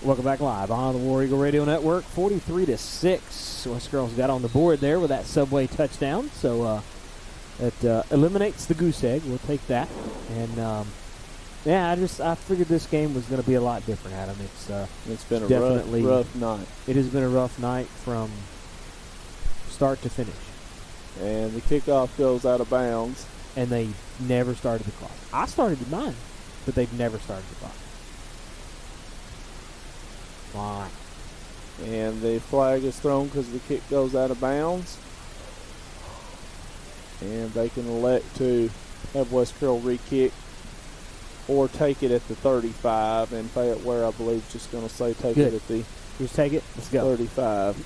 Welcome back live on the War Eagle Radio Network. 43-6. West Carroll's got on the board there with that Subway touchdown. So it eliminates the goose egg. We'll take that. And I figured this game was going to be a lot different, Adam. It's been a definitely rough night. It has been a rough night from start to finish. And the kickoff goes out of bounds. And they never started the clock. I started mine, but they've never started the clock. Why? And the flag is thrown because the kick goes out of bounds. And they can elect to have West Carroll re-kick or take it at the 35. And Fayette-Ware, I believe, is just going to say take it at the just take it. Let's go. 35.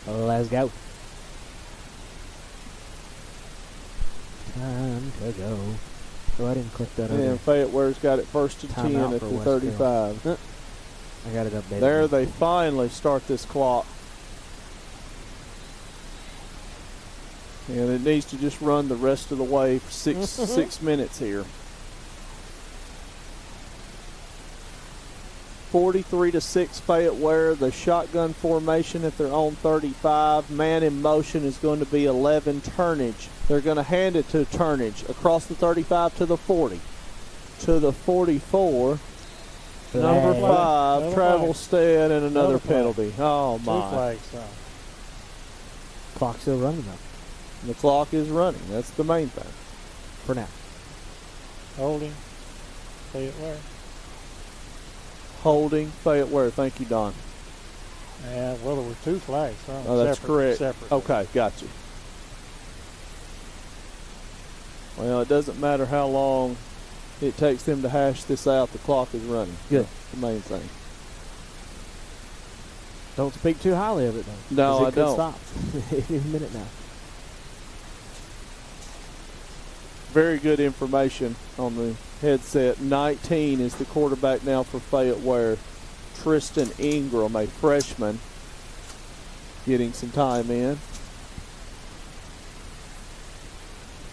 Let's go. Time to go. Oh, I didn't click that. And Fayette-Ware's got it first and 10 at the 35. I got it updated. There they finally start this clock. And it needs to just run the rest of the way for 6 minutes here. 43-6 Fayette-Ware. The shotgun formation at their own 35. Man in motion is going to be 11 Turnage. They're going to hand it to Turnage across the 35 to the 40. To the 44. Number 5, Travelstead, and another penalty. Oh, my. 2 flags. Clock's still running, though. The clock is running. That's the main thing. For now. Holding. Fayette-Ware. Holding Fayette-Ware. Thank you, Don. Yeah, well, there were 2 flags. Oh, that's correct. Separate. Okay, got you. Well, it doesn't matter how long it takes them to hash this out. The clock is running. Good. That's the main thing. Don't speak too highly of it, though. No, I don't. Stop any minute now. Very good information on the headset. 19 is the quarterback now for Fayette-Ware. Tristan Ingram, a freshman, getting some time in.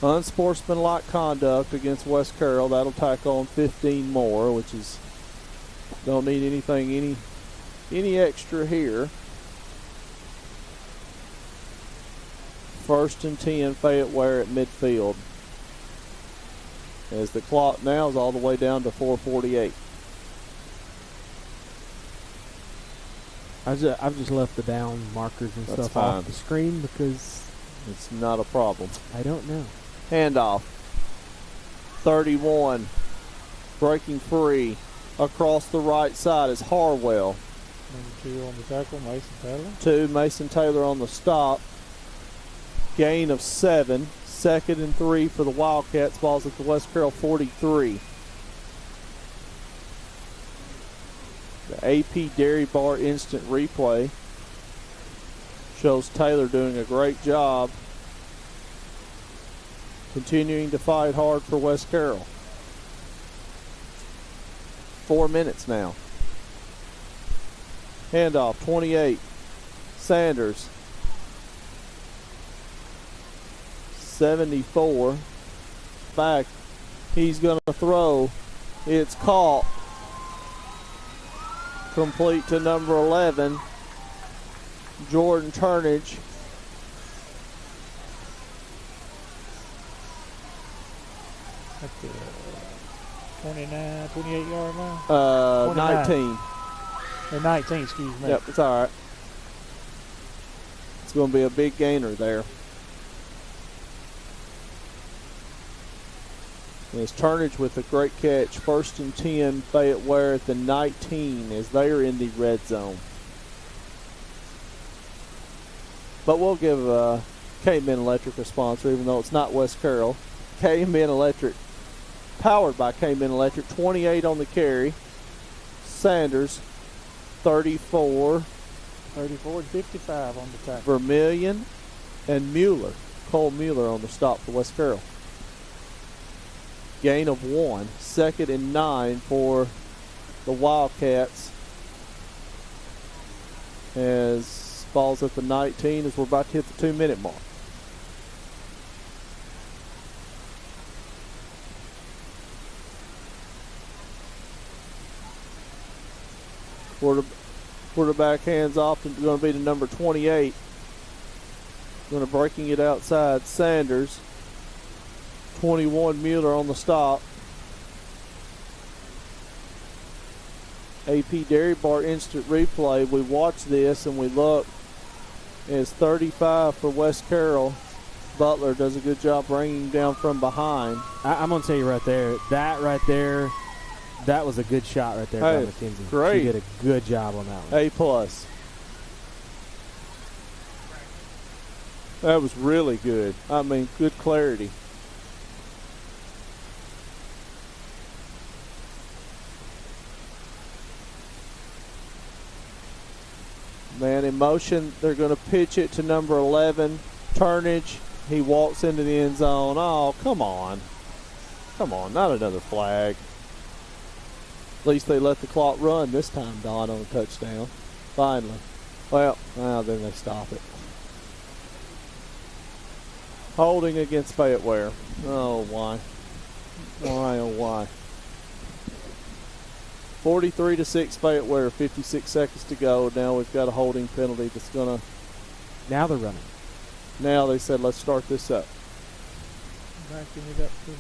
Unsportsmanlike conduct against West Carroll. That'll tack on 15 more, which is don't need anything any extra here. 1st and 10 Fayette-Ware at midfield. As the clock now is all the way down to 4:48. I've just left the down markers and That's stuff fine. off the screen because it's not a problem. I don't know. Handoff. 31. Breaking free. Across the right side is Harwell. Number 2 on the tackle, Mason Taylor. 2, Mason Taylor on the stop. Gain of 7. 2nd and 3 for the Wildcats. Ball's at the West Carroll 43. The AP Dairy Bar instant replay shows Taylor doing a great job continuing to fight hard for West Carroll. 4 minutes now. Handoff, 28. Sanders. 74. Back. He's going to throw. It's caught. Complete to number 11. Jordan Turnage. At the 29, 28-yard line? 19. 19, excuse me. Yep, it's all right. It's going to be a big gainer there. There's Turnage with a great catch. 1st and 10, Fayette-Ware at the 19 as they are in the red zone. But we'll give K-Men Electric a sponsor, even though it's not West Carroll. K-Men Electric, powered by K-Men Electric, 28 on the carry. Sanders, 34. 34 and 55 on the tackle. Vermillion and Mueller. Cole Mueller on the stop for West Carroll. Gain of 1. 2nd and 9 for the Wildcats. As ball's at the 19 as we're about to hit the 2-minute mark. Quarterback hands off and going to be to number 28. Going to breaking it outside. Sanders. 21 Mueller on the stop. AP Dairy Bar instant replay. We watch this and we look. It's 35 for West Carroll. Butler does a good job bringing him down from behind. I'm going to tell you right there, that was a good shot right there by McKenzie. Great. She did a good job on that one. A+. That was really good. I mean, good clarity. Man in motion. They're going to pitch it to number 11, Turnage. He walks into the end zone. Oh, come on. Come on, not another flag. At least they let the clock run this time, Don, on a touchdown. Finally. Well, then they stop it. Holding against Fayette-Ware. Oh, why? Why, oh, why? 43-6 Fayette-Ware, 56 seconds to go. Now we've got a holding penalty that's going to... Now they're running. Now they said, let's start this up. Backing it up to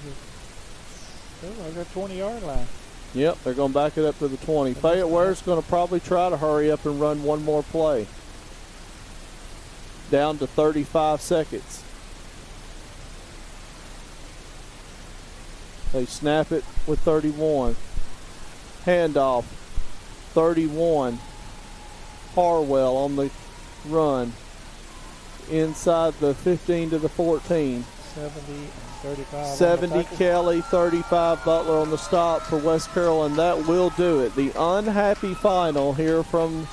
the 20-yard line. Yep, they're going to back it up to the 20. Fayette-Ware's going to probably try to hurry up and run one more play. Down to 35 seconds. They snap it with 31. Handoff. 31. Harwell on the run. Inside the 15 to the 14. 70 and 35. 70 Kelly, 35 Butler on the stop for West Carroll, and that will do it. The unhappy final here from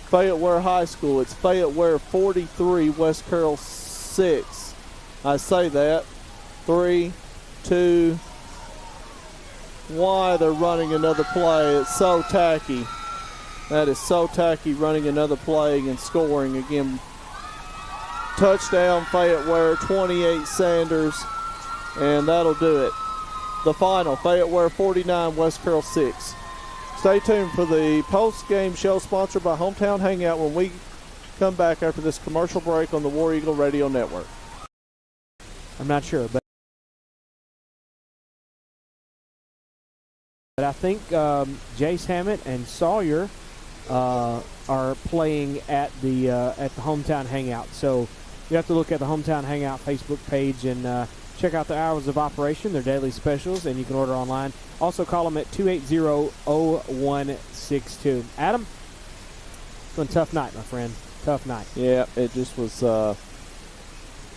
Fayette-Ware High School. It's Fayette-Ware 43, West Carroll 6. I say that. 3, 2, 1. They're running another play. It's so tacky. That is so tacky, running another play and scoring again. Touchdown Fayette-Ware, 28 Sanders, and that'll do it. The final, Fayette-Ware 49, West Carroll 6. Stay tuned for the post-game show sponsored by Hometown Hangout when we come back after this commercial break on the War Eagle Radio Network. I'm not sure, but I think Jace Hammett and Sawyer are playing at the Hometown Hangout. So you have to look at the Hometown Hangout Facebook page and check out the hours of operation, their daily specials, and you can order online. Also call them at 280-0162. Adam, it's been a tough night, my friend. Tough night. Yeah, it just was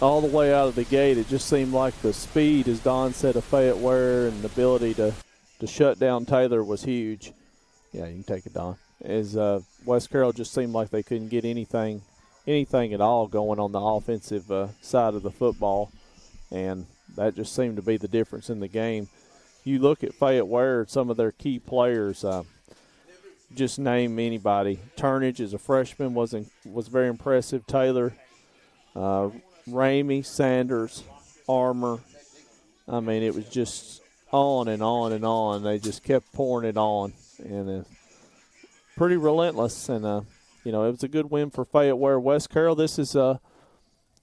all the way out of the gate. It just seemed like the speed, as Don said, of Fayette-Ware and the ability to shut down Taylor was huge. Yeah, you can take it, Don. As West Carroll just seemed like they couldn't get anything at all going on the offensive side of the football, and that just seemed to be the difference in the game. You look at Fayette-Ware, some of their key players, just name anybody. Turnage as a freshman was very impressive. Taylor, Ramey, Sanders, Armour. I mean, it was just on and on and on. They just kept pouring it on, and pretty relentless. And it was a good win for Fayette-Ware. West Carroll, this is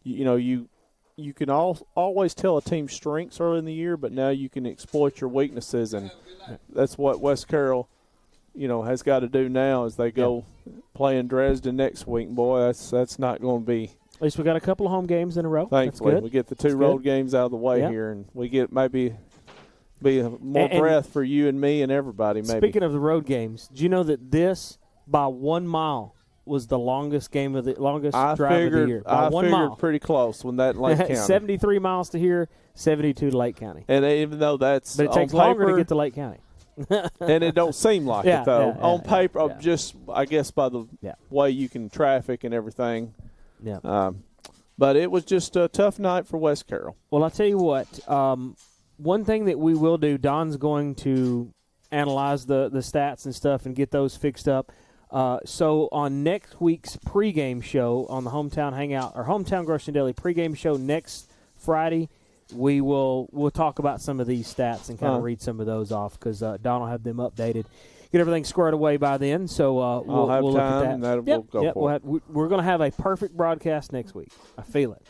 you can always tell a team's strengths early in the year, but now you can exploit your weaknesses, and that's what West Carroll has got to do now as they go playing Dresden next week. Boy, that's not going to be. At least we got a couple of home games in a row. Thankfully, That's good. we get the two road games out of the way here, and we get maybe be more breath for you and me and everybody. Maybe. Speaking of the road games, do you know that this by 1 mile was the longest drive of the year? By 1 mile. I figured pretty close when that Lake County. 73 miles to here, 72 to Lake County. And even though that's but it takes longer to get to Lake County. And it don't seem like it, though. On paper, yeah. just, I guess, by the way you can traffic and everything. Yeah. But it was just a tough night for West Carroll. Well, I'll tell you what. One thing that we will do, Don's going to analyze the stats and stuff and get those fixed up. So on next week's pregame show on the Hometown Hangout, or Hometown Grocery Daily pregame show next Friday, we'll talk about some of these stats and kind of read some of those off because Don will have them updated. Get everything squared away by then, so we'll look at that. We'll go for it. We're going to have a perfect broadcast next week. I feel it.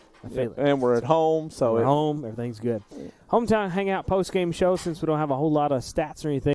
And we're at home, so we're home. Everything's good. Hometown Hangout postgame show, since we don't have a whole lot of stats or anything.